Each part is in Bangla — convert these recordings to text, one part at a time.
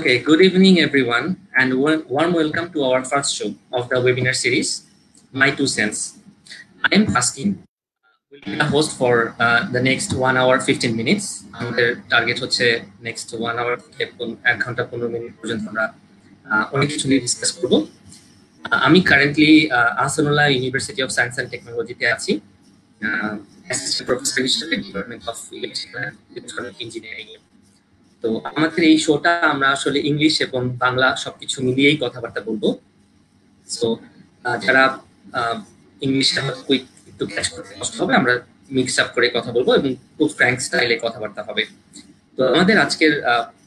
Okay, good evening, everyone, and warm welcome to our first show of the webinar series, My Two Cents. I am Paskin, will be the host for the next 1 hour 15 minutes. আমাদের টার্গেট হচ্ছে নেক্সট 1 hour থেকে 1 ঘন্টা 15 মিনিট পর্যন্ত আমরা অনেক কিছু নিয়ে ডিসকাস করব। আমি currently Ahsanullah university of science and টেকনোলজিতে আছি, অ্যাসিস্ট্যান্ট প্রফেসর হিসেবে ডিপার্টমেন্ট অফ ইলেকট্রিক্যাল ইঞ্জিনিয়ারিং। তো আমাদের এই শোটা আমরা আসলে ইংলিশ এবং বাংলা সবকিছু মিলিয়েই কথাবার্তা বলবো। সো যারা ইংলিশে একটু ক্যাচ করতে কষ্ট হবে, আমরা মিক্স আপ করে কথা বলবো এবং খুব ফ্র্যাঙ্ক স্টাইলে কথাবার্তা হবে। তো আমাদের আজকের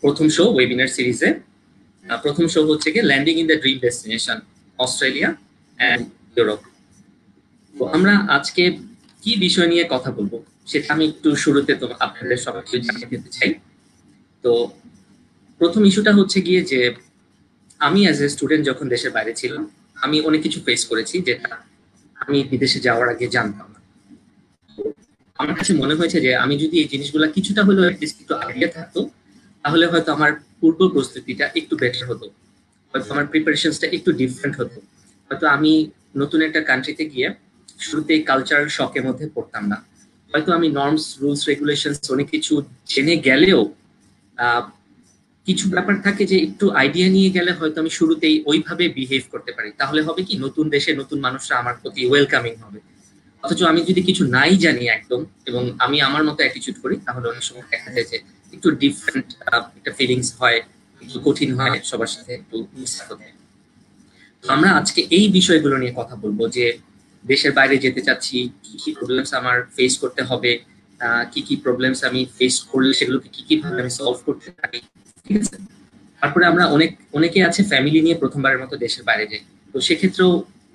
প্রথম শো ওয়েবিনার সিরিজে প্রথম শো হচ্ছে কি landing in the dream destination Australia and Europe. তো আমরা আজকে কি বিষয় নিয়ে কথা বলবো সেটা আমি একটু শুরুতে তো আপনাদের সবাইকে জানিয়ে দিতে চাই। তো প্রথম ইস্যুটা হচ্ছে গিয়ে যে আমি অ্যাজ এ স্টুডেন্ট যখন দেশের বাইরে ছিলাম, আমি অনেক কিছু ফেস করেছি যেটা আমি বিদেশে যাওয়ার আগে জানতাম না। আমার কাছে মনে হয়েছে যে আমি যদি এই জিনিসগুলো কিছুটা হলেও একটু আইডিয়া থাকতো, তাহলে হয়তো আমার পূর্ব প্রস্তুতিটা একটু বেটার হতো, হয়তো আমার প্রিপারেশনসটা একটু ডিফারেন্ট হতো, হয়তো আমি নতুন একটা কান্ট্রিতে গিয়ে শুরুতেই কালচারাল শকের মধ্যে পড়তাম না, হয়তো আমি নর্মস রুলস রেগুলেশনস অনেক কিছু জেনে গেলেও কিছু ব্যাপার থাকে যে একটু আইডিয়া নিয়ে গেলে হয়তো আমি শুরুতেই ওইভাবে বিহেভ করতে পারি। তাহলে হবে কি, নতুন দেশে নতুন মানুষরা আমার প্রতি ওয়েলকামিং হবে। অথচ আমি যদি কিছু নাই জানি একদম এবং আমি আমার মতো অ্যাটিটিউড করি, তাহলে অনেক সময় দেখা যায় যে একটু ডিফারেন্ট একটা ফিলিংস হয়, একটু কঠিন হয় সবার সাথে একটু মিশতে হতে। আমরা আজকে এই বিষয়গুলো নিয়ে কথা বলবো যে দেশের বাইরে যেতে চাচ্ছি, কি কি প্রবলেমস আমার ফেস করতে হবে, কি কি প্রবলেমস আমি ফেস করলে সেগুলোকে কি কি ভাবে আমি সলভ করতে পারি, ঠিক আছে। তারপরে আমরা অনেকে আছে ফ্যামিলি নিয়ে প্রথমবারের মতো দেশের বাইরে যাই, তো সেক্ষেত্রেও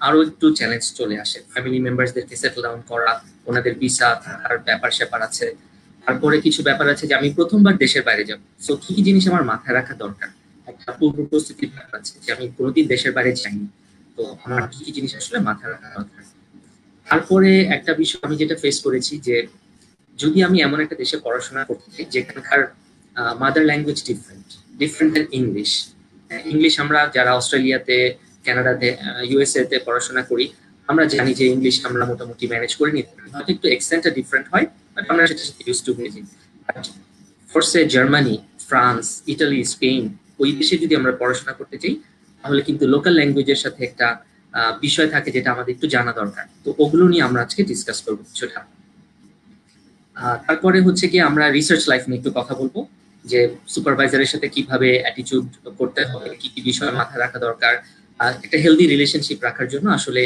আরো একটু চ্যালেঞ্জ চলে আসে, ফ্যামিলি মেম্বারসদেরকে সেটেল ডাউন করা, ওনাদের ভিসা থাকার ব্যাপার স্যাপার আছে। তারপরে কিছু ব্যাপার আছে যে আমি প্রথমবার দেশের বাইরে যাব, তো কি কি জিনিস আমার মাথায় রাখা দরকার, একটা পূর্ব প্রস্তুতির ব্যাপার আছে যে আমি কোনোদিন দেশের বাইরে যাইনি, তো আমার কি কি জিনিস আসলে মাথায় রাখা দরকার। তারপরে একটা বিষয় আমি যেটা ফেস করেছি যে যদি আমি এমন একটা দেশে পড়াশোনা করতে চাই যেখানকার মাদার ল্যাঙ্গুয়েজ ডিফারেন্ট দেন ইংলিশ। ইংলিশ আমরা যারা অস্ট্রেলিয়াতে, কানাডাতে, ইউএসএ তে পড়াশোনা করি, আমরা জানি যে ইংলিশ আমরা মোটামুটি ম্যানেজ করে নিতে পারি, হয়তো একটু এক্সেন্টটা ডিফারেন্ট হয়, বাট আমরা সেটা ইউজ টু হয়ে যাই। But for say Germany, France, Italy, Spain, ওই দেশে যদি আমরা পড়াশোনা করতে চাই, তাহলে কিন্তু লোকাল ল্যাঙ্গুয়েজের সাথে একটা বিষয় থাকে যেটা আমাদের একটু জানা দরকার। তো ওগুলো নিয়ে আমরা আজকে ডিসকাস করবো কিছুটা। তারপরে হচ্ছে কি আমরা রিসার্চ লাইফ নিয়ে একটু কথা বলবো, যে সুপারভাইজারের সাথে কিভাবে অ্যাটিটিউড করতে হবে, কি কি বিষয় মাথায় রাখা দরকার, একটা হেলদি রিলেশনশিপ রাখার জন্য আসলে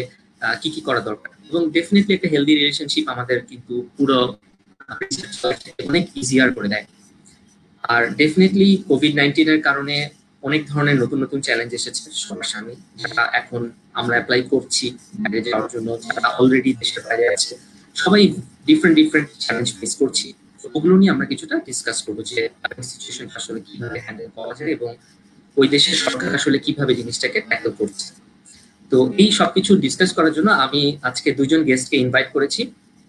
কি কি করা দরকার। এবং ডেফিনেটলি একটা হেলদি রিলেশনশিপ আমাদের কিন্তু পুরো অনেক ইজিয়ার করে দেয়। আর ডেফিনেটলি কোভিড-19 এর কারণে অনেক ধরনের নতুন নতুন চ্যালেঞ্জ এসেছে সবার সামনে, যেটা এখন আমরা অ্যাপ্লাই করছি বাইরে যাওয়ার জন্য, যারা অলরেডি দেশের বাইরে আছে, সবাই ডিফারেন্ট চ্যালেঞ্জ ফেস করছি। ওগুলো নিয়ে আমরা কিছুটা ডিসকাস করবো যে সিচুয়েশন আসলে কিভাবে হ্যান্ডেল করা যায় এবং ওই দেশের সরকার আসলে কিভাবে জিনিসটাকে ট্যাকল করছে। তো এই সবকিছু ডিসকাস করার জন্য আমি আজকে দুজন গেস্টকে ইনভাইট করেছি,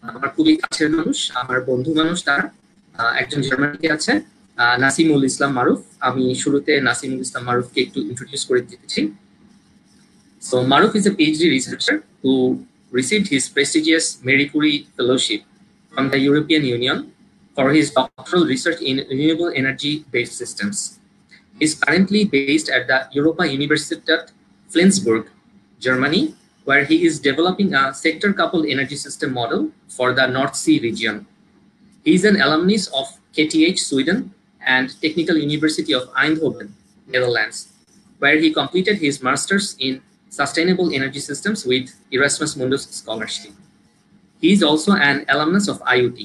আমার খুবই কাছের মানুষ, আমার বন্ধু মানুষ। তারা একজন জার্মানিতে আছে, নাসিমুল ইসলাম মারুফ। আমি শুরুতে নাসিমুল ইসলাম মারুফকে একটু ইন্ট্রোডিউস করে দিতেছি। So Maruf is a PhD researcher who received his prestigious Marie Curie Fellowship from the European Union for his doctoral research in renewable energy-based systems. He is currently based at the Europa Universität Flensburg, Germany, where he is developing a sector-coupled energy system model for the North Sea region. He is an alumnus of KTH Sweden and Technical University of Eindhoven, Netherlands, where he completed his master's in Sustainable Energy Systems with Erasmus Mundus Scholarship. He is also an alumnus of IUT.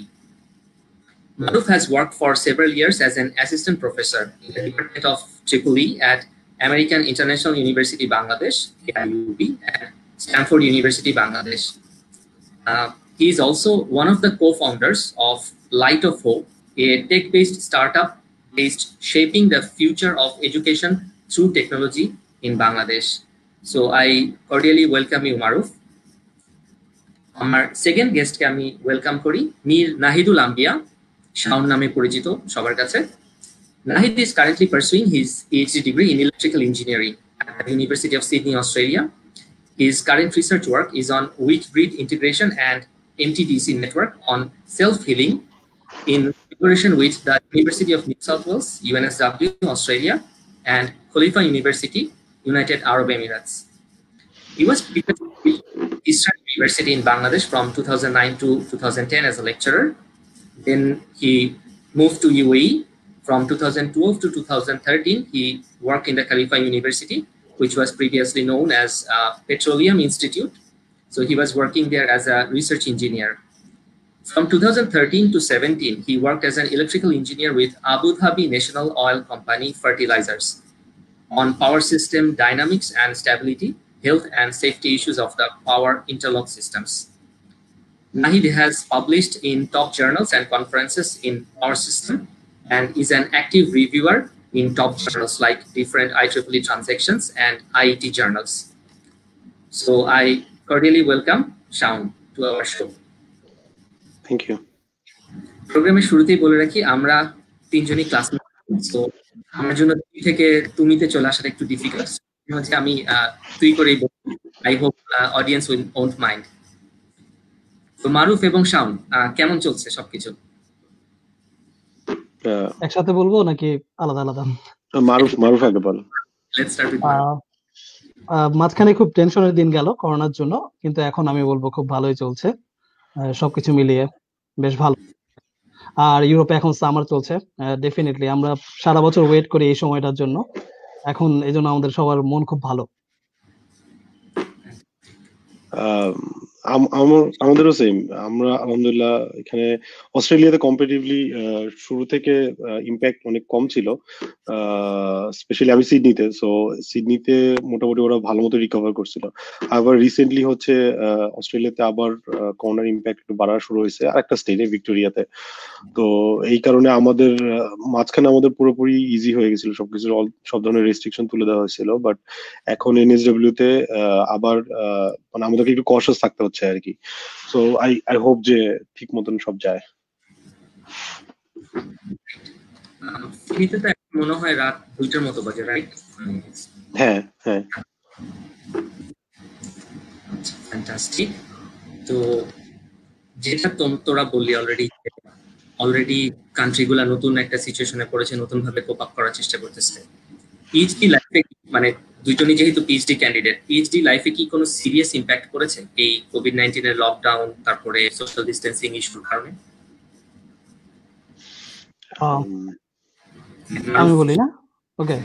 Maruf has worked for several years as an assistant professor in the Department of EEE at American International University Bangladesh, AIUB, and Stanford University Bangladesh. He is also one of the co-founders of Light of Hope, a tech-based startup based shaping the future of education through technology in Bangladesh. So I cordially welcome you, Maruf. আমার সেকেন্ড গেস্টকে আমি ওয়েলকাম করি, মীর নাহিদুল আম্বিয়া, শাওন নামে পরিচিত সবার কাছে। Nahid is currently pursuing his PhD degree in electrical engineering at the University of Sydney, Australia. His current research work is on weak grid integration and MTDC network on self-healing in collaboration with the University of New South Wales, UNSW, Australia, and Khalifa University, United Arab Emirates. He was previously with Eastern University in Bangladesh from 2009 to 2010 as a lecturer. Then he moved to UAE. From 2012 to 2013, he worked in the Khalifa University, which was previously known as Petroleum Institute. So he was working there as a research engineer. From 2013 to 17, he worked as an electrical engineer with Abu Dhabi National Oil Company Fertilizers on power system dynamics and stability, health and safety issues of the power interlock systems. Nahid has published in top journals and conferences in power system and is an active reviewer in top journals like different IEEE transactions and IET journals. So I cordially welcome Shaun to our show. Thank you. প্রোগ্রামের শুরুতেই বলে রাখি আমরা তিনজনই ক্লাসমেট, সো আমার জন্য তুই থেকে তুমিতে চলে আসাটা একটু ডিফিকাল্ট। হচ্ছে আমি তুই করেই বলবো, I hope audience will won't mind. তো মারুফ এবং শাউন, কেমন চলছে সবকিছু? একসাথে বলবো নাকি আলাদা আলাদা? মারুফ আগে বল। লেটস স্টার্ট উইথ মাঝখানে খুব টেনশনের দিন গেল করোনার জন্য, কিন্তু এখন আমি বলবো খুব ভালোই চলছে, সবকিছু মিলিয়ে বেশ ভালো। আর ইউরোপে এখন সামার চলছে, ডেফিনেটলি আমরা সারা বছর ওয়েট করি এই সময়টার জন্য, এখন এই জন্য আমাদের সবার মন খুব ভালো। আমাদেরও সেম, আমরা আলহামদুলিল্লাহ এখানে অস্ট্রেলিয়াতে কম্পারেটিভলি শুরু থেকে ইম্প্যাক্ট অনেক কম ছিল, স্পেশালি আমি সিডনিতে। সো সিডনিতে মোটামুটি ওরা ভালো মতো রিকভার করছিল। আবার রিসেন্টলি হচ্ছে অস্ট্রেলিয়াতে আবার করোনার ইম্প্যাক্ট একটু বাড়া শুরু হয়েছে আর একটা স্টেটে, ভিক্টোরিয়াতে। তো এই কারণে আমাদের মাঝখানে আমাদের পুরোপুরি ইজি হয়ে গেছিল, সবকিছুর সব ধরনের রেস্ট্রিকশন তুলে দেওয়া হয়েছিল। বাট এখন এনএসডব্লিউ তে আবার মানে আমাদেরকে একটু কশাস থাকতে হচ্ছে আর কি। সো আই হোপ যে ঠিক মতন সব যায়। সিডনিতে তো মনে হয় রাত 2টার মতো বাজে, রাইট? হ্যাঁ হ্যাঁ, ফ্যান্টাস্টিক। তো যেটা তোরা বললি অলরেডি কান্ট্রিগুলা নতুন একটা সিচুয়েশনে পড়েছে, নতুন ভাবে কোপ আপ করার চেষ্টা করতেছে। পিএইচডি লাইফে মানে দুইজনই যেহেতু পিএইচডি ক্যান্ডিডেট, পিএইচডি লাইফে কি কোনো সিরিয়াস ইম্প্যাক্ট করেছে এই কোভিড-19 এর লকডাউন তারপরে সোশ্যাল ডিস্টেন্সিং ইস্যুর কারণে? আমি বলি না? ওকে,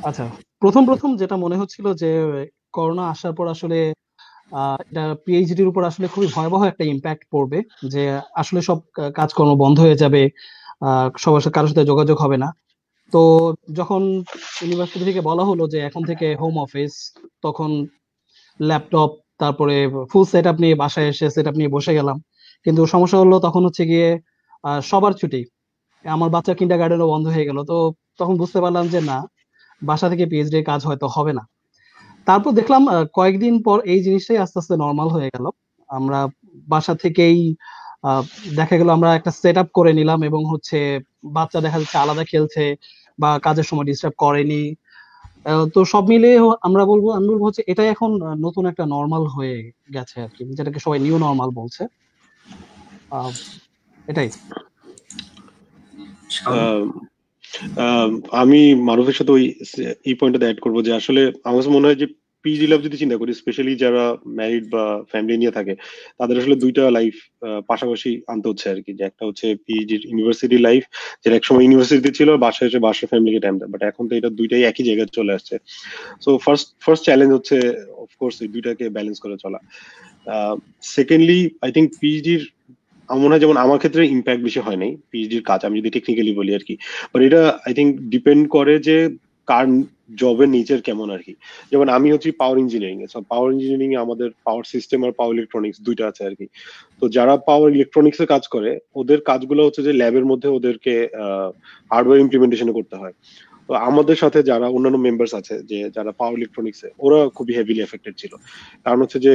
আচ্ছা। প্রথম যেটা মনে হচ্ছিল যে করোনা আসার পর আসলে এটা পিএইচডির উপর আসলে খুবই ভয়াবহ একটা ইম্প্যাক্ট পড়বে, যে আসলে সব কাজকর্ম বন্ধ হয়ে যাবে, সবার সাথে কারোর সাথে যোগাযোগ হবে না। তো যখন ইউনিভার্সিটি থেকে বলা হলো যে এখন থেকে হোম অফিস, তখন ল্যাপটপ তারপরে ফুল সেট আপ নিয়ে বাসায় এসে সেট আপ নিয়ে বসে গেলাম। কিন্তু সমস্যা হলো তখন হচ্ছে গিয়ে সবার ছুটি, আমার বাচ্চার কিন্ডারগার্টেনও বন্ধ হয়ে গেল। তো তখন বুঝতে পারলাম যে না, বাসা থেকে পিএইচডি কাজ হয়তো হবে না। তারপর দেখলাম কয়েকদিন পর এই জিনিসটাই আস্তে আস্তে নর্মাল হয়ে গেল। আমরা বাসা থেকেই দেখা গেল আমরা একটা সেট আপ করে নিলাম, এবং হচ্ছে বাচ্চা দেখা যাচ্ছে আলাদা খেলছে বা কাজের সময় ডিস্টার্ব করেনি। তো সব মিলিয়ে আমি বলবো হচ্ছে এটাই এখন নতুন একটা নর্মাল হয়ে গেছে আর কি, যেটাকে সবাই নিউ নর্মাল বলছে। এটাই। আমি মারুফের সাথে এই পয়েন্টটা অ্যাড করবো যে আসলে আমার মনে হয় যে পিজি লাইফ যদি চিন্তা করি, স্পেশালি যারা ম্যারিড বা ফ্যামিলি নিয়ে থাকে, তাদের আসলে দুইটা লাইফ পাশাপাশি আনতে হচ্ছে আর কি। যে একটা হচ্ছে পিজির ইউনিভার্সিটি লাইফ, যেটা একসময় ইউনিভার্সিটিতে ছিল, বাসায় এসে বাসার ফ্যামিলিকে টাইম দেয়। বাট এখন তো এটা দুইটাই একই জায়গায় চলে আসছে। সো ফার্স্ট চ্যালেঞ্জ হচ্ছে অফকোর্স এই দুইটাকে ব্যালেন্স করে চলা। সেকেন্ডলি আই থিঙ্ক পিজির আমার মনে হয় যেমন আমার ক্ষেত্রে ইম্প্যাক্ট বেশি হয় নাই পিএইচডির কাজ, আমি যদি টেকনিক্যালি বলি আর কি। বাট এটা আই থিঙ্ক ডিপেন্ড করে যে কার জবের নেচার কেমন আর কি। যেমন আমি হচ্ছি পাওয়ার ইঞ্জিনিয়ারিং এ, পাওয়ার ইঞ্জিনিয়ারিং এ আমাদের পাওয়ার সিস্টেম আর পাওয়ার ইলেকট্রনিক্স দুইটা আছে আর কি। তো যারা পাওয়ার ইলেকট্রনিক্স এ কাজ করে, ওদের কাজগুলো হচ্ছে যে ল্যাবের মধ্যে ওদেরকে হার্ডওয়্যার ইমপ্লিমেন্টেশন করতে হয়। তো আমাদের সাথে যারা অন্যান্য মেম্বার্স আছে, যে যারা পাওয়ার ইলেকট্রনিক্সে, ওরা খুবই হেভিলি এফেক্টেড ছিল। কারণ হচ্ছে যে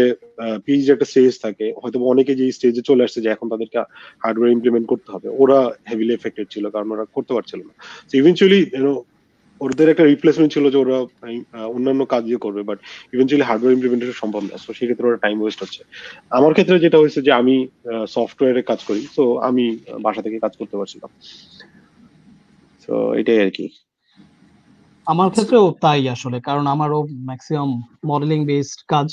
পিএইচডি একটা স্টেজ থাকে, হয়তো অনেকে যে স্টেজে চলে আসছে যে এখন তাদেরকে হার্ডওয়্যার ইমপ্লিমেন্ট করতে হবে, ওরা হেভিলি এফেক্টেড ছিল কারণ ওরা করতে পারছিল না। সো ইভেনচুয়ালি ওদের একটা রিপ্লেসমেন্ট ছিল যে ওরা অন্যান্য কাজও করবে, বাট ইভেনচুয়ালি হার্ডওয়্যার ইমপ্লিমেন্টেশন সম্ভব না। সো সেক্ষেত্রে ওরা টাইম ওয়েস্ট হচ্ছে। আমার ক্ষেত্রে যেটা হয়েছে যে আমি সফটওয়্যারে কাজ করি, তো আমি বাসা থেকে কাজ করতে পারছিলাম। তো এটাই আর কি। আমার ক্ষেত্রেও তাই আসলে, কারণ আমারও ম্যাক্সিমাম মডেলিং বেসড কাজ,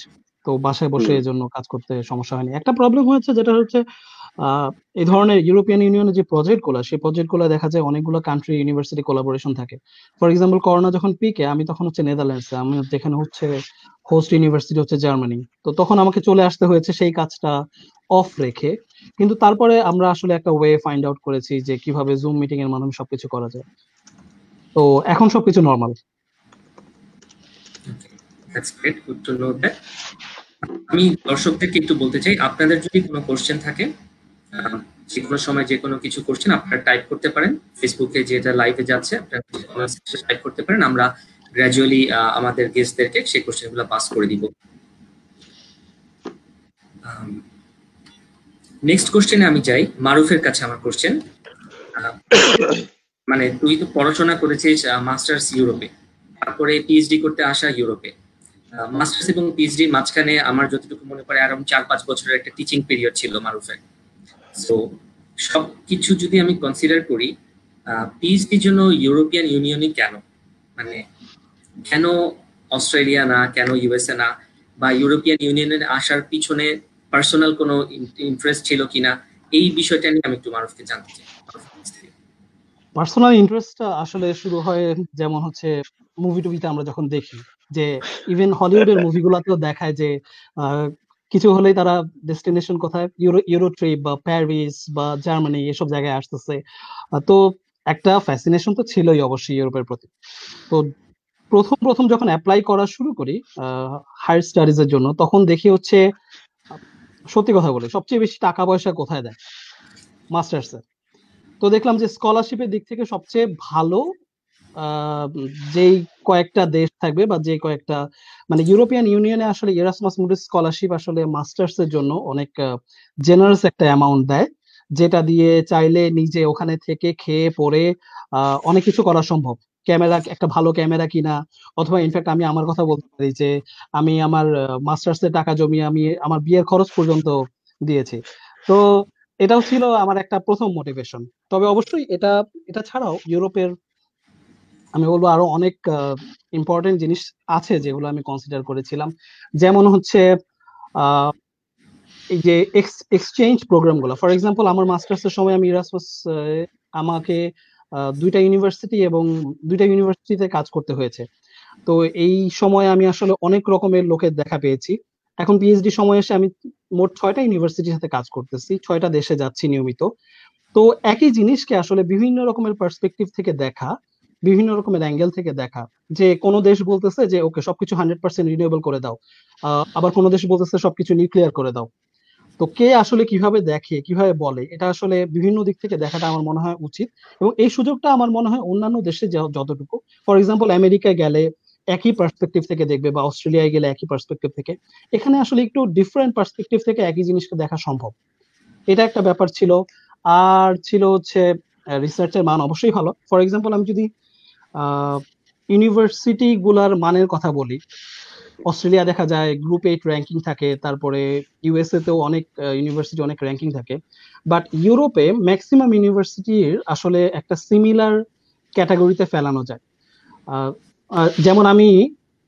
তো বাসায় বসে এই জন্য কাজ করতে সমস্যা হয়নি। একটা প্রবলেম হয়েছে যেটা হচ্ছে এই ধরনের ইউরোপিয়ান ইউনিয়নের যে প্রজেক্ট গুলো, সেই প্রজেক্ট গুলো দেখা যায় অনেকগুলো কান্ট্রি ইউনিভার্সিটি কোলাবোরেশন থাকে। ফর এক্সাম্পল করোনা যখন পিকে, আমি তখন হচ্ছে নেদারল্যান্ডসে, আমি যেখানে হচ্ছে হোস্ট ইউনিভার্সিটি হচ্ছে জার্মানি, তো তখন আমাকে চলে আসতে হয়েছে সেই কাজটা অফ রেখে। কিন্তু তারপরে আমরা আসলে একটা ওয়ে ফাইন্ড আউট করেছি যে কিভাবে জুম মিটিং এর মাধ্যমে সবকিছু করা যায়। তো এখন সবকিছু normal. That's great, good to know that. আমি দর্শকদেরকে একটু বলতে চাই, আপনাদের যদি কোনো কোশ্চেন থাকে, যে কোনো সময় যে কোনো কিছু কোশ্চেন আপনারা টাইপ করতে পারেন। ফেসবুকে যেটা লাইভে যাচ্ছে আপনারা টাইপ করতে পারেন, আমরা গ্র্যাজুয়ালি আমাদের গেস্টদেরকে সেই কোশ্চেনগুলো পাস করে দিব। নেক্সট কোশ্চেনে আমি যাই, মারুফের কাছে আমার কোশ্চেন। মানে তুই তো পড়াশোনা করেছিস মাস্টার্স ইউরোপে, তারপরে পিএইচডি করতে আসা ইউরোপে। মাস্টার্স এবং পিএইচডির মাঝখানে আমার যতটুকু মনে পড়ে আরাউন্ড 4-5 বছরের একটা টিচিং পিরিয়ড ছিল মারুফের। সো সবকিছু যদি আমি কনসিডার করি, পিএইচডির জন্য ইউরোপিয়ান ইউনিয়নই কেন, মানে কেন অস্ট্রেলিয়া না, কেন ইউএসএ না, বা ইউরোপিয়ান ইউনিয়নের আসার পিছনে পার্সোনাল কোনো ইন্টারেস্ট ছিল কিনা, এই বিষয়টা নিয়ে আমি একটু মারুফকে জানতে চাই। পার্সোনাল ইন্টারেস্টটা আসলে শুরু হয় যেমন হচ্ছে মুভি টুভিতে আমরা যখন দেখি, যে ইভেন হলিউডের মুভিগুলোতেও দেখায় যে কিছু হলেই তারা ডেস্টিনেশন কোথায়, ইউরো ট্রিপ বা প্যারিস বা জার্মানি এসব জায়গায় আসতেছে। তো একটা ফ্যাসিনেশন তো ছিলই অবশ্যই ইউরোপের প্রতি। তো প্রথম প্রথম যখন অ্যাপ্লাই করা শুরু করি হায়ার স্টাডিজ এর জন্য, তখন দেখি হচ্ছে সত্যি কথা বলে সবচেয়ে বেশি টাকা পয়সা কোথায় দেয়, মাস্টার্সে। তো দেখলাম যে স্কলারশিপের দিক থেকে সবচেয়ে ভালো যেই কয়েকটা দেশ থাকবে বা যে কয়েকটা, মানে ইউরোপিয়ান ইউনিয়নে আসলে এরাসমাস মুন্ডাস স্কলারশিপ আসলে মাস্টার্স এর জন্য অনেক জেনারেস একটা অ্যামাউন্ট দেয়, যেটা দিয়ে চাইলে নিজে ওখানে থেকে খেয়ে পরে অনেক কিছু করা সম্ভব। ক্যামেরা, একটা ভালো ক্যামেরা কিনা, অথবা ইনফ্যাক্ট আমি আমার কথা বলতে পারি যে আমি আমার মাস্টার্স এর টাকা জমিয়ে আমি আমার বিয়ের খরচ পর্যন্ত দিয়েছি। তো এটাও ছিল আমার একটা প্রথম মোটিভেশন। তবে অবশ্যই এটা এটা ছাড়াও ইউরোপের আমি বলবো আরো অনেক ইম্পর্টেন্ট জিনিস আছে যেগুলো আমি কনসিডার করেছিলাম। যেমন হচ্ছে আহ, এই যে এক্সচেঞ্জ প্রোগ্রাম গুলো। ফর এক্সাম্পল আমার মাস্টার্স এর সময় আমি ইরাসমাস, আমাকে দুইটা ইউনিভার্সিটি এবং দুইটা ইউনিভার্সিটিতে কাজ করতে হয়েছে। তো এই সময় আমি আসলে অনেক রকমের লোকের দেখা পেয়েছি। এখন পিএইচডি সময় এসে আমি মোট 6টা ইউনিভার্সিটির সাথে কাজ করতেছি, 6টা দেশে যাচ্ছি নিয়মিত। তো একই জিনিসকে আসলে বিভিন্ন রকমের পার্সপেক্টিভ থেকে দেখা, বিভিন্ন রকমের অ্যাঙ্গেল থেকে দেখা, যে কোনো দেশ বলতেছে যে ওকে সবকিছু 100% রিনিউয়েবল করে দাও, আবার কোনো দেশ বলতেছে সবকিছু নিউক্লিয়ার করে দাও। তো কে আসলে কিভাবে দেখে, কিভাবে বলে, এটা আসলে বিভিন্ন দিক থেকে দেখাটা আমার মনে হয় উচিত। এবং এই সুযোগটা আমার মনে হয় অন্যান্য দেশে যতটুকু, ফর এক্সাম্পল আমেরিকায় গেলে একই পার্সপেক্টিভ থেকে দেখবে, বা অস্ট্রেলিয়ায় গেলে একই পার্সপেক্টিভ থেকে, এখানে আসলে একটু ডিফারেন্ট পার্সপেক্টিভ থেকে একই জিনিসকে দেখা সম্ভব। এটা একটা ব্যাপার ছিল। আর ছিল হচ্ছে রিসার্চের মান অবশ্যই ভালো। ফর এক্সাম্পল আমি যদি ইউনিভার্সিটি গুলার মানের কথা বলি, অস্ট্রেলিয়া দেখা যায় গ্রুপ 8 র্যাঙ্কিং থাকে, তারপরে ইউএসএ তেও অনেক ইউনিভার্সিটি অনেক র্যাঙ্কিং থাকে। বাট ইউরোপে ম্যাক্সিমাম ইউনিভার্সিটির আসলে একটা সিমিলার ক্যাটাগরিতে ফেলানো যায়। যেমন আমি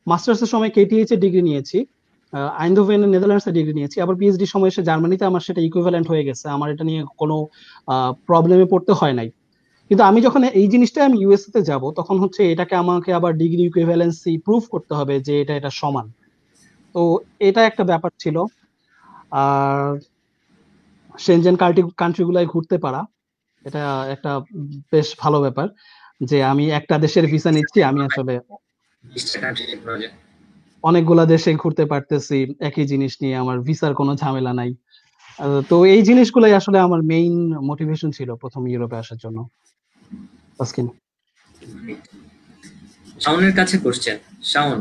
মাস্টার্স এর সময় কেটিএইচ এর ডিগ্রি নিয়েছি, আইনধোভেন নেদারল্যান্ডস এর ডিগ্রি নিয়েছি, আবার পিএইচডি সময় এসে জার্মানিতে আমার সেটা ইকুইভ্যালেন্ট হয়ে গেছে, আমার এটা নিয়ে কোনো প্রবলেমে পড়তে হয় নাই। কিন্তু আমি যখন এই জিনিসটা আমি ইউএসএ তে যাব, তখন হচ্ছে এটাকে আমাকে আবার ডিগ্রি ইকুইভ্যালেন্সি প্রুফ করতে হবে যে এটা সমান। তো এটা একটা ব্যাপার ছিল। আর সেনজেন কান্ট্রি গুলাই ঘুরতে পারা, এটা একটা বেশ ভালো ব্যাপার, যে আমি একটা দেশের ভিসা নিচ্ছি, আমি আসলে অনেকগুলা দেশে ঘুরতে পারতেছি একই জিনিস নিয়ে, আমার ভিসার কোনো ঝামেলা নাই। তো এই জিনিসগুলাই আসলে আমার মেইন মোটিভেশন ছিল প্রথম ইউরোপে আসার জন্য। তাসকিন। শাওনের কাছে কোশ্চেন। শাওন,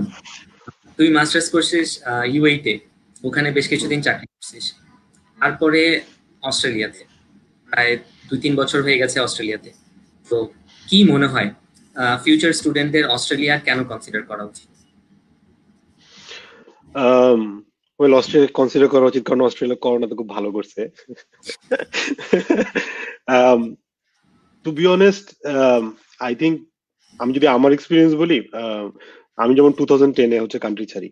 তুই মাস্টার্স করছিস ইউএই তে, ওখানে বেশ কিছুদিন চাকরি করছিস, তারপরে অস্ট্রেলিয়াতে প্রায় 2-3 বছর হয়ে গেছে অস্ট্রেলিয়াতে। তো কি মনে হয় ফিউচার স্টুডেন্টদের অস্ট্রেলিয়া কেন কনসিডার করা উচিত? ওয়েল, অস্ট্রেলিয়া কনসিডার করা উচিত কারণ অস্ট্রেলিয়া করোনাতে খুব ভালো করছে। To be honest, I think আমি যদি আমার এক্সপিরিয়েন্স বলি, আমি যেমন 2010-এ হচ্ছে কান্ট্রি ছাড়ি।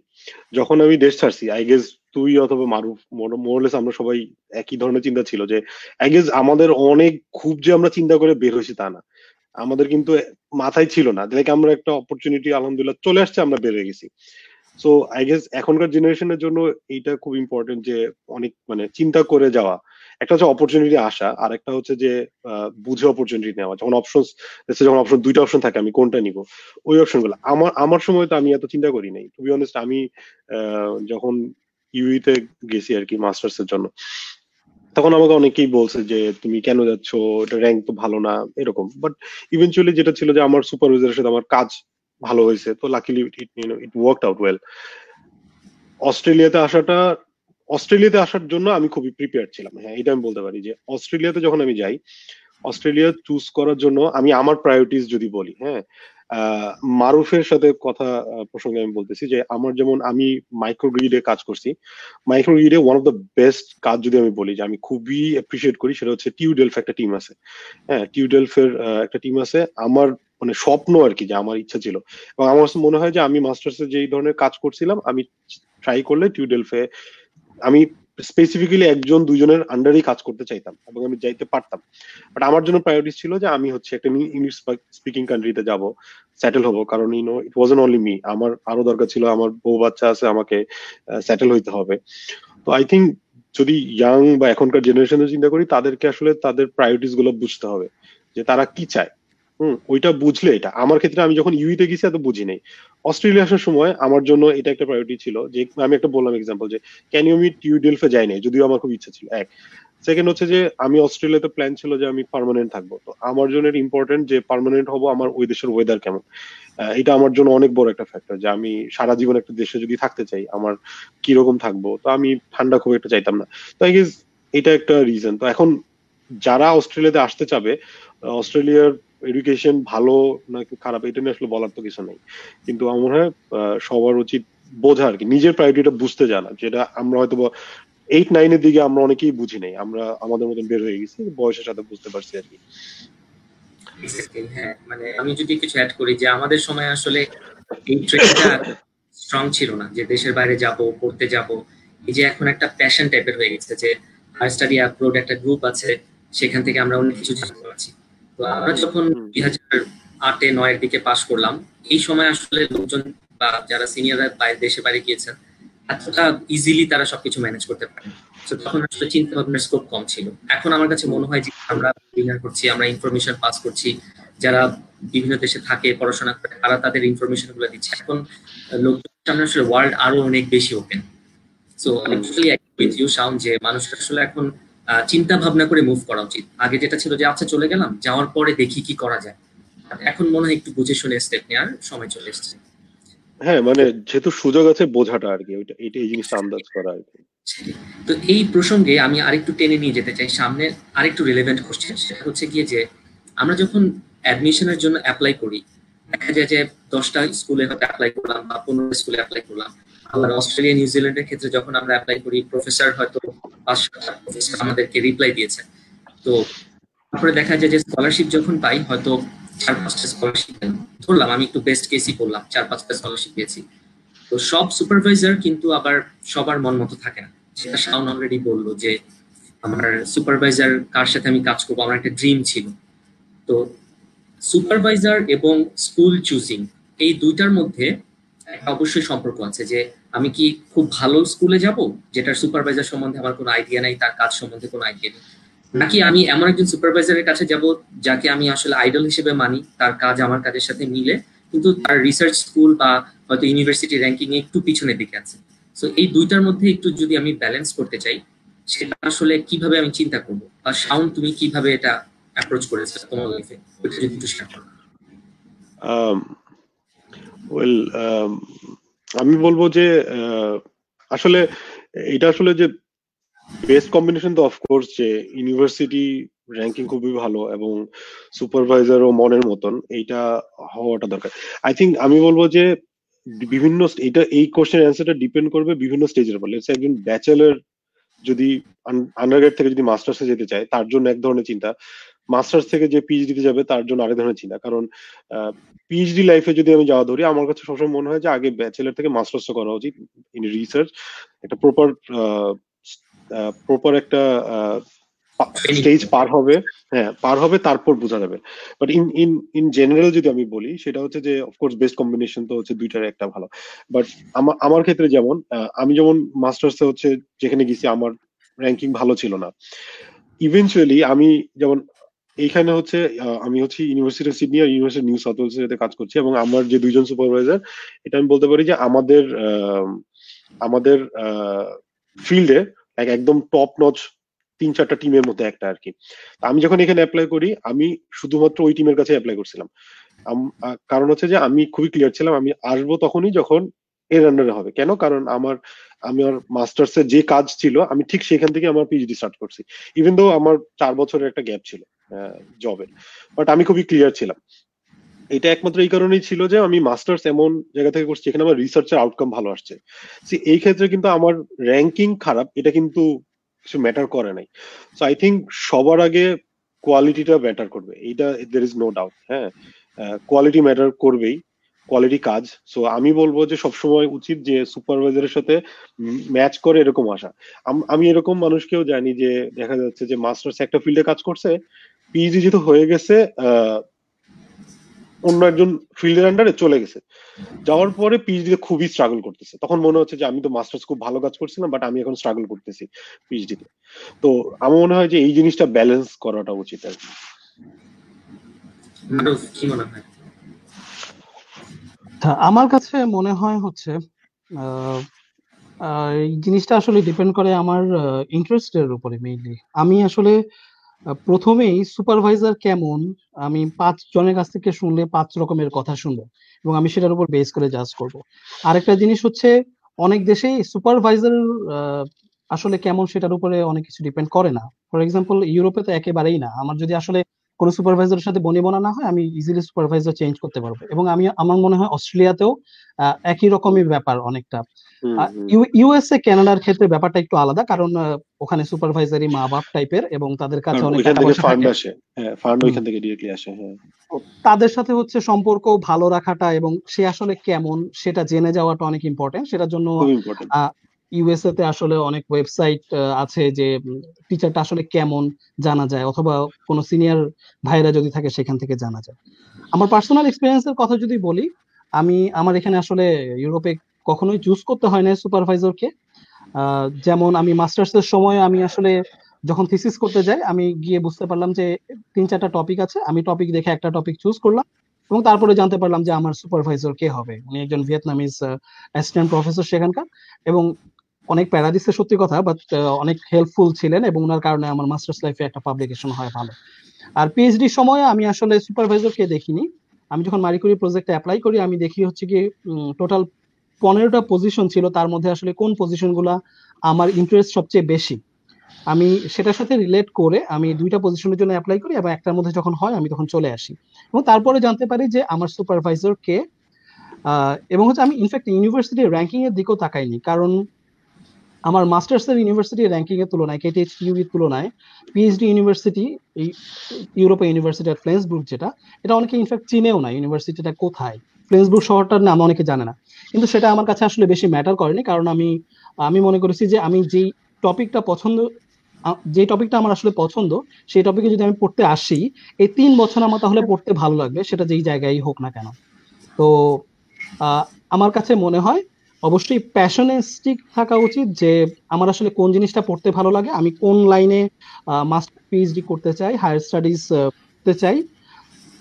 যখন আমি দেশ ছাড়ছি, আই গেস তুই অথবা মারুফ মোরলেস আমরা সবাই একই ধরনের চিন্তা ছিল যে আই গেস আমাদের অনেক খুব যে আমরা চিন্তা করে বের হয়েছি তা না, আমাদের কিন্তু মাথায় ছিল না লাইক আমরা একটা অপরচুনিটি আলহামদুলিল্লাহ চলে আসছে, আমরা বের হয়ে গেছি। সো আই গেস এখনকার জেনারেশনের জন্য এইটা খুব ইম্পর্টেন্ট যে অনেক মানে চিন্তা করে যাওয়া। একটা হচ্ছে অপরচুনিটি আসা, আর একটা হচ্ছে যে বুঝে অপরচুনিটি নেওয়া। যখন অপশন দুইটা অপশন থাকে, আমি কোনটা নিব, ওই অপশন গুলো আমার সময় তো আমি এত চিন্তা করি নাই। টু বি অনেস্ট, আমি যখন ইউইতে গেছি আর কি মাস্টার্স এর জন্য, তখন আমাকে অনেকেই বলছে যে তুমি কেন যাচ্ছ, এটা র্যাঙ্ক তো ভালো না এরকম। বাট ইভেনচুয়ালি যেটা ছিল যে আমার সুপারভাইজারের সাথে আমার কাজ ভালো হয়েছে, তো লাকিলি ইট ওয়ার্কড আউট ওয়েল। অস্ট্রেলিয়াতে আসার জন্য আমি খুবই প্রিপেয়ার ছিলাম। হ্যাঁ, এটা আমি বলতে পারি যে অস্ট্রেলিয়াতে যখন আমি যাই, অস্ট্রেলিয়া চুজ করার জন্য আমি আমার প্রায়োরিটিস যদি বলি, হ্যাঁ, মারুফের সাথে কথা প্রসঙ্গে আমি বলতেছি যে আমার যেমন আমি মাইক্রোগ্রিডে কাজ করছি। মাইক্রোগ্রিডে ওয়ান অফ দ্য বেস্ট কাজ যদি আমি বলি যে আমি খুবই অ্যাপ্রিসিয়েট করি, সেটা হচ্ছে টিউডেলফ একটা টিম আছে। হ্যাঁ, টিউডেলফের একটা টিম আছে। আমার মানে স্বপ্ন আর কি, যে আমার ইচ্ছা ছিল এবং আমার মনে হয় যে আমি মাস্টার্সে যেই ধরনের কাজ করছিলাম, আমি ট্রাই করলে টিউডেলফে আমি স্পেসিফিক্যালি একজন দুইজনের আন্ডারেই কাজ করতে চাইতাম এবং আমি যাইতে পারতাম। বাট আমার জন্য প্রায়োরিটি ছিল যে আমি হচ্ছে একটা ইংলিশ স্পিকিং কান্ট্রিতে যাব, সেটেল হবো। কারণ ইট ওয়াজন্ট অনলি মি, আমার আরো দরকার ছিল, আমার বউ বাচ্চা আছে, আমাকে সেটেল হইতে হবে। তো আই থিঙ্ক যদি ইয়াং বা এখনকার জেনারেশনে চিন্তা করি, তাদেরকে আসলে তাদের প্রায়োরিটিস গুলো বুঝতে হবে যে তারা কি চায়। ওইটা বুঝলে, এটা আমার ক্ষেত্রে আমি যখন ইউইতে গেছি এত বুঝি নাই। অস্ট্রেলিয়া আসার সময় আমার জন্য এটা একটা প্রায়োরিটি ছিল যে আমি একটা বললাম এক্সাম্পল যে ক্যান ইউ মিট টিউডেলফে যাই নাই, যদিও আমার খুব ইচ্ছা ছিল। এক সেকেন্ড হচ্ছে যে আমি অস্ট্রেলিয়াতে প্ল্যান ছিল যে আমি পার্মানেন্ট থাকবো, তো আমার জন্য এটা ইম্পর্টেন্ট যে পার্মানেন্ট হবো, আমার ওই দেশের ওয়েদার কেমন। এটা আমার জন্য অনেক বড় একটা ফ্যাক্টর যে আমি সারা জীবন একটা দেশে যদি থাকতে চাই, আমার কিরকম থাকবো। তো আমি ঠান্ডা খুব একটা চাইতাম না। তো আই গেস এটা একটা রিজন। তো এখন যারা অস্ট্রেলিয়াতে আসতে চাবে, অস্ট্রেলিয়ার এডুকেশন ভালো নাকি খারাপ এটা নিয়ে আসলে বলার তো কিছু নেই, কিন্তু আমার মনে হয় সবার উচিত বোঝা আর কি, নিজের প্রায়োরিটিটা বুঝতে জানা, যেটা আমরা হয়তো 8-9-এর দিকে আমরা অনেকেই বুঝি নাই, আমরা আমাদের মতন বের হয়ে গেছি, বয়সের সাথে বুঝতে পারছি আর কি। হ্যাঁ, মানে আমি যদি কিছু অ্যাড করি যে আমাদের সময় আসলে এই ট্রেন্ডটা স্ট্রং ছিল না যে দেশের বাইরে যাব, পড়তে যাব। এই যে এখন একটা প্যাশন টাইপের হয়ে গেছে যে হায়ার স্টাডি অ্যাব্রোড একটা গ্রুপ আছে, সেখান থেকে আমরা অনেক কিছু জানতে পারছি। তো আমরা যখন 2008-9-এর দিকে পাশ করলাম, এই সময় আসলে লোকজন বা যারা সিনিয়ররা দেশে বাইরে গিয়েছেন, এতটা ইজিলি তারা সবকিছু ম্যানেজ করতে পারে। তো তখন আসলে চিন্তা ভাবনার স্কোপ কম ছিল। এখন আমার কাছে মনে হয় যে আমরা ডিনার করছি, আমরা ইনফরমেশন পাস করছি, যারা বিভিন্ন দেশে থাকে পড়াশোনা করে তারা তাদের ইনফরমেশন গুলো দিচ্ছে। এখন লোকজনের সামনে আসলে ওয়ার্ল্ড আরো অনেক বেশি ওপেন। সো আমি totally agree with you Shaun যে মানুষের আসলে এখন চিন্তা ভাবনা করে মুভ করা উচিত। আগে যেটা ছিল যে আচ্ছা চলে গেলাম, যাওয়ার পরে দেখি কি করা যায়, এখন মনে হয় একটু বুঝে শুনে স্টেপ নেওয়ার সময় চলে এসেছে। হ্যাঁ, মানে যেহেতু সুযোগ আছে বোঝাটা আর কি, ওইটা এই জিনিসটা আন্দাজ করা আর কি। তো এই প্রসঙ্গে আমি আরেকটু টেনে নিয়ে যেতে চাই সামনে আরেকটু রিলেভেন্ট কোশ্চেন, সেটা হচ্ছে গিয়ে যে আমরা যখন অ্যাডমিশনের জন্য অ্যাপ্লাই করি, দেখা যায় যে 10টা স্কুলে হয়তো অ্যাপ্লাই করলাম বা 15 স্কুলে অ্যাপ্লাই করলাম। আবার অস্ট্রেলিয়া নিউজিল্যান্ডের ক্ষেত্রে যখন আমরা অ্যাপ্লাই করি, প্রফেসর হয়তো 5-7টা প্রফেসর আমাদেরকে রিপ্লাই দিয়েছে। তো তারপরে দেখা যায় যে স্কলারশিপ যখন পাই, হয়তো 4-5টা স্কলারশিপ পেলাম, ধরলাম আমি একটু বেস্ট কেসই করলাম, 4-5টা স্কলারশিপ পেয়েছি। তো সব সুপারভাইজার কিন্তু আবার সবার মন মতো থাকে না। সেটা শাওন অলরেডি বললো যে আমার সুপারভাইজার কার সাথে আমি কাজ করবো, আমার একটা ড্রিম ছিল। তো সুপারভাইজার এবং স্কুল চুজিং, এই দুইটার মধ্যে একটা অবশ্যই সম্পর্ক আছে যে আমি কি খুব ভালো স্কুলে যাব যেটার সুপারভাইজার সম্বন্ধে আমার কোনো আইডিয়া নাই, তার কাজ সম্বন্ধে কোনো আইডিয়া নেই, নাকি আমি এমন একজন সুপারভাইজারের কাছে যাব যাকে আমি আসলে আইডল হিসেবে মানি, তার কাজ আমার কাজের সাথে মিলে, কিন্তু তার রিসার্চ স্কুল বা হয়তো ইউনিভার্সিটি র্যাঙ্কিং এ একটু পিছনের দিকে আছে। সো এই দুইটার মধ্যে একটু যদি আমি ব্যালেন্স করতে চাই, সেটা আসলে কিভাবে আমি চিন্তা করবো, বা শাওন তুমি কিভাবে এটা অ্যাপ্রোচ করেছো তোমার লাইফে, ওইটা যদি একটু শেয়ার করো। ওয়েল, আমি বলবো যে আসলে এটা আসলে যে বেস্ট কম্বিনেশন তো অফকোর্স যে ইউনিভার্সিটি র্যাঙ্কিং খুবই ভালো এবং সুপারভাইজার ও মনের মতন এইটা হওয়াটা দরকার। আই থিঙ্ক আমি বলবো যে বিভিন্ন এই কোশ্চেন অ্যান্সারটা ডিপেন্ড করবে বিভিন্ন স্টেজের উপর। লেটস সে একজন ব্যাচেলর যদি আন্ডারগ্রেড থেকে যদি মাস্টার্সে যেতে চায় তার জন্য এক ধরনের চিন্তা, মাস্টার্স থেকে যে পিএইচডি তে যাবে তার জন্য আরেক ধরনের চিন্তা। কারণ পিএইচডি লাইফে যদি আমি যাওয়া ধরি, আমার কাছে সবসময় মনে হয় যে আগে ব্যাচেলর থেকে মাস্টার্স করা উচিত ইন রিসার্চ, একটা প্রপার একটা স্টেজ পার হবে, হ্যাঁ পার হবে, তারপর বোঝা যাবে। But in in in general যদি আমি বলি সেটা হচ্ছে যে অফকোর্স বেস্ট কম্বিনেশন তো হচ্ছে দুইটার একটা ভালো। বাট আমার ক্ষেত্রে যেমন আমি যেমন মাস্টার্সে হচ্ছে যেখানে গেছি আমার র্যাঙ্কিং ভালো ছিল না। ইভেনচুয়ালি আমি যেমন এইখানে হচ্ছে আমি হচ্ছে ইউনিভার্সিটি অফ সিডনি আর ইউনিভার্সিটি নিউ সাউথ ওয়েলস এর সাথে কাজ করছি, এবং আমার যে দুইজন সুপারভাইজার, এটা আমি বলতে পারি যে আমাদের ফিল্ডে একদম টপ নচ 3-4টা টিমের মধ্যে একটা আর কি। আমি যখন এখানে অ্যাপ্লাই করি আমি শুধুমাত্র ওই টিমের কাছে অ্যাপ্লাই করছিলাম। কারণ হচ্ছে যে আমি খুবই ক্লিয়ার ছিলাম আমি আসবো তখনই যখন এর আন্ডারে হবে। কেন? কারণ আমার মাস্টার্স এর যে কাজ ছিল আমি ঠিক সেখান থেকে আমার পিএইচডি স্টার্ট করছি, ইভেন দো আমার 4 বছরের একটা গ্যাপ ছিল জবের, বাট আমি খুবই ক্লিয়ার ছিলাম। এটা একমাত্র এই কারণেই ছিল যে আমি মাস্টার্স এমন জায়গা থেকে করছি যেখানে আমার রিসার্চের আউটকাম ভালো আসছে। এই ক্ষেত্রে কিন্তু আমার র্যাঙ্কিং খারাপ এটা কিন্তু কিছু ম্যাটার করে নাই। সো আই থিঙ্ক সবার আগে কোয়ালিটিটা ম্যাটার করবে, এইটা দের ইজ নো ডাউট। হ্যাঁ, কোয়ালিটি ম্যাটার করবেই, কোয়ালিটি কাজ। সো আমি বলবো যে সবসময় উচিত যে সুপারভাইজারের সাথে ম্যাচ করে এরকম আসা। আমি এরকম মানুষকেও জানি যে দেখা যাচ্ছে যে মাস্টার্স একটা ফিল্ডে কাজ করছে, পিএইচডি যেহেতু হয়ে গেছে অন্য একজন ফিল্ডের আন্ডারে চলে গেছে, যাওয়ার পরে পিএইচডি তে খুবই স্ট্রাগল করতেছে। তখন মনে হচ্ছে যে আমি তো মাস্টার্স খুব ভালো কাজ করছিলাম বাট আমি এখন স্ট্রাগল করতেছি পিএইচডি তে। তো আমার মনে হয় যে এই জিনিসটা ব্যালেন্স করাটা উচিত আর কি। আমার কাছে মনে হয় হচ্ছে এই জিনিসটা আসলে ডিপেন্ড করে আমার ইন্টারেস্টের উপরে মেইনলি। আমি আসলে প্রথমেই সুপারভাইজার কেমন আমি 5 জনের কাছ থেকে শুনলে 5 রকমের কথা শুনবো এবং আমি সেটার উপর বেস করে জাজ করব। আরেকটা জিনিস হচ্ছে অনেক দেশেই সুপারভাইজার আসলে কেমন সেটার উপরে অনেক কিছু ডিপেন্ড করে না। ফর এক্সাম্পল ইউরোপে তো একেবারেই না। আমার যদি আসলে কোনো সুপারভাইজারের সাথে বনিবনা না হয় আমি ইজিলি সুপারভাইজার চেঞ্জ করতে পারবো, এবং আমার মনে হয় অস্ট্রেলিয়াতেও একই রকমই ব্যাপার অনেকটা। ইউএসএ কানাডার ক্ষেত্রে ব্যাপারটা একটু আলাদা, কারণ ওখানে সুপারভাইজারি মা বাপ টাইপের এবং তাদের কাছে অনেক টাকা পয়সা থাকে। ফান্ড ওইখান থেকে ডিরেক্টলি আসে। হ্যাঁ, তাদের সাথে হচ্ছে সম্পর্ক ভালো রাখাটা এবং সে আসলে কেমন সেটা জেনে যাওয়াটা অনেক ইম্পর্টেন্ট। সেটার জন্য ইউএসএ তে আসলে অনেক ওয়েবসাইট আছে যে টিচারটা আসলে কেমন জানা যায়, অথবা কোনো সিনিয়র ভাইরা যদি থাকে সেখান থেকে জানা যায়। আমার পার্সোনাল এক্সপিরিয়েন্সের কথা যদি বলি, আমার এখানে আসলে ইউরোপে কখনোই চুজ করতে হয় না সুপারভাইজারকে। যেমন আমি মাস্টার্স এর সময় আমি আসলে যখন থিসিস করতে যাই আমি গিয়ে বুঝতে পারলাম যে 3-4টা টপিক আছে, আমি টপিক দেখে একটা টপিক চুজ করলাম এবং তারপরে জানতে পারলাম যে আমার সুপারভাইজার কে হবে। উনি একজন ভিয়েতনামিজ অ্যাসিস্ট্যান্ট প্রফেসর সেখানকার, এবং অনেক প্যারা দিচ্ছে সত্যি কথা, বাট অনেক হেল্পফুল ছিলেন এবং ওনার কারণে আমার মাস্টার্স লাইফে একটা পাবলিকেশন হয় ভালো। আর পিএইচডি সময়ে আমি আসলে সুপারভাইজার কে দেখিনি। আমি যখন মারি কুরি প্রজেক্টে অ্যাপ্লাই করি আমি দেখি হচ্ছে কি টোটাল 15টা পজিশন ছিল, তার মধ্যে আসলে কোন পজিশনগুলো আমার ইন্টারেস্ট সবচেয়ে বেশি আমি সেটার সাথে রিলেট করে আমি 2টা পজিশনের জন্য অ্যাপ্লাই করি, এবং একটার মধ্যে যখন হয় আমি তখন চলে আসি এবং তারপরে জানতে পারি যে আমার সুপারভাইজার কে। এবং হচ্ছে আমি ইনফ্যাক্ট ইউনিভার্সিটির র্যাঙ্কিং এর দিকেও তাকাইনি, কারণ আমার মাস্টার্স এর ইউনিভার্সিটি র্যাঙ্কিং এর তুলনায় কেটিএইচইউ এর তুলনায় পিএইচডি ইউনিভার্সিটি এই ইউরোপে ইউনিভার্সিটি অফ ফ্লেন্সবুর্গ যেটা, এটা অনেকে ইনফ্যাক্ট চিনেও না ইউনিভার্সিটিটা কোথায়। ফ্লেন্সবুর্গ শহরটার নাম অনেকে জানে না, কিন্তু সেটা আমার কাছে আসলে বেশি ম্যাটার করেনি, কারণ আমি মনে করেছি যে আমি যেই টপিকটা পছন্দ যে টপিকটা আমার আসলে পছন্দ সেই টপিকে যদি আমি পড়তে আসি এই 3 বছর আমার তাহলে পড়তে ভালো লাগবে, সেটা যেই জায়গায় হোক না কেন। তো আমার কাছে মনে হয় অবশ্যই প্যাশনেস্টিক থাকা উচিত যে আমার আসলে কোন জিনিসটা পড়তে ভালো লাগে, আমি কোন লাইনে মাস্টার পিএইচডি করতে চাই, হায়ার স্টাডিজ করতে চাই,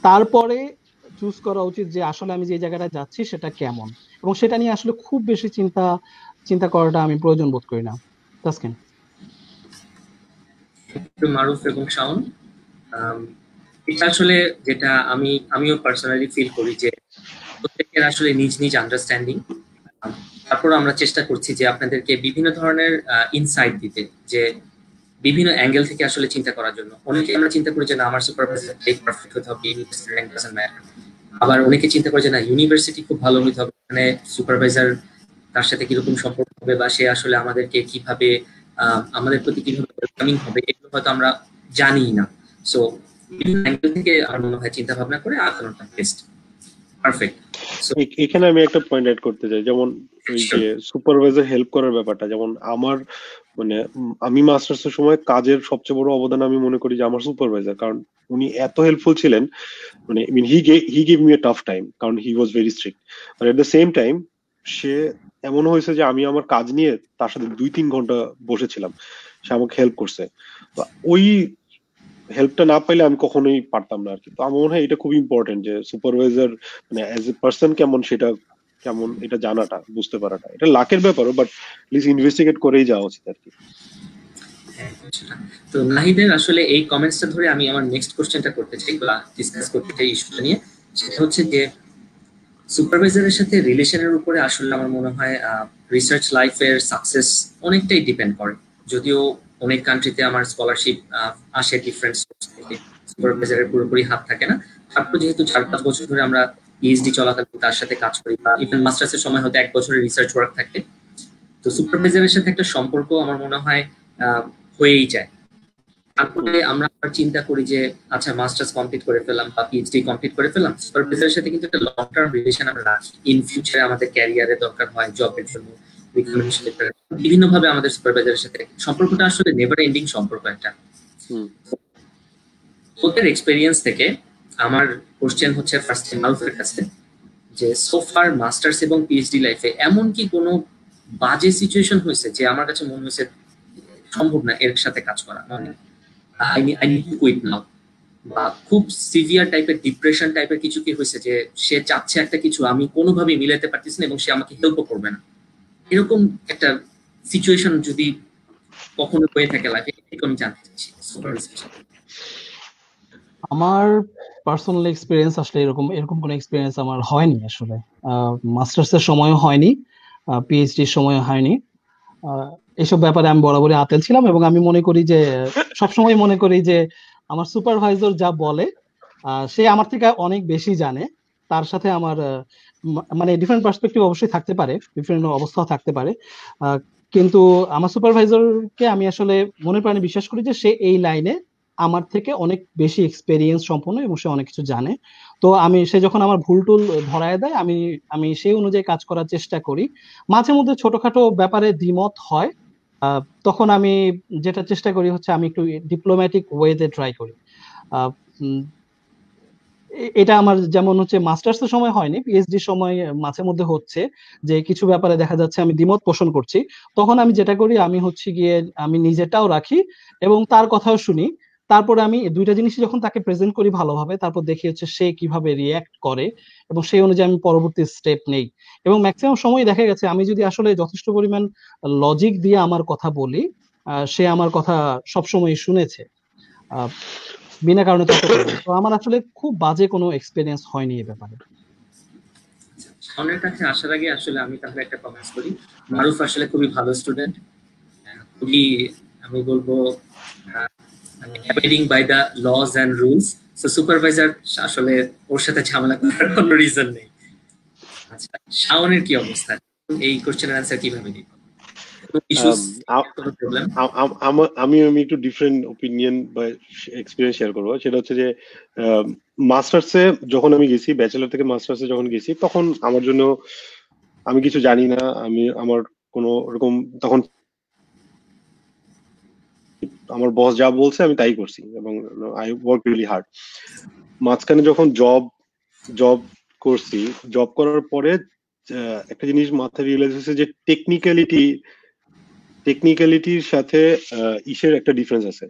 তারপরে চুজ করা উচিত যে আসলে আমি যে জায়গাটা যাচ্ছি সেটা কেমন, এবং সেটা নিয়ে আসলে খুব বেশি চিন্তা করাটা আমি প্রয়োজন বোধ করি না। তাসকিন। মারুফ এবং শাওন, এটা আসলে যেটা আমিও পার্সোনালি ফিল করি যে প্রত্যেকের আসলে নিজ নিজ আন্ডারস্ট্যান্ডিং। তারপর আমরা চেষ্টা করছি যে আপনাদেরকে বিভিন্ন ধরনের ইনসাইট দিতে, যে বিভিন্ন অ্যাঙ্গেল থেকে আসলে চিন্তা করার জন্য। অনেকে আমরা চিন্তা করি যে না আমার সুপারভাইজার পারফেক্ট হতে হবে, ইউনিভার্সিটি র্যাঙ্ক ডাজন্ট ম্যাটার। আবার অনেকে চিন্তা করে যে না ইউনিভার্সিটি খুব ভালো হতে হবে, মানে সুপারভাইজার তার সাথে কিরকম সম্পর্ক হবে বা সে আসলে আমাদেরকে কিভাবে আমাদের প্রতি কিভাবে ওয়েলকামিং হবে, এগুলো হয়তো আমরা জানি না। সো বিভিন্ন অ্যাঙ্গেল থেকে আমার মনে হয় চিন্তা ভাবনা করে আগানোটা বেস্ট। পারফেক্ট। এখানে আমি একটা পয়েন্ট অ্যাড করতে চাই, যেমন ওই যে সুপারভাইজার হেল্প করার ব্যাপারটা, যেমন আমার মানে আমি মাস্টার্স এর সময় কাজের সবচেয়ে বড় অবদান আমি মনে করি যে আমার সুপারভাইজার, কারণ উনি এত হেল্পফুল ছিলেন, মানে he give me a tough time কারণ he was very strict, but at the same time সে এমন হয়েছে যে আমি আমার কাজ নিয়ে তার সাথে 2-3 ঘন্টা বসেছিলাম, সে আমাকে হেল্প করছে। ওই হেল্পটা না পাইলে আমি কখনোই পারতাম না আর কি। তো আমার মনে হয় এটা খুব ইম্পর্টেন্ট যে সুপারভাইজার মানে অ্যাজ এ পার্সন কেমন, সেটা কেমন এটা জানাটা, বুঝতে পারাটা, এটা লাকের ব্যাপারও, বাট প্লিজ ইনভেস্টিগেট করেই যাওয়া উচিত আর কি। তো নাহিদের আসলে এই কমেন্টসটা ধরে আমি আমার নেক্সট কোশ্চেনটা করতে চাই বা ডিসকাস করতে চাই ইস্যুটা নিয়ে। সেটা হচ্ছে যে সুপারভাইজারের সাথে রিলেশনের উপরে আসলে আমার মনে হয় রিসার্চ লাইফের সাকসেস অনেকটাই ডিপেন্ড করে। যদিও অনেক কান্ট্রিতে আমার স্কলারশিপ আসে ডিফারেন্ট সোর্স থেকে, সুপারভাইজারের পুরোপুরি হাত থাকে না। তারপর যেহেতু 4-5 বছর ধরে আমরা পিএইচডি চলাকালীন তার সাথে কাজ করি, বা ইভেন মাস্টার্সের সময় হয়তো 1 বছরের রিসার্চ ওয়ার্ক থাকে, তো সুপারভাইজারের সাথে একটা সম্পর্ক আমার মনে হয় হয়েই যায়। তারপরে আমরা চিন্তা করি যে আচ্ছা মাস্টার্স কমপ্লিট করে ফেললাম বা পিএইচডি কমপ্লিট করে ফেললাম, সুপারভাইজারের সাথে কিন্তু একটা লং টার্ম রিলেশন আমরা রাখি। ইন ফিউচারে আমাদের ক্যারিয়ারে দরকার হয়, জবের জন্য, বিভিন্ন ভাবে আমাদের সুপারভাইজারের সাথে সম্পর্কটা আসলে নেভার এন্ডিং সম্পর্ক একটা। ওদের এক্সপেরিয়েন্স থেকে আমার কোশ্চেন হচ্ছে ফার্স্ট মারুফের কাছে, যে সোফার মাস্টার্স এবং পিএইচডি লাইফে এমন কি কোনো বাজে সিচুয়েশন হয়েছে যে আমার কাছে মনে হয়েছে সম্ভব না এর সাথে কাজ করা, মানে I need to quit now, বা খুব সিভিয়ার টাইপের ডিপ্রেশন টাইপের কিছু কি হয়েছে যে সে চাচ্ছে একটা কিছু আমি কোনোভাবে মিলাতে পারতেছি না এবং সে আমাকে হেল্পও করবে না, এরকম একটা সিচুয়েশন যদি কখনো হয়ে থাকে লাইফে, এটা আমি জানতে চাচ্ছি। আমার পার্সোনাল এক্সপিরিয়েন্স আসলে এরকম কোনো এক্সপিরিয়েন্স আমার হয়নি আসলে। মাস্টার্স এর সময়ও হয়নি, পিএইচডির সময়ও হয়নি। এসব ব্যাপারে আমি বরাবরই আতেল ছিলাম, এবং আমি মনে করি যে সবসময় মনে করি যে আমার সুপারভাইজার যা বলে সে আমার থেকে অনেক বেশি জানে। তার সাথে আমার মানে ডিফারেন্ট পার্সপেক্টিভ অবশ্যই থাকতে পারে, ডিফারেন্ট অবস্থা থাকতে পারে, কিন্তু আমার সুপারভাইজারকে আমি আসলে মনে প্রাণে বিশ্বাস করি যে সে এই লাইনে আমার থেকে অনেক বেশি এক্সপেরিয়েন্স সম্পন্ন এবং সে অনেক কিছু জানে। তো সে যখন আমার ভুল টুল ধরায় দেয়, আমি সেই অনুযায়ী কাজ করার চেষ্টা করি। মাঝে মধ্যে ছোটখাটো ব্যাপারে দ্বিমত হয়, তখন আমি যেটা চেষ্টা করি হচ্ছে আমি একটু ডিপ্লোম্যাটিক ওয়েতে ট্রাই করি। এটা আমার যেমন হচ্ছে মাস্টার্স এর সময় হয়নি, পিএইচডির সময় মাঝে মধ্যে হচ্ছে যে কিছু ব্যাপারে দেখা যাচ্ছে আমি দ্বিমত পোষণ করছি, তখন আমি যেটা করি আমি হচ্ছে গিয়ে আমি নিজেরটাও রাখি এবং তার কথাও শুনি। তারপরে আমি দুইটা জিনিসই যখন তাকে প্রেজেন্ট করি ভালোভাবে, তারপর দেখি হচ্ছে সে কিভাবে রিয়্যাক্ট করে এবং সেই অনুযায়ী আমি পরবর্তী স্টেপ নেই। এবং ম্যাক্সিমাম সময় দেখা গেছে আমি যদি আসলে যথেষ্ট পরিমাণ লজিক দিয়ে আমার কথা বলি, সে আমার কথা সবসময় শুনেছে, বিনা কারণে তর্ক করে। তো আমার আসলে খুব বাজে কোনো এক্সপেরিয়েন্স হয়নি এই ব্যাপারে। শাওনের কাছে আসার আগে আসলে আমি তাহলে একটা কমেন্টস করি। মারুফ আসলে খুবই ভালো স্টুডেন্ট, খুবই আমি বলবো abiding by the laws and rules. So supervisor আসলে ওর সাথে ঝামেলা করার কোনো রিজন নেই। আচ্ছা, শাওনের কি অবস্থা? এই কোশ্চেনের অ্যানসার কিভাবে দিব? আমি একটু ডিফারেন্ট ওপিনিয়ন বা এক্সপিরিয়েন্স শেয়ার করবো। সেটা হচ্ছে যে মাস্টার্সে যখন আমি গেছি, ব্যাচেলার থেকে মাস্টার্সে যখন গেছি, তখন আমার জন্য আমি কিছু জানি না, আমার কোনো রকম তখন আমার বস যা বলছে আমি তাই করছি এবং আই ওয়ার্ক রিয়েলি হার্ড। মাঝখানে যখন জব করছি, জব করার পরে একটা জিনিস মাথায় রিয়েলাইজ হয়েছে যে টেকনিক্যালিটির সাথে ইসের একটা ডিফারেন্স আছে।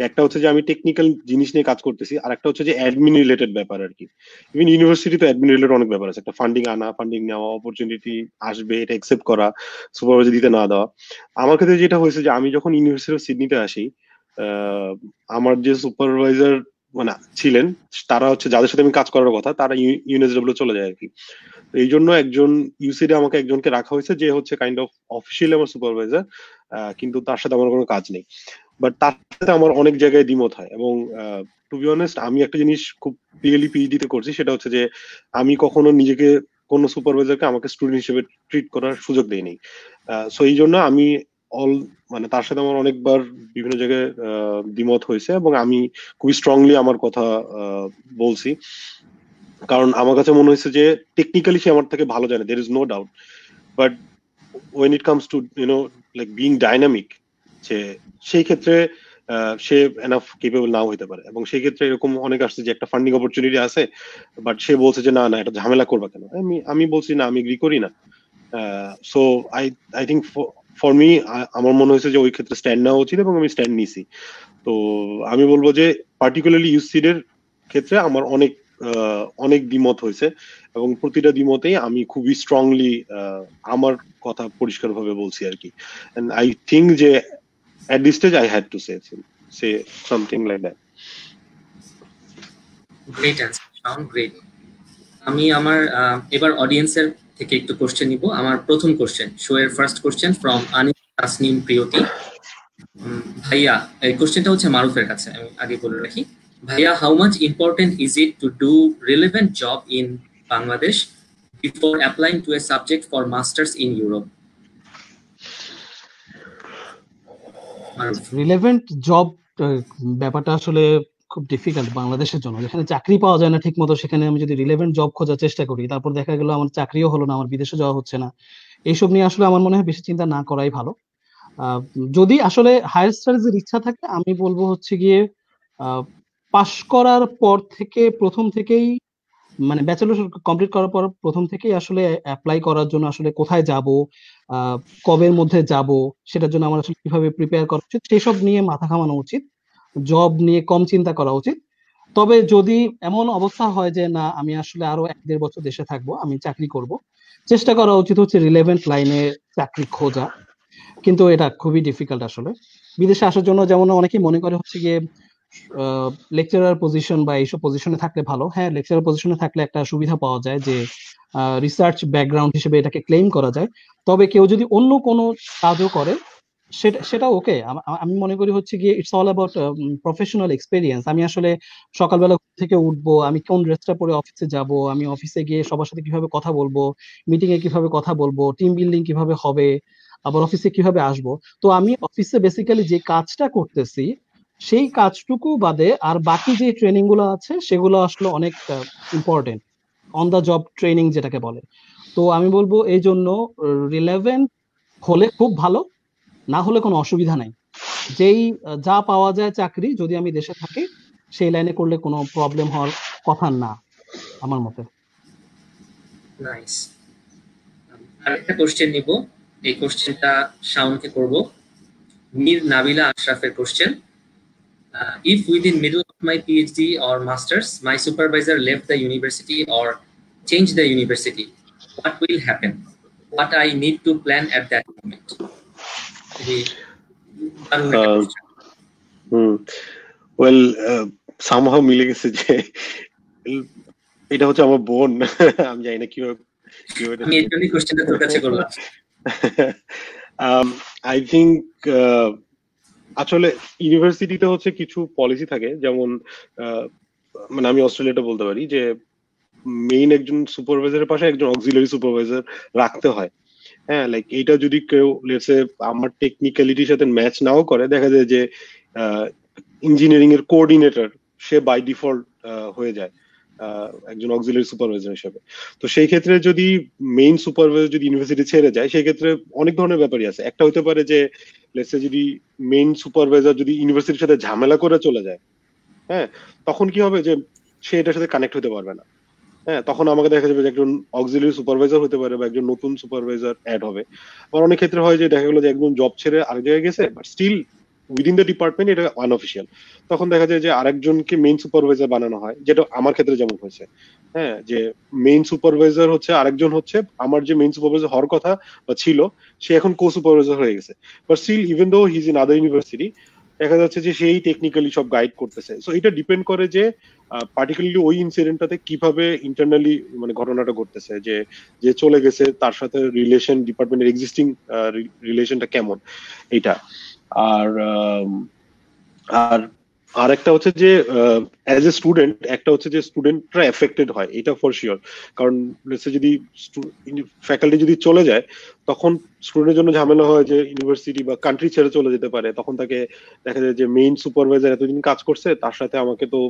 একটা হচ্ছে যে আমি টেকনিক্যাল জিনিস নিয়ে কাজ করতেছি, আর একটা হচ্ছে যে অ্যাডমিন রিলেটেড ব্যাপার আর কি। ইভেন ইউনিভার্সিটিতে অ্যাডমিন রিলেটেড অনেক ব্যাপার আছে, একটা ফান্ডিং আনা, ফান্ডিং নেওয়া, অপরচুনিটি আসবে এটা অ্যাকসেপ্ট করা, সুপারভাইজার দিতে না দেওয়া। আমার ক্ষেত্রে যেটা হয়েছে যে আমি যখন ইউনিভার্সিটি অফ সিডনিতে আসি, আমার যে সুপারভাইজার মানে ছিলেন, তারা হচ্ছে যাদের সাথে আমি কাজ করার কথা তারা ইউএনএসডব্লিউ চলে যায় আর কি। এই জন্য একজন ইউসিডি আমাকে একজনকে রাখা হয়েছে যে হচ্ছে কাইন্ড অফ অফিসিয়ালি আমার সুপারভাইজার, কিন্তু তার সাথে আমার কোনো কাজ নেই। বাট তার সাথে আমার অনেক জায়গায় দ্বিমত হয়, এবং টু বি অনেস্ট আমি একটা জিনিস খুব ক্লিয়ারলি পিএইচডি তে করছি, সেটা হচ্ছে যে আমি কখনো নিজেকে কোনো সুপারভাইজারকে আমাকে স্টুডেন্ট হিসেবে ট্রিট করার সুযোগ দেইনি। সো এই জন্য আমি মানে তার সাথে আমার অনেকবার বিভিন্ন জায়গায় দ্বিমত হয়েছে, এবং আমি খুবই স্ট্রংলি আমার কথা বলছি, কারণ আমার কাছে মনে হয়েছে যে টেকনিক্যালি সে আমার থেকে ভালো জানে, there is no doubt, but when it comes to like being dynamic, যে সেই ক্ষেত্রে সে এনাফ কেপেবল নাও হতে পারে। এবং সেই ক্ষেত্রে এরকম অনেক আসছে যে একটা ফান্ডিং অপরচুনিটি আছে, বাট সে বলছে যে না না এটা ঝামেলা করবা কেন, আমি বলছি না আমি এগ্রি করি না। So I think for me আমার মনে হয়েছে যে ওই ক্ষেত্রে স্ট্যান্ড নেওয়া উচিত, এবং আমি স্ট্যান্ড নিছি। তো আমি বলবো যে পার্টিকুলারলি ইউসিডের ক্ষেত্রে আমার অনেক দ্বিমত হয়েছে, এবং প্রতিটা দ্বিমতেই আমি খুবই স্ট্রংলি আমার কথা পরিষ্কারভাবে বলছি আর কি। এন্ড আই থিঙ্ক যে at this stage I had to say something like that. Great answer, sound great. আমি আমার এবার অডিয়েন্সের থেকে একটু কোশ্চেন নিব। আমার প্রথম কোশ্চেন, শো এর first question from Tasnim Priyoti. ভাইয়া, এই কোশ্চেনটা হচ্ছে মারুফের কাছে, আমি আগে বলে রাখি। ভাইয়া, how much important is it to do relevant job in Bangladesh before applying two A subject for masters in Europe? Relevant job ব্যাপারটা আসলে খুব ডিফিকাল্ট বাংলাদেশের জন্য, যেখানে চাকরি পাওয়া যায় না ঠিক মতো, সেখানে আমি যদি রিলেভেন্ট জব খোঁজার চেষ্টা করি, তারপর দেখা গেল আমার চাকরিও হলো না, আমার বিদেশে যাওয়া হচ্ছে না, এইসব নিয়ে আসলে আমার মনে হয় বেশি চিন্তা না করাই ভালো। যদি আসলে হায়ার স্টাডিজের ইচ্ছা থাকে, আমি বলবো হচ্ছে গিয়ে পাশ করার পর থেকে প্রথম থেকেই, মানে ব্যাচেলর কমপ্লিট করার পর প্রথম থেকেই আসলে অ্যাপ্লাই করার জন্য আসলে কোথায় যাব, কবের মধ্যে যাব, সেটার জন্য আমার আসলে কিভাবে প্রিপেয়ার করা উচিত সেসব নিয়ে মাথা ঘামানো উচিত, জব নিয়ে কম চিন্তা করা উচিত। তবে যদি এমন অবস্থা হয় যে না আমি আসলে আরো 1-1.5 বছর দেশে থাকবো, আমি চাকরি করব, চেষ্টা করা উচিত হচ্ছে রিলেভেন্ট লাইনে চাকরি খোঁজা। কিন্তু এটা খুবই ডিফিকাল্ট আসলে বিদেশে আসার জন্য। যেমন অনেকেই মনে করে হচ্ছে গিয়ে লেকচারার পজিশন বা এইসব পজিশনে থাকলে ভালো। হ্যাঁ, লেকচারার পজিশনে থাকলে একটা সুবিধা পাওয়া যায় যে রিসার্চ ব্যাকগ্রাউন্ড হিসেবে এটাকে ক্লেম করা যায়। তবে কেউ যদি অন্য কোনো কাজও করে সেটা ওকে। আমি মনে করি হচ্ছে গিয়ে it's all about professional experience. আমি আসলে সকালবেলা ঘুম থেকে উঠবো, আমি কোন ড্রেসটা পরে অফিসে যাব, আমি অফিসে গিয়ে সবার সাথে কিভাবে কথা বলবো, মিটিং এ কিভাবে কথা বলবো, টিম বিল্ডিং কিভাবে হবে, আবার অফিসে কিভাবে আসবো। তো আমি অফিসে বেসিক্যালি যে কাজটা করতেছি সেই কাজটুকু বাদে আর বাকি যে ট্রেনিং গুলো আছে সেগুলো আসলে অনেক important, on the job training যেটাকে বলে। তো আমি বলবো এই জন্য রিলেভেন্ট হলে খুব ভালো, না হলে কোনো অসুবিধা নাই। যেই যা পাওয়া যায় চাকরি যদি আমি দেশে থাকি সেই লাইনে করলে কোনো প্রবলেম হওয়ার কথা না আমার মতে। নাইস। আরেকটা কোশ্চেন নিব, এই কোশ্চেনটা শাওনকে করব। মীর নাবিলা আশরাফের question, if within middle of my PhD or masters my supervisor left the university or changed the university, what will happen? What I need to plan at that moment? Well somehow মিলে গেছে যে এটা হচ্ছে আমার বোন। আমি জানি না কিভাবে আমি এই জন্যই কোশ্চেনটা তোর কাছে করলাম। আই থিঙ্ক আসলে ইউনিভার্সিটিতে হচ্ছে কিছু পলিসি থাকে, যেমন মানে আমি অস্ট্রেলিয়াটা বলতে পারি যে মেইন একজন সুপারভাইজারের পাশে একজন অক্সিলারি সুপারভাইজার রাখতে হয়। হ্যাঁ, লাইক এইটা যদি কেউ লেটসে আমার টেকনিক্যালিটির সাথে ম্যাচ নাও করে, দেখা যায় যে ইঞ্জিনিয়ারিং এর কোঅর্ডিনেটর সে বাই ডিফল্ট হয়ে যায় একজন অক্সিলারি সুপারভাইজার হিসেবে। তো সেই ক্ষেত্রে যদি মেইন সুপারভাইজার যদি ইউনিভার্সিটি ছেড়ে যায়, সেই ক্ষেত্রে অনেক ধরনের ব্যাপারই আছে। একটা হতে পারে যে লেটসে যদি মেইন সুপারভাইজার যদি ইউনিভার্সিটির সাথে ঝামেলা করে চলে যায়, হ্যাঁ, তখন কি হবে যে সে এটার সাথে কানেক্ট হতে পারবে না। হ্যাঁ, তখন আমাকে দেখা যাবে যে একজন অক্সিলারি সুপারভাইজার হতে পারে বা একজন নতুন সুপারভাইজার অ্যাড হবে। আবার অনেক ক্ষেত্রে হয় যে দেখা গেলো যে একজন জব ছেড়ে আরেক জায়গায় গেছে, but still within the department এটা আনঅফিসিয়াল। তখন দেখা যায় যে আরেকজনকে মেইন সুপারভাইজার বানানো হয়, যেটা আমার ক্ষেত্রে যেমন হয়েছে। হ্যাঁ, যে মেইন সুপারভাইজার হচ্ছে আরেকজন হচ্ছে আমার যে মেইন সুপারভাইজার হওয়ার কথা বা ছিল, সে এখন কো সুপারভাইজার হয়ে গেছে। But still even though he is in other university, দেখা যাচ্ছে যে সেই টেকনিক্যালি সব গাইড করতেছে। সো এটা ডিপেন্ড করে যে পার্টিকুলারলি ওই ইনসিডেন্টটাতে কিভাবে ইন্টারনালি মানে ঘটনাটা ঘটতেছে, যে যে চলে গেছে তার সাথে রিলেশন, ডিপার্টমেন্টের এক্সিস্টিং রিলেশনটা কেমন এটা। আর আর আরেকটা হচ্ছে যে অ্যাজ এ স্টুডেন্ট, একটা হচ্ছে যে স্টুডেন্টরা এফেক্টেড হয়, এটা ফর শিওর। কারণ যদি ফ্যাকাল্টি যদি চলে যায় তখন স্টুডেন্টের জন্য ঝামেলা হয়, যে ইউনিভার্সিটি বা কান্ট্রি ছেড়ে চলে যেতে পারে। তখন তাকে দেখা যায় যে মেইন সুপারভাইজার এতদিন কাজ করছে, তার সাথে আমাকে তো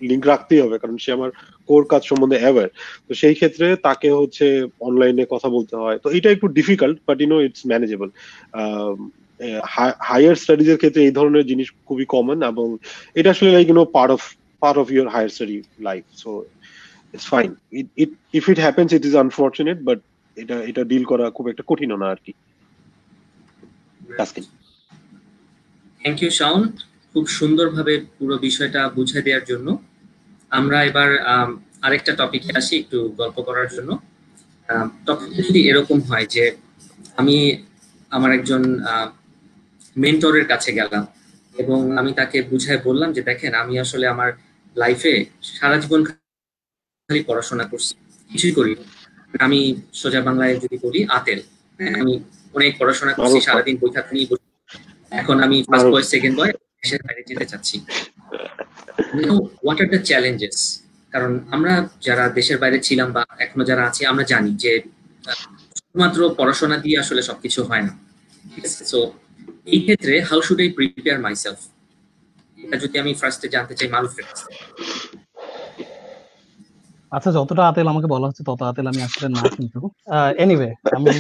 লিঙ্ক রাখতেই হবে, কারণ সে আমার কোর কাজ সম্বন্ধে অ্যাওয়্যার। তো সেই ক্ষেত্রে তাকে হচ্ছে অনলাইনে কথা বলতে হয়। তো এটা একটু difficult, but it's manageable. Higher studies এর ক্ষেত্রে এই ধরনের জিনিস খুবই কমন, এবং এটা আসলে like part of your higher study life. So it's fine. If it happens it is unfortunate, but এটা ডিল করা খুব একটা কঠিন না আর কি। থ্যাংক ইউ শাওন, খুব সুন্দরভাবে পুরো বিষয়টা বুঝিয়ে দেওয়ার জন্য। আমরা এবার আরেকটা টপিকে আসি একটু গল্প করার জন্য। টপিক যদি এরকম হয় যে আমি আমার একজন মেন্টরের কাছে গেলাম এবং আমি তাকে বুঝায় বললাম যে দেখেন, আমি আসলে আমার লাইফে সারা জীবন খালি পড়াশোনা করছি, কিছুই করি। আমি সোজা বাংলায় যদি বলি আতেল। আমি অনেক পড়াশোনা করছি, সারাদিন বই খাতা নিয়ে বসে। এখন আমি ফার্স্ট বয়, সেকেন্ড বয় দেশের বাইরে যেতে চাচ্ছি। What are the challenges? কারণ আমরা যারা দেশের বাইরে ছিলাম বা এখনো যারা আছি, আমরা জানি যে শুধুমাত্র পড়াশোনা দিয়ে আসলে সবকিছু হয় না। ঠিক আছে? সো এই ক্ষেত্রে how should I prepare myself, এটা যদি আমি ফার্স্টে জানতে চাই মারুফের কাছে। আচ্ছা, যতটা আতেল আমাকে বলা হচ্ছে তত আতেল আমি আসলে না, কিন্তু এনিওয়ে আমি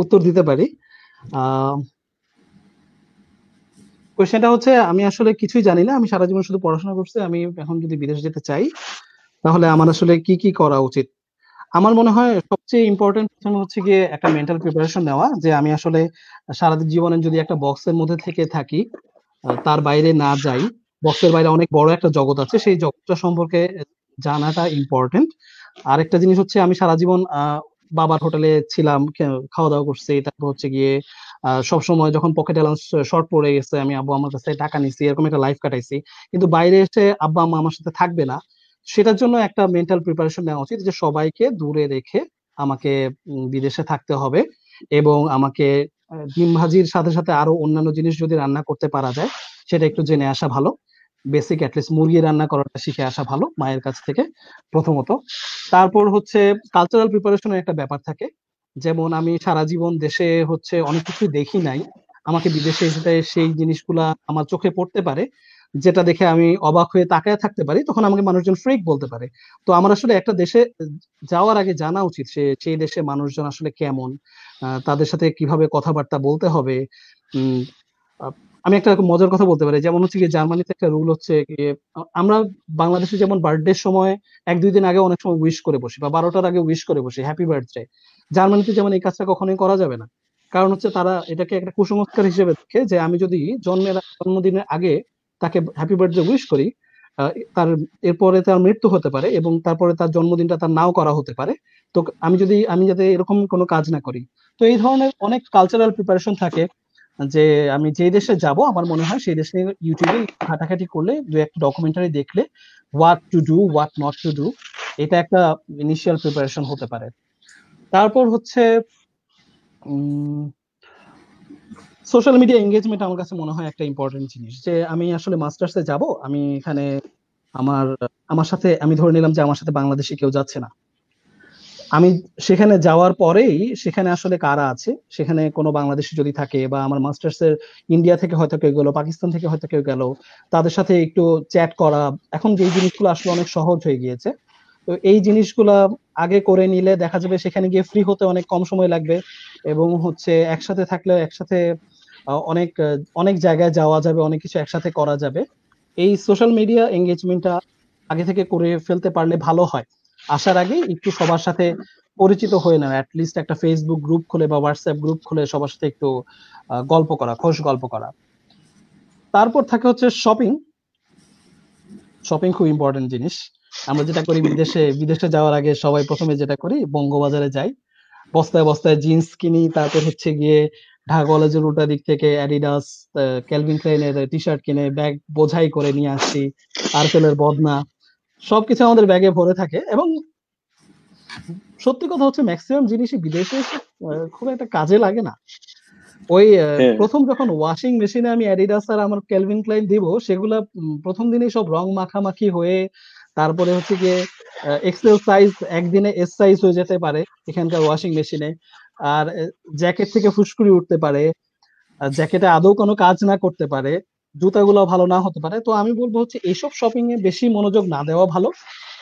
উত্তর দিতে পারি। কোয়েশ্চেনটা হচ্ছে, আমি আসলে কিছুই জানি না, আমি সারা জীবন শুধু পড়াশোনা করছি। আমি এখন যদি বিদেশ যেতে চাই তাহলে আমার আসলে কি কি করা উচিত? আমার মনে হয় সবচেয়ে ইম্পর্টেন্ট হচ্ছে গিয়ে একটা মেন্টাল প্রিপারেশন নেওয়া, যে আমি আসলে সারা জীবনে যদি একটা বক্সের মধ্যে থেকে থাকি, তার বাইরে না যাই, বক্সের বাইরে অনেক বড় একটা জগৎ আছে, সেই জগৎটা সম্পর্কে জানাটা ইম্পর্টেন্ট। আরেকটা জিনিস হচ্ছে, আমি সারা জীবন বাবার হোটেলে ছিলাম, খাওয়া দাওয়া করছি, তারপর হচ্ছে গিয়ে সবসময় যখন পকেট ব্যালেন্স শর্ট পড়ে গেছে আমি আব্বু আমার কাছে টাকা নিছি, এরকম একটা লাইফ কাটাইছি। কিন্তু বাইরে এসে আব্বা আম্মা আমার সাথে থাকবে না, সেটার জন্য একটা মেন্টাল প্রিপারেশন নেওয়া উচিত, যে সবাইকে দূরে রেখে আমাকে বিদেশে থাকতে হবে, এবং আমাকে ডিম ভাজির সাথে সাথে আরো অন্যান্য জিনিস যদি রান্না করতে পারা যায় সেটা একটু জেনে আসা ভালো। বেসিক অ্যাটলিস্ট মুরগি রান্না করাটা শিখে আসা ভালো মায়ের কাছ থেকে প্রথমত। তারপর হচ্ছে কালচারাল প্রিপারেশনের একটা ব্যাপার থাকে, যেমন আমি সারা জীবন দেশে হচ্ছে অনেক কিছু দেখি নাই, আমাকে বিদেশে এসে সেই জিনিসগুলা আমার চোখে পড়তে পারে, যেটা দেখে আমি অবাক হয়ে তাকায় থাকতে পারি, তখন আমাকে মানুষজন ফ্রিক বলতে পারে। তো আমার আসলে একটা দেশে যাওয়ার আগে জানা উচিত সেই দেশে মানুষজন আসলে কেমন, তাদের সাথে কিভাবে কথাবার্তা বলতে হবে। উম আমি একটা মজার কথা বলতে পারি, যেমন হচ্ছে কি জার্মানিতে একটা রুল হচ্ছে কি, আমরা বাংলাদেশে যেমন বার্থডে সময় 1-2 দিন আগে অনেক সময় উইশ করে বসি, বা 12টার আগে উইশ করে বসি হ্যাপি বার্থডে। জার্মানিতে যেমন এই কাজটা কখনোই করা যাবে না, কারণ হচ্ছে তারা এটাকে একটা কুসংস্কার হিসেবে দেখে, যে আমি যদি জন্মদিনের আগে তাকে হ্যাপি বার্থডে উইশ করি, তার এরপরে তার মৃত্যু হতে পারে এবং তারপরে তার জন্মদিনটা তার নাও করা হতে পারে। তো আমি যাতে এরকম কোনো কাজ না করি। তো এই ধরনের অনেক কালচারাল প্রিপারেশন থাকে, যে আমি যে দেশে যাব আমার মনে হয় সেই দেশে ইউটিউবে ঘাটাঘাটি করলে, দু একটা ডকুমেন্টারি দেখলে, what to do what not to do, এটা একটা ইনিশিয়াল প্রিপারেশন হতে পারে। তারপর হচ্ছে সোশ্যাল মিডিয়া এঙ্গেজমেন্ট আমার কাছে মনে হয় একটা ইম্পর্টেন্ট জিনিস, যে আমি আসলে মাস্টার্সে যাব, আমি এখানে আমার আমার সাথে আমি ধরে নিলাম যে আমার সাথে বাংলাদেশি কেউ যাচ্ছে না, আমি সেখানে যাওয়ার পরেই সেখানে আসলে কারা আছে, সেখানে কোনো বাংলাদেশি যদি থাকে, বা আমার মাস্টার্স এর ইন্ডিয়া থেকে হয়তো কেউ গেল, পাকিস্তান থেকে হয়তো কেউ গেল, তাদের সাথে একটু চ্যাট করা। এখন যে জিনিসগুলো আসলে অনেক সহজ হয়ে গিয়েছে, তো এই জিনিসগুলা আগে করে নিলে দেখা যাবে সেখানে গিয়ে ফ্রি হতে অনেক কম সময় লাগবে, এবং হচ্ছে একসাথে থাকলে একসাথে অনেক অনেক জায়গায় যাওয়া যাবে, অনেক কিছু একসাথে করা যাবে। এই সোশ্যাল মিডিয়া এঙ্গেজমেন্টটা আগে থেকে করে ফেলতে পারলে ভালো হয়। আসার আগে একটু সবার সাথে পরিচিত হয়ে নেওয়া, অ্যাটলিস্ট একটা ফেসবুক গ্রুপ খুলে বা হোয়াটসঅ্যাপ গ্রুপ খুলে সবার সাথে একটু গল্প করা, খোশ গল্প করা। তারপর থাকে হচ্ছে শপিং। শপিং খুব ইম্পর্টেন্ট জিনিস। আমরা যেটা করি বিদেশে যাওয়ার আগে সবাই প্রথমে যেটা করি, বঙ্গবাজারে যাই, বস্তায় বস্তায় জিন্স কিনি, তারপর হচ্ছে গিয়ে ঢাকা কলেজের উল্টা দিক থেকে অ্যাডিডাস, ক্যালভিন ক্লাইনের টি শার্ট কিনে ব্যাগ বোঝাই করে নিয়ে আসছি, আরসেলের বদনা, সবকিছু আমাদের ব্যাগে ভরে থাকে। এবং সত্যি কথা হচ্ছে ম্যাক্সিমাম জিনিসই বিদেশে এসে খুব একটা কাজে লাগে না। ওই হ্যাঁ প্রথম যখন ওয়াশিং মেশিনে আমি অ্যাডিডাস আর আমার ক্যালভিন ক্লাইন দিব, সেগুলা প্রথম দিনেই সব রং মাখামাখি হয়ে, তারপরে হচ্ছে গিয়ে এক্সেল সাইজ একদিনে এস সাইজ হয়ে যেতে পারে এখানকার ওয়াশিং মেশিনে, আর জ্যাকেট থেকে ফুসকুড়ি উঠতে পারে, জ্যাকেটে আদৌ কোনো কাজ না করতে পারে, জুতাগুলো ভালো না হতে পারে। তো আমি বলবো হচ্ছে এইসব শপিং এ বেশি মনোযোগ না দেওয়া ভালো।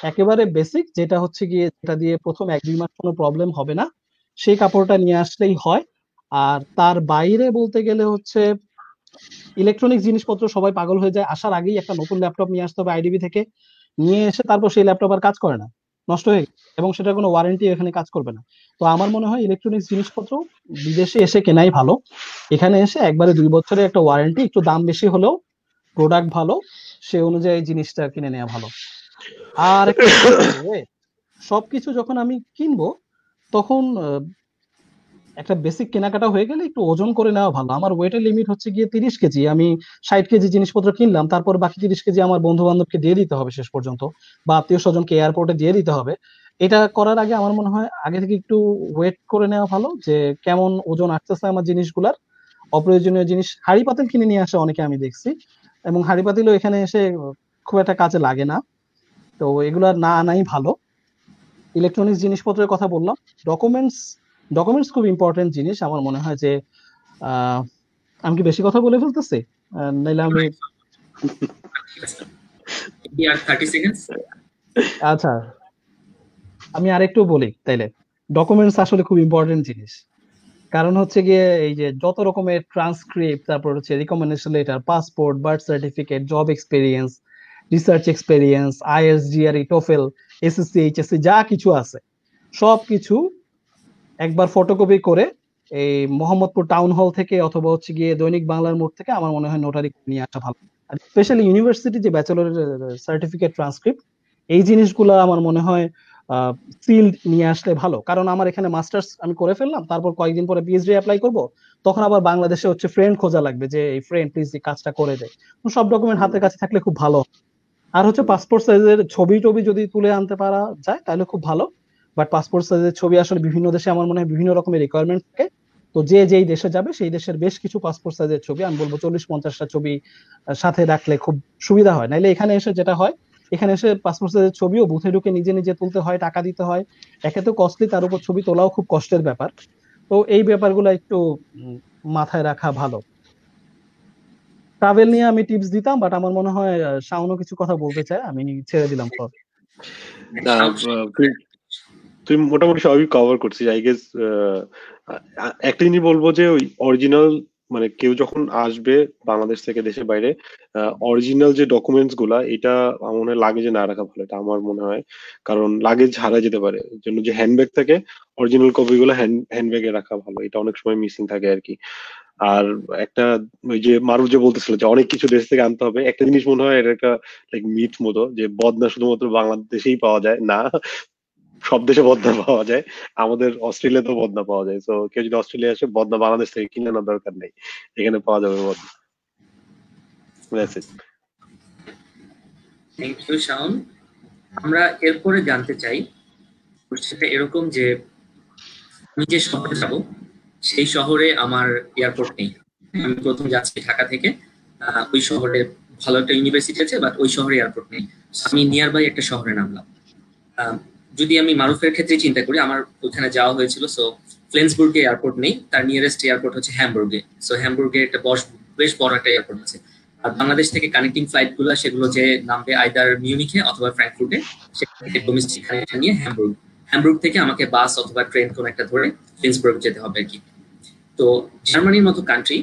একেবারে বেসিক যেটা হচ্ছে গিয়ে যেটা দিয়ে প্রথম 1-2 মাস কোনো প্রবলেম হবে না, সেই কাপড়টা নিয়ে আসলেই হয়। আর তার বাইরে বলতে গেলে হচ্ছে ইলেকট্রনিক জিনিসপত্র সবাই পাগল হয়ে যায়, আসার আগেই একটা নতুন ল্যাপটপ নিয়ে আসতে হবে আইডিবি থেকে, নিয়ে এসে তারপর সেই ল্যাপটপ আর কাজ করে না, নষ্ট হয়ে গেছে, এবং সেটার কোনো ওয়ারেন্টি এখানে কাজ করবে না। তো আমার মনে হয় ইলেকট্রনিক্স জিনিসপত্র বিদেশে এসে কেনাই ভালো। এখানে এসে একবারে 2 বছরের একটা ওয়ারেন্টি, একটু দাম বেশি হলেও প্রোডাক্ট ভালো, সে অনুযায়ী জিনিসটা কিনে নেওয়া ভালো। আর একটা ওয়েট, সবকিছু যখন আমি কিনবো তখন একটা বেসিক কেনাকাটা হয়ে গেলে একটু ওজন করে নেওয়া ভালো। আমার ওয়েটের লিমিট হচ্ছে গিয়ে 30 কেজি। আমি 60 কেজি জিনিসপত্র কিনলাম, তারপর বাকি 30 কেজি আমার বন্ধু বান্ধবকে দিয়ে দিতে হবে শেষ পর্যন্ত, বা আত্মীয় স্বজনকে এয়ারপোর্টে দিয়ে দিতে হবে। এটা করার আগে আমার মনে হয় আগে থেকে একটু ওয়েট করে নেওয়া ভালো, যে কেমন ওজন আসতেছে আমার জিনিসগুলার। অপ্রয়োজনীয় জিনিস হাঁড়ি পাতিল কিনে নিয়ে আসে অনেকে আমি দেখছি, এবং হাঁড়ি পাতিলও এখানে এসে খুব একটা কাজে লাগে না। তো এগুলা না আনাই ভালো। ইলেকট্রনিক্স জিনিসপত্রের কথা বললাম। ডকুমেন্টস ডকুমেন্টস খুব ইম্পর্টেন্ট জিনিস আমার মনে হয়। যে আহ, আমি কি বেশি কথা বলে ফেলতেছি? নাইলে আমি আর 30 সেকেন্ডস। আচ্ছা, আমি আরেকটু বলি তাইলে। ডকুমেন্টস আসলে খুব ইম্পর্টেন্ট জিনিস। কারণ হচ্ছে গিয়ে এই যে যত রকমের ট্রান্সক্রিপ্ট, তারপর হচ্ছে recommendation letter, passport, birth certificate, job experience, research experience, IELTS, GRE, TOEFL, SSC, HSC, যা কিছু আছে সবকিছু একবার ফটোকপি করে এই মোহাম্মদপুর টাউন হল থেকে অথবা হচ্ছে গিয়ে দৈনিক বাংলার মোড় থেকে আমার মনে হয় নোটারি নিয়ে আসা ভালো। আর স্পেশালি ইউনিভার্সিটি যে ব্যাচেলরের সার্টিফিকেট, ট্রান্সক্রিপ্ট, এই জিনিসগুলো আমার মনে হয় সিল্ড নিয়ে আসলে ভালো। কারণ আমার এখানে মাস্টার্স আমি করে ফেললাম, তারপর কয়েকদিন পরে পিএইচডি অ্যাপ্লাই করব, তখন আবার বাংলাদেশে হচ্ছে ফ্রেন্ড খোঁজা লাগবে, যে এই ফ্রেন্ড প্লিজ এই কাজটা করে দেয়। তো সব ডকুমেন্ট হাতের কাছে থাকলে খুব ভালো। আর হচ্ছে পাসপোর্ট সাইজের ছবি টবি যদি তুলে আনতে পারা যায় তাহলে খুব ভালো। বাট পাসপোর্ট সাইজের ছবি আসলে বিভিন্ন দেশে আমার মনে হয় বিভিন্ন রকমের রিকোয়ারমেন্ট থাকে। তো যে যেই দেশে যাবে সেই দেশের বেশ কিছু পাসপোর্ট সাইজের ছবি, আমি বলবো 40-50টা ছবি সাথে রাখলে খুব সুবিধা হয়। নাইলে এখানে এসে যেটা হয়, এখানে এসে পাসপোর্ট সাইজের ছবিও বুথে ঢুকে নিজে নিজে তুলতে হয়, টাকা দিতে হয়, একে তো কস্টলি, তার উপর ছবি তোলাও খুব কষ্টের ব্যাপার। তো এই ব্যাপারগুলো একটু মাথায় রাখা ভালো। ট্রাভেল নিয়ে আমি টিপস দিতাম, বাট আমার মনে হয় শাওনও কিছু কথা বলতে চায়, আমি ছেড়ে দিলাম। না, তুই মোটামুটি সবই কভার করছিস আই গেস। একটা জিনিস বলবো যে ওই অরিজিনাল, মানে কেউ যখন আসবে বাংলাদেশ থেকে দেশের বাইরে, অরিজিনাল যে ডকুমেন্টস গুলা, এটা আমার মনে হয় লাগেজে না রাখা ভালো, এটা আমার মনে হয়। কারণ লাগেজ হারা যেতে পারে, এর জন্য যে হ্যান্ডব্যাগ থাকে, অরিজিনাল কপি গুলো হ্যান্ডব্যাগে রাখা ভালো, এটা অনেক সময় মিসিং থাকে আর কি। আর একটা, ওই যে মারুফ যে বলতেছিল যে অনেক কিছু দেশ থেকে আনতে হবে, একটা জিনিস মনে হয় এটা একটা লাইক মিথ মতো, যে বদনা শুধুমাত্র বাংলাদেশেই পাওয়া যায় না, সব দেশে বদনা পাওয়া যায়। আমাদের অস্ট্রেলিয়াতেও বদনা পাওয়া যায়, তো কেউ যদি অস্ট্রেলিয়া আসে, বদনা বাংলাদেশ থেকে কিনে আনার দরকার নেই, এখানে পাওয়া যাবে বদনা। That's it. Thank you Shaon. আমরা এরপরে জানতে চাই, সেটা এরকম যে আমি যে শহরে যাব সেই শহরে আমার এয়ারপোর্ট নেই। আমি প্রথম যাচ্ছি ঢাকা থেকে, ওই শহরে ভালো একটা ইউনিভার্সিটি আছে, বাট ওই শহরে এয়ারপোর্ট নেই। আমি নিয়ার বাই একটা শহরে নামলাম। যদি আমি মারুফের ক্ষেত্রে চিন্তা করি, আমার ওখানে যাওয়া হয়েছিল। সো ফ্লেন্সবুর্গে এয়ারপোর্ট নেই, তার নিয়ারেস্ট এয়ারপোর্ট হচ্ছে হ্যামবুর্গে। সো হ্যামবুর্গে একটা বেশ বড় একটা এয়ারপোর্ট আছে। আর বাংলাদেশ থেকে কানেক্টিং ফ্লাইট গুলো, সেগুলো যে নামবে আইদার মিউনিখে অথবা ফ্র্যাঙ্কফুর্টে, সেখান থেকে ডোমেস্টিক কানেকশন নিয়ে হ্যামবুর্গ থেকে আমাকে বাস অথবা ট্রেন কোন একটা ধরে ফ্লেন্সবুর্গ যেতে হবে আর কি। তো জার্মানির মতো কান্ট্রি,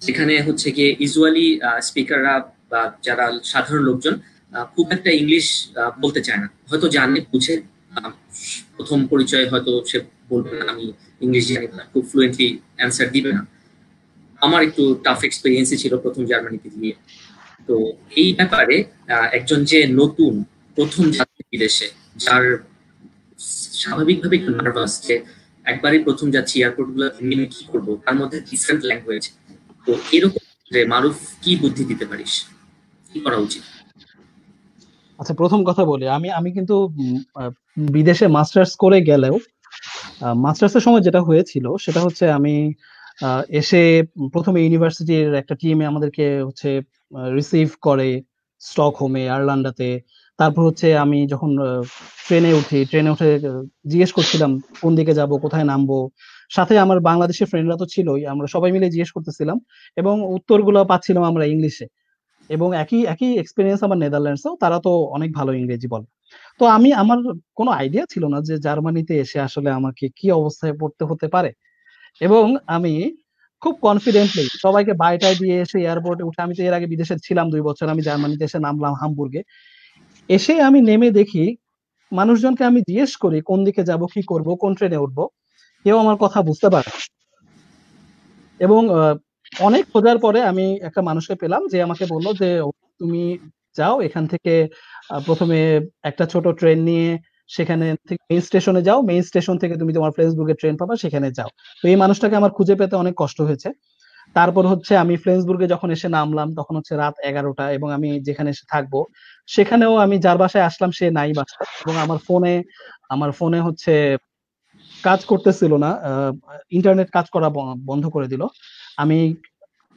যেখানে হচ্ছে গিয়ে ইউজুয়ালি স্পিকাররা বা যারা সাধারণ লোকজন খুব একটা ইংলিশ বলতে চায় না, হয়তো জানে বুঝে, প্রথম পরিচয় হয়তো সে বলবে না আমি ইংলিশ জানি না, খুব ফ্লুয়েন্টলি অ্যান্সার দিবে না। আমার একটু টাফ এক্সপিরিয়েন্সই ছিল প্রথম জার্মানিতে গিয়ে। তো এই ব্যাপারে একজন যে নতুন প্রথম যাত্রী বিদেশে, যার স্বাভাবিকভাবে একটু নার্ভাস, যে একবারই প্রথম যাচ্ছি, এয়ারপোর্ট গুলো মিলে কি করবো, তার মধ্যে ডিফারেন্ট ল্যাঙ্গুয়েজ। তো এরকম যে মারুফ কি বুদ্ধি দিতে পারিস, কি করা উচিত? আচ্ছা, প্রথম কথা বলি, আমি আমি কিন্তু বিদেশে মাস্টার্স করে গেলেও মাস্টার্স এর সময় যেটা হয়েছিল সেটা হচ্ছে আমি এসে প্রথমে ইউনিভার্সিটির একটা টিমে আমাদেরকে হচ্ছে রিসিভ করে স্টকহোমে, আয়ারল্যান্ডাতে। তারপর হচ্ছে আমি যখন ট্রেনে উঠে জিজ্ঞেস করছিলাম কোন দিকে যাব, কোথায় নামবো। সাথে আমার বাংলাদেশের ফ্রেন্ডরা তো ছিলই, আমরা সবাই মিলে জিজ্ঞেস করতেছিলাম এবং উত্তরগুলো পাচ্ছিলাম আমরা ইংলিশে। এবং একই একই এক্সপিরিয়েন্স আমার নেদারল্যান্ডসেও, তারা তো অনেক ভালো ইংরেজি বলে। তো আমার কোনো আইডিয়া ছিল না যে জার্মানিতে এসে আসলে আমাকে কি অবস্থায় পড়তে হতে পারে। এবং আমি খুব কনফিডেন্টলি সবাইকে বাই দিয়ে এসে এয়ারপোর্টে উঠে, আমি তো এর আগে বিদেশে ছিলাম 2 বছর, আমি জার্মানিতে এসে নামলাম হামবুর্গে। এসে আমি নেমে দেখি মানুষজনকে আমি জিজ্ঞেস করি কোন দিকে যাব, কি করব, কোন ট্রেনে উঠবো, কেউ আমার কথা বুঝতে পারে না। এবং অনেক খোঁজার পরে আমি একটা মানুষকে পেলাম যে আমাকে বলল যে তুমি যাও এখান থেকে, প্রথমে একটা ছোট ট্রেন নিয়ে সেখানে থেকে মেইন স্টেশনে যাও, মেইন স্টেশন থেকে তুমি তোমার ফ্রেন্সবুর্গে ট্রেন পাবা, সেখানে যাও। তো এই মানুষটাকে আমার খুঁজে পেতে অনেক কষ্ট হয়েছে। তারপর হচ্ছে আমি ফ্রেন্সবুর্গে যখন এসে নামলাম তখন হচ্ছে রাত 11টা, এবং আমি যেখানে এসে থাকবো সেখানেও আমি যার বাসায় আসলাম সে নাই বাসায়, এবং আমার ফোনে হচ্ছে কাজ করতেছিল না, ইন্টারনেট কাজ করা বন্ধ করে দিল। আমি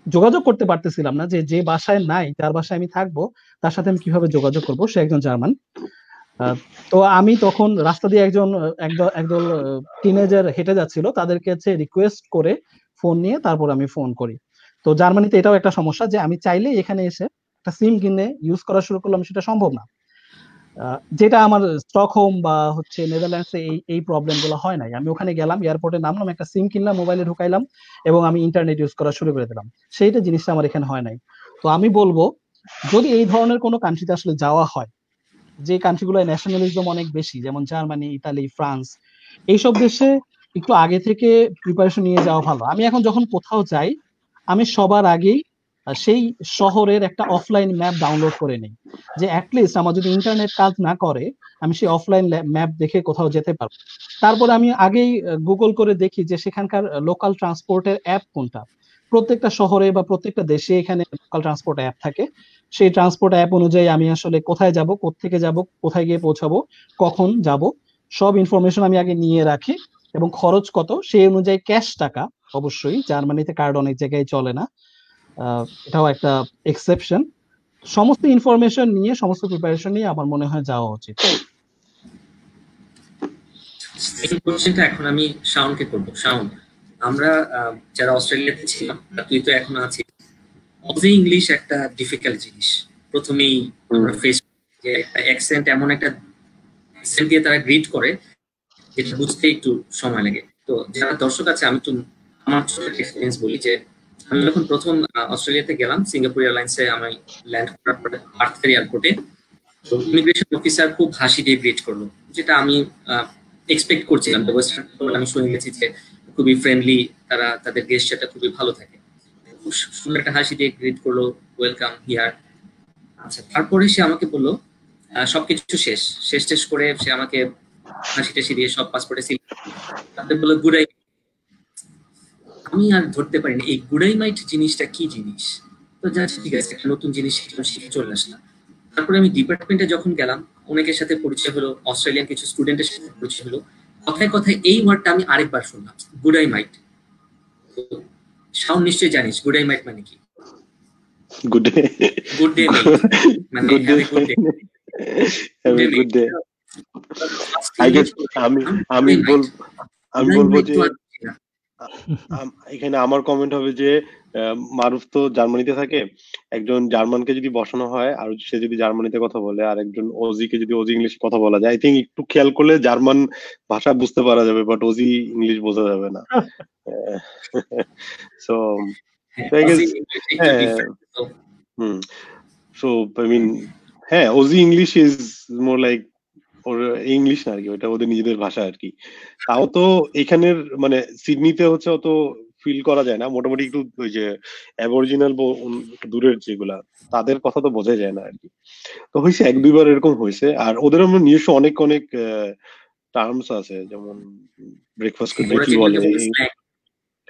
যোগাযোগ করতে পারতেছিলাম না যে যে বাসায় নাই, যার বাসায় আমি থাকবো তার সাথে আমি কিভাবে যোগাযোগ করব, সে একজন জার্মান। তো আমি তখন রাস্তা দিয়ে একদল টিনেজার হেঁটে যাচ্ছিল, তাদেরকে হচ্ছে রিকোয়েস্ট করে ফোন নিয়ে তারপর আমি ফোন করি। তো জার্মানিতে এটাও একটা সমস্যা যে আমি চাইলে এখানে এসে একটা সিম কিনে ইউজ করা শুরু করলাম, সেটা সম্ভব না। যেটা আমার স্টকহোম বা হচ্ছে নেদারল্যান্ডসে এই প্রবলেম গুলো হয় নাই। আমি ওখানে গেলাম, এয়ারপোর্টে নামলাম, একটা সিম কিনলাম, মোবাইলে ঢুকাইলাম এবং আমি ইন্টারনেট ইউজ করা শুরু করে দিলাম। সেইটা জিনিসটা আমার এখানে হয় নাই। তো আমি বলবো, যদি এই ধরনের কোনো কান্ট্রিতে আসলে যাওয়া হয়, যে কান্ট্রিগুলোয় ন্যাশনালিজম অনেক বেশি, যেমন জার্মানি, ইতালি, ফ্রান্স, এইসব দেশে একটু আগে থেকে প্রিপারেশন নিয়ে যাওয়া ভালো। আমি এখন যখন কোথাও যাই, আমি সবার আগেই সেই শহরের একটা অফলাইন ম্যাপ ডাউনলোড করে নিই, যে অ্যাটলিস্ট আমার যদি ইন্টারনেট কাজ না করে আমি সেই অফলাইন ম্যাপ দেখে কোথাও যেতে পারবো। তারপরে আমি আগেই গুগল করে দেখি যে সেখানকার লোকাল ট্রান্সপোর্টের অ্যাপ কোনটা। প্রত্যেকটা শহরে বা প্রত্যেকটা দেশে এখানে লোকাল ট্রান্সপোর্ট অ্যাপ থাকে। সেই ট্রান্সপোর্ট অ্যাপ অনুযায়ী আমি আসলে কোথায় যাব, কোত্থেকে যাব, কোথায় গিয়ে পৌঁছাবো, কখন যাব, সব ইনফরমেশন আমি আগে নিয়ে রাখি। এবং খরচ কত সেই অনুযায়ী ক্যাশ টাকা, অবশ্যই জার্মানিতে কার্ড অনেক জায়গায় চলে না, এটাও একটা এক্সেপশন। সমস্ত ইনফরমেশন নিয়ে, সমস্ত প্রিপারেশন নিয়ে আমার মনে হয় যাওয়া উচিত। এই কোশ্চেনটা এখন আমি শাওনকে করব। শাওন, আমরা যারা অস্ট্রেলিয়াতে ছিলাম, তুই তো এখনো আছিস, অজি ইংলিশ একটা ডিফিকাল্ট জিনিস। প্রথমেই আমরা ফেস যে একটা অ্যাকসেন্ট, এমন একটা অ্যাকসেন্ট দিয়ে তারা গ্রিট করে যেটা বুঝতে একটু সময় লাগে। তো যারা দর্শক আছে, আমি তো আমার ছোট এক্সপিরিয়েন্স বলি যে আমি যখন প্রথম অস্ট্রেলিয়াতে গেলাম, সিঙ্গাপুর এয়ারলাইন্সে আমি ল্যান্ড করার পরে পার্থের এয়ারপোর্টে, তো ইমিগ্রেশন অফিসার খুব হাসি দিয়ে গ্রিট করলো, যেটা আমি এক্সপেক্ট করছিলাম। আমি শুনে গেছি যে খুবই ফ্রেন্ডলি, তারা তাদের গেস্টটা খুবই ভালো থাকে। খুব সুন্দর একটা হাসি দিয়ে গ্রিট করলো, ওয়েলকাম হিয়ার। আচ্ছা, তারপরে সে আমাকে বললো সবকিছু শেষ শেষ শেষ করে সে আমাকে হাসি টাসি দিয়ে সব পাসপোর্টে সিল তাদের বললো গুড়াই। আমি আর ধরতে পারিনি এই গুড়াইমাইট জিনিসটা কি জিনিস। তো যা ঠিক আছে, একটা নতুন জিনিস শিখে চলে আসলাম। তারপরে আমি ডিপার্টমেন্টে যখন গেলাম, অনেকের সাথে পরিচয় হলো, অস্ট্রেলিয়ান কিছু স্টুডেন্টের সাথে পরিচয় হলো। কথায় কথায় এই ওয়ার্ডটা আমি আরেকবার শুনলাম, গুড়াইমাইট। শাওন নিশ্চয়ই জানিস গুড়াইমাইট মানে কি? গুড ডে, গুড ডে মেট, মানে have a good day. Good day. I guess আমি বলবো যে এখানে আমার কমেন্ট হবে যে মারুফ তো জার্মানিতে থাকে, একজন জার্মানকে যদি বসানো হয় আর সে যদি জার্মানিতে কথা বলে, আর একজন ওজিকে যদি ওজি ইংলিশ কথা বলা যায়, আই থিঙ্ক একটু খেয়াল করলে জার্মান ভাষা বুঝতে পারা যাবে, বাট ওজি ইংলিশ বোঝা যাবে না। So I guess so I mean হ্যাঁ, OG English is more like or English না আর কি, ওটা ওদের নিজেদের ভাষা আর কি। তাও তো এখানের মানে সিডনিতে হচ্ছে অত ফিল করা যায় না, মোটামুটি একটু ওই যে অ্যাবরিজিনাল দূরের যেগুলা, তাদের কথা তো বোঝা যায় না আর কি। তো হয়েছে 1-2 বার এরকম হয়েছে। আর ওদের আমরা নিজস্ব অনেক অনেক টার্মস আছে, যেমন ব্রেকফাস্ট ওরা ব্রেকি যেগুলোকে বলে, বলে স্ল্যাং।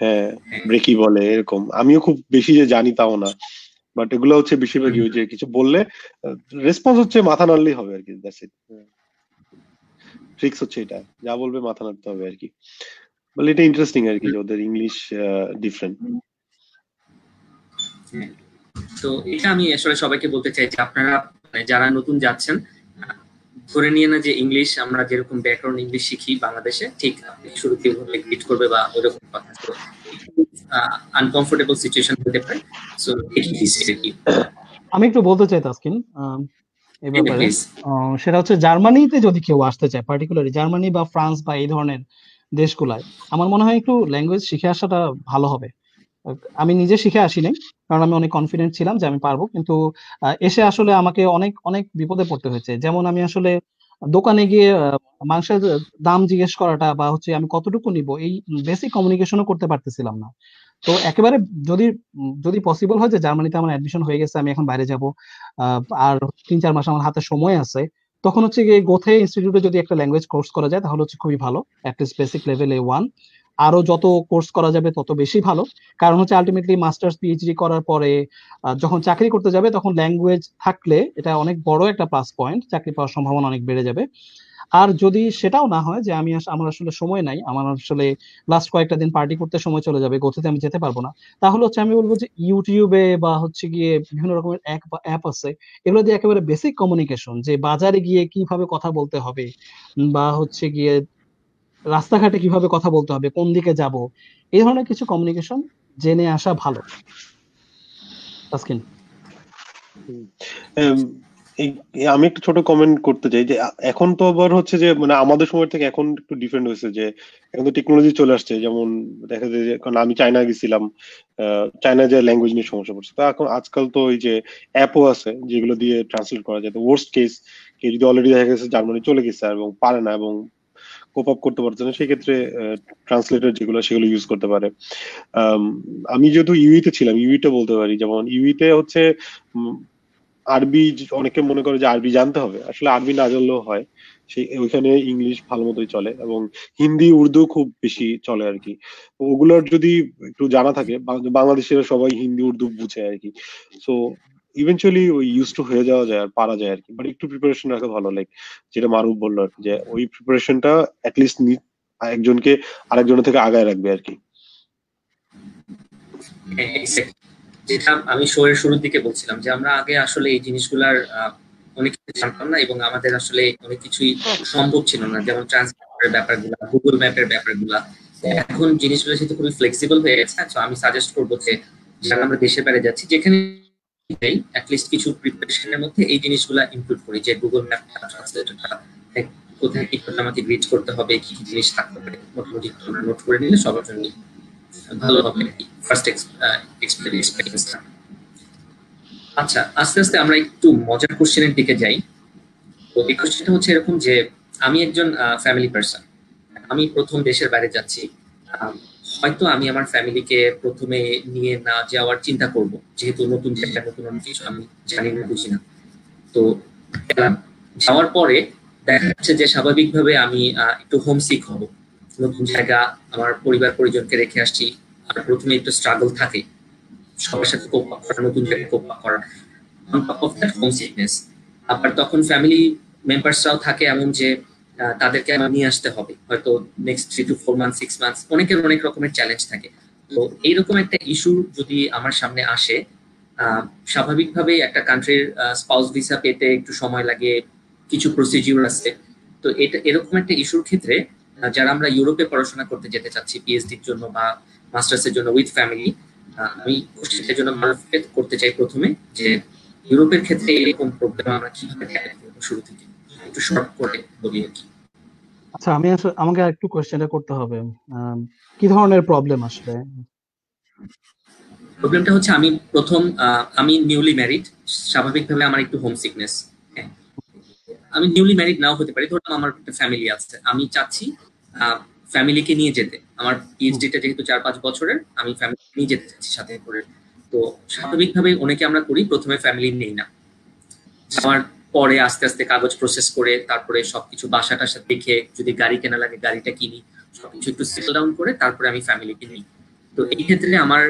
হ্যাঁ ব্রেকি বলে এরকম। আমিও খুব বেশি যে জানি তাও না, বাট এগুলো হচ্ছে বেশিরভাগই ওই যে কিছু বললে রেসপন্স হচ্ছে মাথা নাড়লেই হবে আর কি, দ্যাটস ইট। ট্রিক্স হচ্ছে এটা, যা বলবে মাথা নাড়তে হবে আর কি। বলে এটা ইন্টারেস্টিং আর কি যে ওদের ইংলিশ ডিফারেন্ট। তো এটা আমি আসলে সবাইকে বলতে চাই যে আপনারা মানে যারা নতুন যাচ্ছেন, ধরে নিয়ে না যে ইংলিশ আমরা যেরকম ব্যাকগ্রাউন্ড ইংলিশ শিখি বাংলাদেশে, ঠিক আপনি শুরুতে গ্রিট করবে বা ওইরকম কথা, তো আনকমফোর্টেবল সিচুয়েশন হতে পারে। সো এটি আর কি। আমি একটু বলতে চাই তাসকিন এই ব্যাপারে। প্লিজ। সেটা হচ্ছে জার্মানিতে যদি কেউ আসতে চায়, পার্টিকুলারলি জার্মানি বা ফ্রান্স বা এই ধরনের দেশগুলায়, আমার মনে হয় একটু ল্যাঙ্গুয়েজ শিখে আসাটা ভালো হবে। আমি নিজে শিখে আসি নাই, কারণ আমি অনেক কনফিডেন্ট ছিলাম যে আমি পারবো, কিন্তু এসে আসলে আমাকে অনেক অনেক বিপদে পড়তে হয়েছে। যেমন আমি আসলে দোকানে গিয়ে মাংসের দাম জিজ্ঞেস করাটা বা হচ্ছে আমি কতটুকু নিব, এই বেসিক কমিউনিকেশনও করতে পারতেছিলাম না। তো একেবারে যদি যদি পসিবল হয় যে জার্মানিতে আমার অ্যাডমিশন হয়ে গেছে, আমি এখন বাইরে যাব, আর 3-4 মাস আমার হাতে সময় আছে, তখন হচ্ছে গিয়ে গোথে ইনস্টিটিউটে যদি একটা ল্যাঙ্গুয়েজ কোর্স করা যায় তাহলে হচ্ছে খুবই ভালো, অ্যাটলিস্ট বেসিক লেভেল A1। আরো যত কোর্স করা যাবে তত বেশি ভালো, কারণ হচ্ছে আলটিমেটলি মাস্টার্স পিএইচডি করার পরে যখন চাকরি করতে যাবে তখন ল্যাঙ্গুয়েজ থাকলে এটা অনেক বড় একটা প্লাস পয়েন্ট, চাকরি পাওয়ার সম্ভাবনা অনেক বেড়ে যাবে। আর যদি সেটাও না হয় যে আমার আসলে সময় নাই, আমার আসলে লাস্ট কয়েকটা দিন পার্টি করতে সময় চলে যাবে, গোথেতে আমি যেতে পারবো না, তাহলে হচ্ছে আমি বলবো যে ইউটিউবে বা হচ্ছে গিয়ে বিভিন্ন রকমের অ্যাপ আছে, এগুলো দিয়ে একেবারে বেসিক কমিউনিকেশন, যে বাজারে গিয়ে কিভাবে কথা বলতে হবে বা হচ্ছে গিয়ে রাস্তাঘাটে কিভাবে কথা বলতে হবে, কোন দিকে যাব, এই ধরনের কিছু কমিউনিকেশন জেনে আসা ভালো। তাসকিন। আমি একটু ছোট কমেন্ট করতে চাই যে এখন তো আবার হচ্ছে যে মানে আমাদের সময় থেকে এখন একটু ডিফারেন্ট হয়েছে, যে এখন তো টেকনোলজি চলে আসছে। যেমন দেখা যায় যে কারণ আমি চায়না গেছিলাম, চায়না যে ল্যাঙ্গুয়েজ নিয়ে সমস্যা পড়ছে, তো এখন আজকাল তো ওই যে অ্যাপও আছে যেগুলো দিয়ে ট্রান্সলেট করা যায়। তো ওয়ার্স্ট কেস কেউ যদি অলরেডি দেখা গেছে জার্মানি চলে গেছে এবং পারে না এবং কোপ আপ করতে পারছে না, সেক্ষেত্রে ট্রান্সলেটর যেগুলো সেগুলো ইউজ করতে পারে। আমি যেহেতু ইউইতে ছিলাম, ইউইটা বলতে পারি। যেমন ইউইতে হচ্ছে আরবি, অনেকে মনে করে যে আরবি জানতে হবে, আসলে আরবি না জানলেও হয়। সেই ওইখানে ইংলিশ ভালো মতোই চলে এবং হিন্দি উর্দু খুব বেশি চলে আর কি। তো ওগুলোর যদি একটু জানা থাকে, বাংলাদেশের সবাই হিন্দি উর্দু বুঝে আর কি। সো ইভেনচুয়ালি ওই ইউজ টু হয়ে যাওয়া যায় আর পারা যায় আর কি, বাট একটু প্রিপারেশন রাখা ভালো। লাইক যেটা মারুফ বললো আর কি, যে ওই প্রিপারেশনটা অ্যাটলিস্ট একজনকে আরেকজনের থেকে আগায় রাখবে আর কি। যেটা আমি শোয়ের শুরুর দিকে বলছিলাম যে আমরা আগে আসলে এই জিনিসগুলার অনেক কিছু জানতাম না এবং আমাদের আসলে অনেক কিছুই সম্ভব ছিল না, যেমন ট্রান্সপোর্টের ব্যাপারগুলা, গুগল ম্যাপের ব্যাপারগুলা। এখন জিনিসগুলো যেহেতু খুবই ফ্লেক্সিবল হয়ে গেছে, তো আমি সাজেস্ট করবো যে যারা আমরা দেশের বাইরে যাচ্ছি, যেখানে অ্যাটলিস্ট কিছু প্রিপারেশনের মধ্যে এই জিনিসগুলা ইনক্লুড করি, যে গুগল ম্যাপটা, ট্রান্সলেটরটা, কোথায় কি করতে আমাকে রিড করতে হবে, কি কি জিনিস থাকতে পারে, মোটামুটি নোট করে নিলে সবার জন্য ভালো হবে আর কি, ফার্স্ট এক্সপেরিয়েন্সটা। আচ্ছা, আস্তে আস্তে আমরা একটু মজার কোশ্চেনের দিকে যাই। তো এই কোশ্চেনটা হচ্ছে এরকম যে আমি একজন ফ্যামিলি পার্সন, আমি প্রথম দেশের বাইরে যাচ্ছি। হয়তো আমি আমার ফ্যামিলিকে প্রথমে নিয়ে না যাওয়ার চিন্তা করব, যেহেতু নতুন জায়গা, নতুন অনেক কিছু আমি জানি না, বুঝি না। তো যাওয়ার পরে দেখা যাচ্ছে যে স্বাভাবিকভাবে আমি একটু হোমসিক হব। নতুন জায়গা, আমার পরিবার পরিজনকে রেখে আসছি, আর প্রথমে একটু স্ট্রাগল থাকে সবার সাথে কোপ আপ করা, নতুন জায়গায় কোপ আপ করা, অন টপ অফ দ্যাট হোমসিকনেস। আবার তখন ফ্যামিলি মেম্বার্সরাও থাকে এমন যে তাদেরকে আমার নিয়ে আসতে হবে হয়তো নেক্সট 3 to 4 months 6 months, অনেকের অনেক রকমের চ্যালেঞ্জ থাকে। তো এইরকম একটা ইস্যু যদি আমার সামনে আসে, স্বাভাবিকভাবে একটা কান্ট্রির স্পাউস ভিসা পেতে একটু সময় লাগে, কিছু প্রসিডিউর আছে। তো এটা এরকম একটা ইস্যুর ক্ষেত্রে যারা আমরা ইউরোপে পড়াশোনা করতে যেতে চাচ্ছি পিএইচডির জন্য বা মাস্টার্সের জন্য উইথ ফ্যামিলি, আমি কোশ্চেনটার জন্য মারফত করতে চাই প্রথমে যে ইউরোপের ক্ষেত্রে এরকম প্রবলেম আমরা কিভাবে ট্যাকেল করব শুরু থেকে, একটু শর্ট করে বলি আর কি। আচ্ছা, আমাকে একটু কোশ্চেনটা করতে হবে, কি ধরনের প্রবলেম আসলে? প্রবলেমটা হচ্ছে আমি প্রথম আমি নিউলি ম্যারিড, স্বাভাবিকভাবে আমার একটু হোম সিকনেস। আমি নিউলি ম্যারিড নাও হতে পারি, ধরুন আমার একটা ফ্যামিলি আছে, আমি চাচ্ছি ফ্যামিলিকে নিয়ে যেতে। আমার পিএইচডিটা যেহেতু 4-5 বছরের, আমি ফ্যামিলি নিয়ে যেতে চাচ্ছি সাথে করে। তো স্বাভাবিকভাবে অনেকে আমরা করি প্রথমে ফ্যামিলি নেই না, যাওয়ার পরে আস্তে আস্তে কাগজ প্রসেস করে তারপরে সবকিছু বাসা টাসা দেখে যদি গাড়ি কেনা লাগে গাড়িটা কিনি, সবকিছু একটু সেটেল ডাউন করে তারপরে আমি ফ্যামিলিকে নিই। তো এই ক্ষেত্রে আমার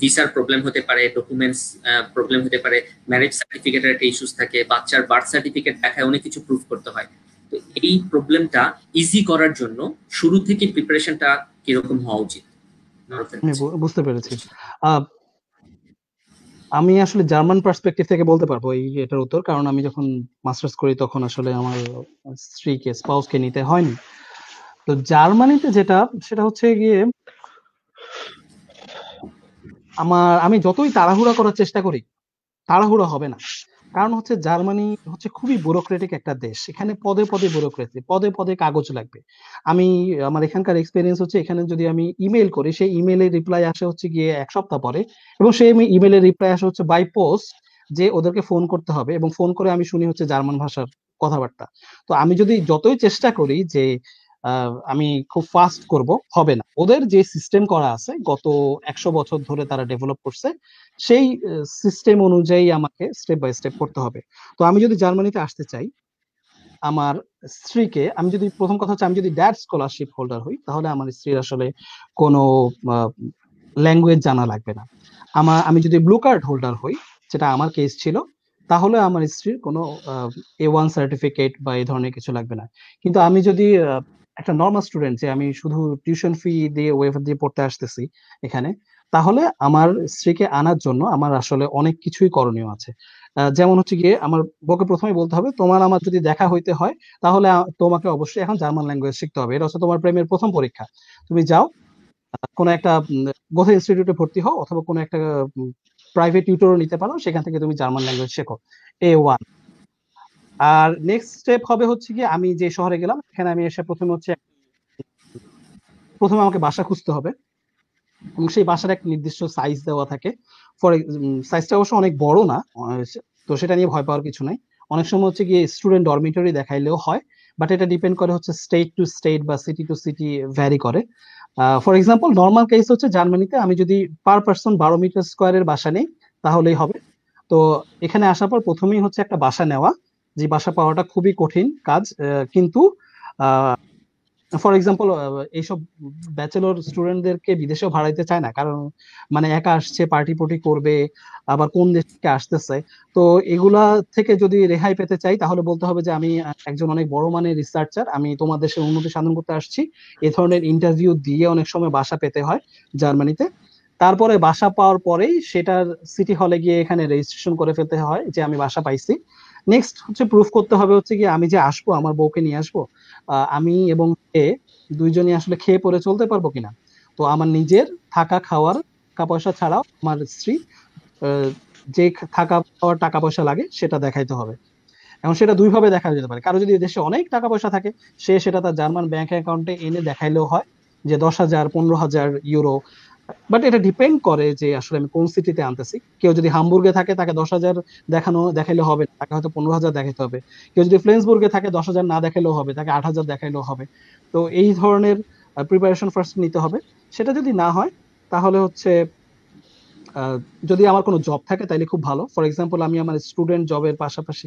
ভিসার প্রবলেম হতে পারে, ডকুমেন্টস প্রবলেম হতে পারে, ম্যারেজ সার্টিফিকেটের একটা ইস্যুস থাকে, বাচ্চার বার্থ সার্টিফিকেট দেখায় অনেক কিছু প্রুফ করতে হয়। তো এই প্রবলেমটা ইজি করার জন্য শুরু থেকে প্রিপারেশনটা কিরকম হওয়া উচিত? বুঝতে পেরেছি। আমি আসলে জার্মান পার্সপেক্টিভ থেকে বলতে পারবো এটার উত্তর, কারণ আমি যখন মাস্টার্স করি তখন আসলে আমার স্ত্রীকে স্পাউসকে নিতে হয়নি। তো জার্মানিতে যেটা সেটা হচ্ছে গিয়ে আমি যতই তাড়াহুড়া করার চেষ্টা করি তাড়াহুড়া হবে না। কারণ হচ্ছে জার্মানি হচ্ছে খুবই ব্যুরোক্রেটিক একটা দেশ। এখানে পদে পদে ব্যুরোক্রেসি, পদে পদে কাগজ লাগবে। আমার এখানকার এক্সপেরিয়েন্স হচ্ছে এখানে যদি আমি ইমেইল করি সেই ইমেইলের রিপ্লাই আসে হচ্ছে গিয়ে ১ সপ্তাহ পরে, এবং সেই ইমেইলের রিপ্লাই আসে হচ্ছে বাই পোস্ট, যে ওদেরকে ফোন করতে হবে, এবং ফোন করে আমি শুনি হচ্ছে জার্মান ভাষার কথাবার্তা। তো আমি যদি যতই চেষ্টা করি যে আমি খুব ফাস্ট করব, হবে না। ওদের যে সিস্টেম করা আছে গত ১০০ বছর ধরে তারা ডেভেলপ করছে, সেই সিস্টেম অনুযায়ী আমাকে স্টেপ বাই স্টেপ করতে হবে। তো আমি যদি জার্মানিতে আসতে চাই, আমার স্ত্রীকে আমি যদি, প্রথম কথা হচ্ছে আমি যদি ড্যাড স্কলারশিপ হোল্ডার হই, তাহলে আমার স্ত্রীর আসলে কোনো ল্যাঙ্গুয়েজ জানা লাগবে না। আমি যদি ব্লু কার্ড হোল্ডার হই, যেটা আমার কেস ছিল, তাহলে আমার স্ত্রীর কোনো A1 সার্টিফিকেট বা এই ধরনের কিছু লাগবে না। কিন্তু আমি যদি একটা নর্মাল স্টুডেন্ট, যে আমি শুধু টিউশন ফি দিয়ে ওয়েভার দিয়ে পড়তে আসতেছি এখানে, তাহলে আমার স্ত্রীকে আনার জন্য আমার আসলে অনেক কিছুই করণীয় আছে। যেমন হচ্ছে গিয়ে আমার বউকে প্রথমেই বলতে হবে, তোমার আমার যদি দেখা হইতে হয় তাহলে তোমাকে অবশ্যই এখন জার্মান ল্যাঙ্গুয়েজ শিখতে হবে। এটা হচ্ছে তোমার প্রেমের প্রথম পরীক্ষা। তুমি যাও, কোনো একটা গোথে ইনস্টিটিউটে ভর্তি হও, অথবা কোনো একটা প্রাইভেট টিউটরও নিতে পারো, সেখান থেকে তুমি জার্মান ল্যাঙ্গুয়েজ শেখো A1। আর নেক্সট স্টেপ হবে হচ্ছে কি, আমি যে শহরে গেলাম এখানে আমি এসে প্রথমে আমাকে বাসা খুঁজতে হবে, এবং সেই বাসার একটা নির্দিষ্ট সাইজ দেওয়া থাকে। সাইজটা অবশ্য অনেক বড় না, তো সেটা নিয়ে ভয় পাওয়ার কিছু নাই। অনেক সময় হচ্ছে গিয়ে স্টুডেন্ট ডরমিটরি দেখাইলেও হয়, বাট এটা ডিপেন্ড করে হচ্ছে স্টেট টু স্টেট বা সিটি টু সিটি ভ্যারি করে। ফর এক্সাম্পল, নর্মাল কেস হচ্ছে জার্মানিতে আমি যদি পার পার্সন 12 মিটার স্কোয়ারের বাসা নেই তাহলেই হবে। তো এখানে আসার পর প্রথমেই হচ্ছে একটা বাসা নেওয়া, যে বাসা পাওয়াটা খুবই কঠিন কাজ, কিন্তু ফর এক্সাম্পল এইসব ব্যাচেলর স্টুডেন্টদেরকে বিদেশেও ভাড়াইতে চায় না, কারণ মানে একা আসছে, পার্টি পার্টি করবে, আবার কোন দেশ থেকে আসতেছে। তো এগুলা থেকে যদি রেহাই পেতে চাই তাহলে বলতে হবে যে আমি একজন অনেক বড় মানের রিসার্চার, আমি তোমার দেশের উন্নতি সাধন করতে আসছি। এই ধরনের ইন্টারভিউ দিয়ে অনেক সময় বাসা পেতে হয় জার্মানিতে। তারপরে বাসা পাওয়ার পরেই সেটার সিটি হলে গিয়ে এখানে রেজিস্ট্রেশন করে ফেলতে হয় যে আমি বাসা পাইছি। নেক্সট হচ্ছে প্রুফ করতে হবে হচ্ছে কি, আমি যে আসবো, আমার বউকে নিয়ে আসবো, আমি এবং সে দুইজনই আসলে খেয়ে পরে চলতে পারবো কিনা। তো আমার নিজের থাকা খাওয়ার টাকা পয়সা ছাড়াও আমার স্ত্রী যে থাকা খাওয়ার টাকা পয়সা লাগে সেটা দেখাইতে হবে। এখন সেটা দুই ভাবে দেখা যেতে পারে। কারো যদি দেশে অনেক টাকা পয়সা থাকে, সে সেটা তার জার্মান ব্যাংক অ্যাকাউন্টে এনে দেখাইলেও হয়, যে 10,000 15,000 ইউরো। বাট এটা ডিপেন্ড করে যে আসলে আমি কোন সিটিতে আনতেছি। কেউ যদি হামবুর্গে থাকে তাকে 10,000 দেখাইলে হবে না, তাকে হয়তো 15,000 দেখাইতে হবে। কেউ যদি ফ্লেন্সবুর্গে থাকে 10,000 না দেখাইলেও হবে, তাকে 8,000 দেখাইলেও হবে। তো এই ধরনের প্রিপারেশন ফার্স্ট নিতে হবে। সেটা যদি না হয় তাহলে হচ্ছে যদি আমার কোনো জব থাকে তাহলে খুব ভালো। ফর এক্সাম্পল, আমি আমার স্টুডেন্ট জবের পাশাপাশি,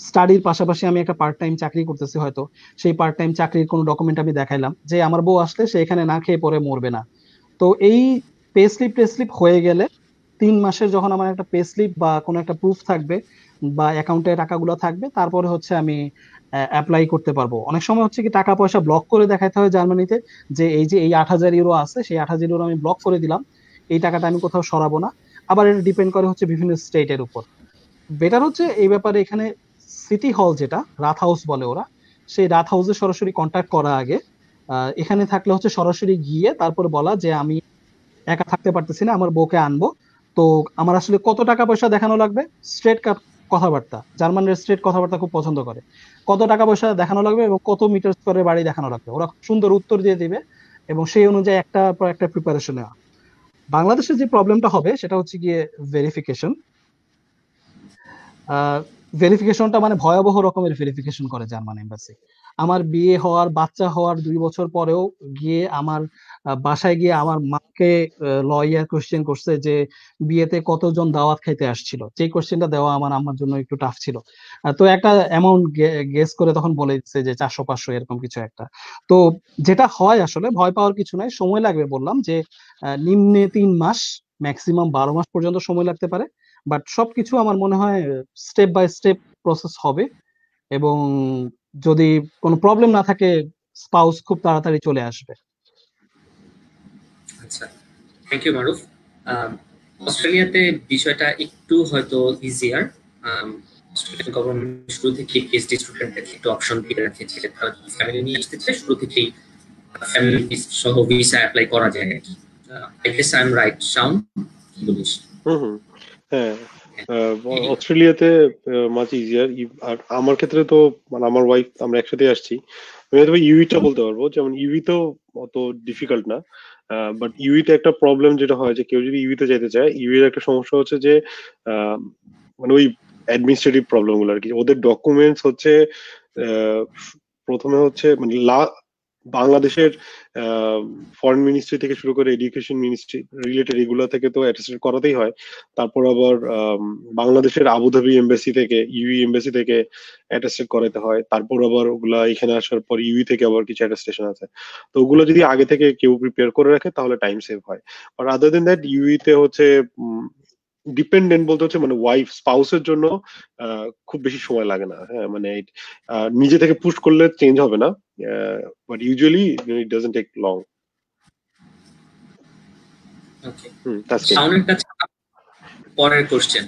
স্টাডির পাশাপাশি আমি একটা পার্ট টাইম চাকরি করতেছি হয়তো, সেই পার্ট টাইম চাকরির কোনো ডকুমেন্ট আমি দেখাইলাম, যে আমার বউ আসলে সে এখানে না খেয়ে পরে মরবে না। তো এই পে স্লিপ হয়ে গেলে 3 মাসের যখন আমার একটা পে স্লিপ বা কোনো একটা প্রুফ থাকবে বা অ্যাকাউন্টে টাকাগুলো থাকবে, তারপরে হচ্ছে আমি অ্যাপ্লাই করতে পারবো। অনেক সময় হচ্ছে কি টাকা পয়সা ব্লক করে দেখাতে হয় জার্মানিতে, যে এই 8,000 ইউরো আছে, সেই 8,000 ইউরো আমি ব্লক করে দিলাম, এই টাকাটা আমি কোথাও সরাবো না। আবার এটা ডিপেন্ড করে হচ্ছে বিভিন্ন স্টেটের উপর। বেটার হচ্ছে এই ব্যাপারে এখানে সিটি হল, যেটা রাত হাউস বলে ওরা, সেই রাত হাউসে সরাসরি কন্ট্যাক্ট করা আগে। এখানে থাকলে হচ্ছে সরাসরি গিয়ে তারপরে বলা যে আমি একা থাকতে পারতেছি না, আমার বউকে আনবো। তো আমার আসলে কত টাকা পয়সা দেখানো লাগবে, স্ট্রেট কথাবার্তা, জার্মানরা স্ট্রেট কথাবার্তা খুব পছন্দ করে। কত টাকা পয়সা দেখানো লাগবে এবং কত মিটার স্কোয়ারের বাড়ি দেখানো লাগবে, ওরা খুব সুন্দর উত্তর দিয়ে দিবে, এবং সেই অনুযায়ী একটা পর একটা প্রিপারেশন নেওয়া। বাংলাদেশে যে প্রবলেমটা হবে সেটা হচ্ছে গিয়ে ভেরিফিকেশন। ভেরিফিকেশনটা মানে ভয়াবহ রকমের ভেরিফিকেশন করে জার্মান এম্বাসি। আমার বিয়ে হওয়ার, বাচ্চা হওয়ার 2 বছর পরেও গিয়ে আমার বাসায় গিয়ে আমার মাকে লয়ার কোশ্চেন করছে যে বিয়েতে কতজন দাওয়াত খাইতে আসছিল। যে কোশ্চেনটা দেওয়া আমার আম্মার জন্য একটু টাফ ছিল। তো একটা অ্যামাউন্ট গেস করে তখন বলে দিচ্ছে যে 400-500 এরকম কিছু একটা। তো যেটা হয় আসলে ভয় পাওয়ার কিছু নাই, সময় লাগবে বললাম যে নিম্নে 3 মাস, ম্যাক্সিমাম 12 মাস পর্যন্ত সময় লাগতে পারে। বাট সবকিছু আমার মনে হয় স্টেপ বাই স্টেপ প্রসেস হবে, এবং যদি কোনো প্রবলেম না থাকে স্পাউস খুব তাড়াতাড়ি চলে আসবে। আচ্ছা, থ্যাংক ইউ মারুফ। অস্ট্রেলিয়াতে বিষয়টা একটু হয়তো ইজিয়ার। অস্ট্রেলিয়ান গভর্নমেন্ট শুরু থেকে পিএইচডি স্টুডেন্টদেরকে একটু অপশন দিয়ে রেখেছে যে তারা ফ্যামিলি নিয়ে আসতে চায় শুরু থেকেই ফ্যামিলি সহ ভিসা অ্যাপ্লাই করা যায় আর কি। I guess I am right, Shaon, কি বলিস? হ্যাঁ, অস্ট্রেলিয়াতে মাচ ইজিয়ার। আর আমার ক্ষেত্রে তো মানে আমার ওয়াইফ আমরা একসাথে আসছি, আমি হয়তো ইউইটা বলতে পারবো, যেমন ইউইতেও অত ডিফিকাল্ট না। বাট ইউইতে একটা প্রবলেম যেটা হয় যে কেউ যদি ইউইতে যেতে চায়, ইউইর একটা সমস্যা হচ্ছে যে মানে ওই অ্যাডমিনিস্ট্রেটিভ প্রবলেম গুলো আর কি। ওদের ডকুমেন্টস হচ্ছে প্রথমে হচ্ছে মানে বাংলাদেশের ফরেন মিনিস্ট্রি থেকে শুরু করে এডুকেশন মিনিস্ট্রি রিলেটেড এগুলো থেকে তো অ্যাটেস্টেড করাতেই হয়। তারপর আবার বাংলাদেশের আবুধাবি এমবাসি থেকে, ইউই এমবাসি থেকে অ্যাটেস্টেড করাতে হয়। তারপর আবার ওগুলা এখানে আসার পর ইউই থেকে আবার কিছু অ্যাটেস্টেশন আছে। তো ওগুলো যদি আগে থেকে কেউ প্রিপেয়ার করে রাখে তাহলে টাইম সেভ হয়। আর আদার দেন দ্যাট ইউই তে হচ্ছে ডিপেন্ডেন্ট বলতে হচ্ছে মানে ওয়াইফ স্পাউসের জন্য খুব বেশি সময় লাগে না। হ্যাঁ, মানে নিজে থেকে পুশ করলে চেঞ্জ হবে না, but usually it doesn't take long. Okay, Taskin, শাওনের কাছে পরের কোশ্চেন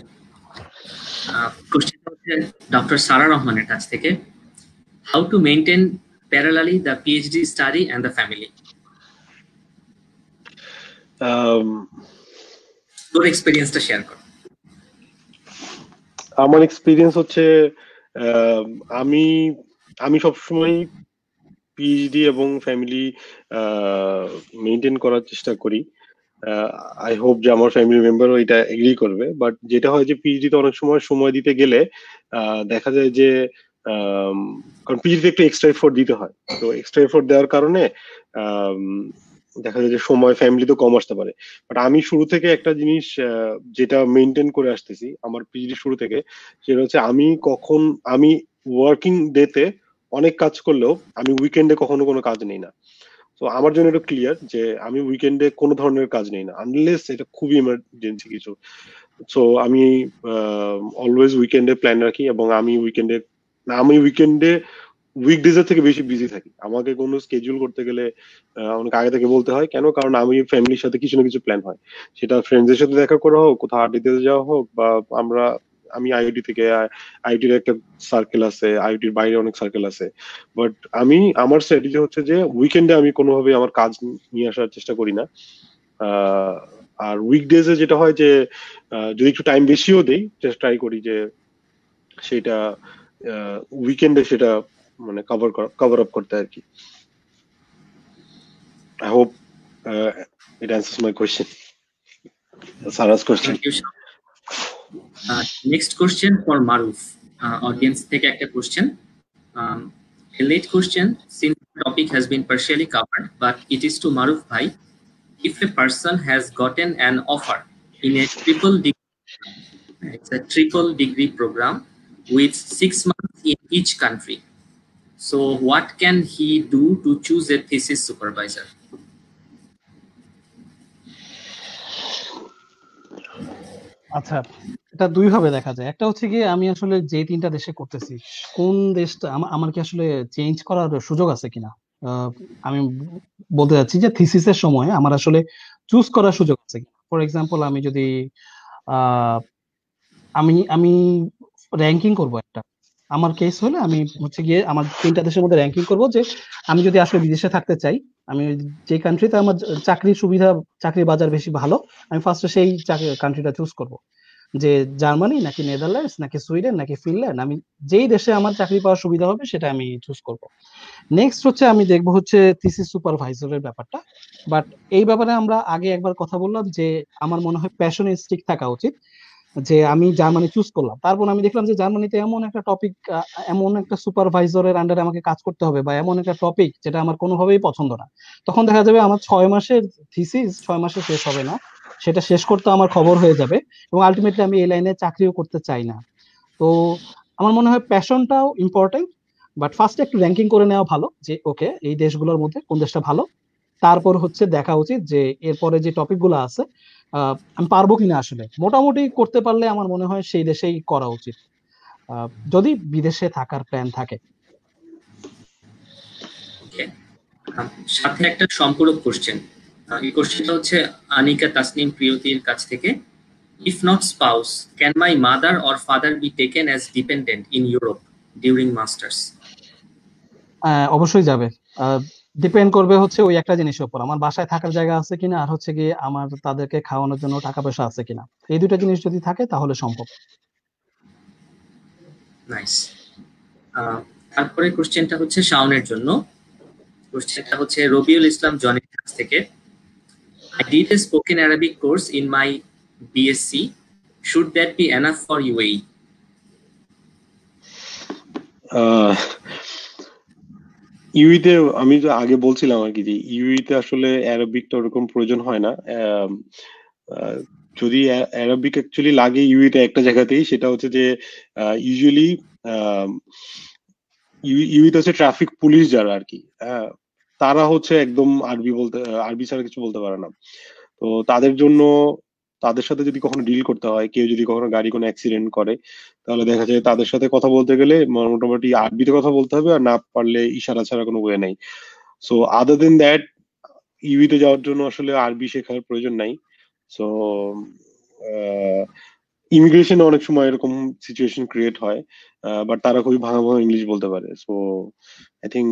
হচ্ছে ডক্টর সারা রহমানের কাছ থেকে, how to maintain parallelly the PhD study and the family. তোর এক্সপেরিয়েন্সটা শেয়ার কর। আমার এক্সপিরিয়েন্স হচ্ছে আমি আমি সবসময় পিএইচডি এবং ফ্যামিলি মেনটেন করার চেষ্টা করি। আই হোপ যে আমার ফ্যামিলি মেম্বারও এটা এগ্রি করবে। বাট যেটা হয় যে পিএইচডিতে অনেক সময় দিতে গেলে দেখা যায় যে কারণ পিএইচডিতে একটু এক্সট্রা এফোর্ট দিতে হয়, তো এক্সট্রা এফোর্ট দেওয়ার কারণে দেখা যায় যে সময় ফ্যামিলি তো কম আসতে পারে। বাট আমি শুরু থেকে একটা জিনিস যেটা মেনটেন করে আসতেছি আমার পিএইচডি শুরু থেকে, সেটা হচ্ছে আমি ওয়ার্কিং ডেতে অনেক কাজ করলেও আমি উইকেন্ডে কখনো কোনো কাজ নেই না। তো আমার জন্য এটা ক্লিয়ার যে আমি উইকেন্ডে কোনো ধরনের কাজ নেই না, আনলেস এটা খুবই ইমার্জেন্সি কিছু। সো আমি অলওয়েজ উইকেন্ডে প্ল্যান রাখি, এবং আমি উইকেন্ডে উইকডেজের থেকে বেশি বিজি থাকি। আমাকে কোনো স্কেডিউল করতে গেলে অনেক আগে থেকে বলতে হয়। কেন? কারণ আমি ফ্যামিলির সাথে কিছু না কিছু প্ল্যান হয়, সেটা ফ্রেন্ডসদের সাথে দেখা করা হোক, কোথাও আড্ডা দিতে যাওয়া হোক, বা আমি আইআইটি থেকে, আইআইটির একটা সার্কেল আছে, আইআইটির বাইরে অনেক সার্কেল আছে। বাট আমার স্ট্র্যাটেজি হচ্ছে যে উইকেন্ডে আমি কোনোভাবে আমার কাজ নিয়ে আসার চেষ্টা করি না। আর উইকডেজে যেটা হয় যে যদি একটু টাইম বেশিও দেই, ট্রাই করি যে সেটা উইকেন্ডে সেটা মানে কভার আপ করতে আর কি। I hope it answers my question. Sarah's question. Thank you, Shaun. Next question for Maruf. Audience থেকে একটা question. A late question, since the topic has been partially covered, but it is to Maruf Bhai. If a person has gotten an offer in a triple degree program with 6 months in each country, so what can he do to choose a thesis supervisor? আচ্ছা, এটা দুই ভাবে দেখা যায়। একটা হচ্ছে গিয়ে আমি আসলে যে 3টা দেশে করতেছি, কোন দেশটা আমার কি আসলে চেঞ্জ করার সুযোগ আছে কিনা। আমি বলতে চাচ্ছি যে থিসিসের সময় আমার আসলে চুজ করার সুযোগ আছে কিনা। ফর এক্সাম্পল, আমি যদি আহ আমি আমি র্যাঙ্কিং করব একটা, আমার কেস হলে আমি হচ্ছে গিয়ে আমার 3টা দেশের মধ্যে র্যাঙ্কিং করব যে আমি যদি আসলে বিদেশে থাকতে চাই, আমি যে কান্ট্রিতে আমার চাকরির সুবিধা, চাকরির বাজার বেশি ভালো, আমি ফার্স্টে সেই কান্ট্রিটা চুজ করব, যে জার্মানি নাকি নেদারল্যান্ডস নাকি সুইডেন নাকি ফিনল্যান্ড, আমি যেই দেশে আমার চাকরি পাওয়ার সুবিধা হবে সেটা আমি চুজ করব। নেক্সট হচ্ছে আমি দেখবো হচ্ছে থিসিস সুপারভাইজারের ব্যাপারটা। বাট এই ব্যাপারে আমরা আগে একবার কথা বললাম যে আমার মনে হয় প্যাশনেস্টিক থাকা উচিত। যে আমি জার্মানি চুজ করলাম, তারপর আমি দেখলাম যে জার্মানিতে এমন একটা টপিক, এমন একটা সুপারভাইজরের আন্ডারে আমাকে কাজ করতে হবে, বা এমন একটা টপিক যেটা আমার কোনোভাবেই পছন্দ না, তখন দেখা যাবে আমার 6 মাসের থিসিস 6 মাসে শেষ হবে না, সেটা শেষ করতে আমার খবর হয়ে যাবে, এবং আলটিমেটলি আমি এই লাইনে চাকরিও করতে চাই না। তো আমার মনে হয় প্যাশনটাও ইম্পর্টেন্ট, বাট ফার্স্টে একটু র্যাঙ্কিং করে নেওয়া ভালো যে ওকে এই দেশগুলোর মধ্যে কোন দেশটা ভালো, তারপর হচ্ছে দেখা উচিত যে এরপরে যে টপিক গুলো আছে আমি পারবো কিনা। আসলে মোটামুটি করতে পারলে আমার মনে হয় সেই দেশেই করা উচিত, যদি বিদেশে থাকার প্ল্যান থাকে। ওকে, সাথে একটা সম্পূরক কোশ্চেন। এই কোশ্চেনটা হচ্ছে আনিকা তাসনিম প্রিয়তির কাছ থেকে। If not spouse, can my mother or father be taken as dependent in Europe during masters? অবশ্যই যাবে। ডিপেন্ড করবে হচ্ছে ওই একটা জিনিসের উপর, আমার বাসায় থাকার জায়গা আছে কিনা, আর হচ্ছে কি আমার তাদেরকে খাওয়ানোর জন্য টাকা পয়সা আছে কিনা। এই দুটো জিনিস যদি থাকে তাহলে সম্ভব। নাইস। তারপরে কোশ্চেনটা হচ্ছে শাওনের জন্য। কোশ্চেনটা হচ্ছে রবিউল ইসলাম জনের কাছ থেকে। I did a spoken Arabic course in my BSc. Should that be enough for UAE? ইউইতে আমি যে আগে বলছিলাম আর কি, যে ইউইতে আসলে অ্যারাবিকটা ওরকম প্রয়োজন হয় না। যদি অ্যারাবিক অ্যাকচুয়ালি লাগে ইউইতে একটা জায়গাতেই, সেটা হচ্ছে যে ইউজুয়ালি ইউইতে হচ্ছে ট্রাফিক পুলিশ যারা আর কি, তারা হচ্ছে একদম আরবি ছাড়া কিছু বলতে পারে না। তো তাদের জন্য, তাদের সাথে যদি কখনো ডিল করতে হয়, কেউ যদি কখনো গাড়ি কোনো অ্যাক্সিডেন্ট করে, তাহলে দেখা যায় তাদের সাথে কথা বলতে গেলে মোটামুটি আরবিতে কথা বলতে হবে, আর না পারলে ইশারা ছাড়া কোনো ওয়ে নাই। সো আদার দেন দ্যাট, ইউইতে যাওয়ার জন্য আসলে আরবি শেখার প্রয়োজন নাই। সো ইমিগ্রেশনে অনেক সময় এরকম সিচুয়েশন ক্রিয়েট হয়, বাট তারা খুবই ভাঙা ভাঙা ইংলিশ বলতে পারে। So I think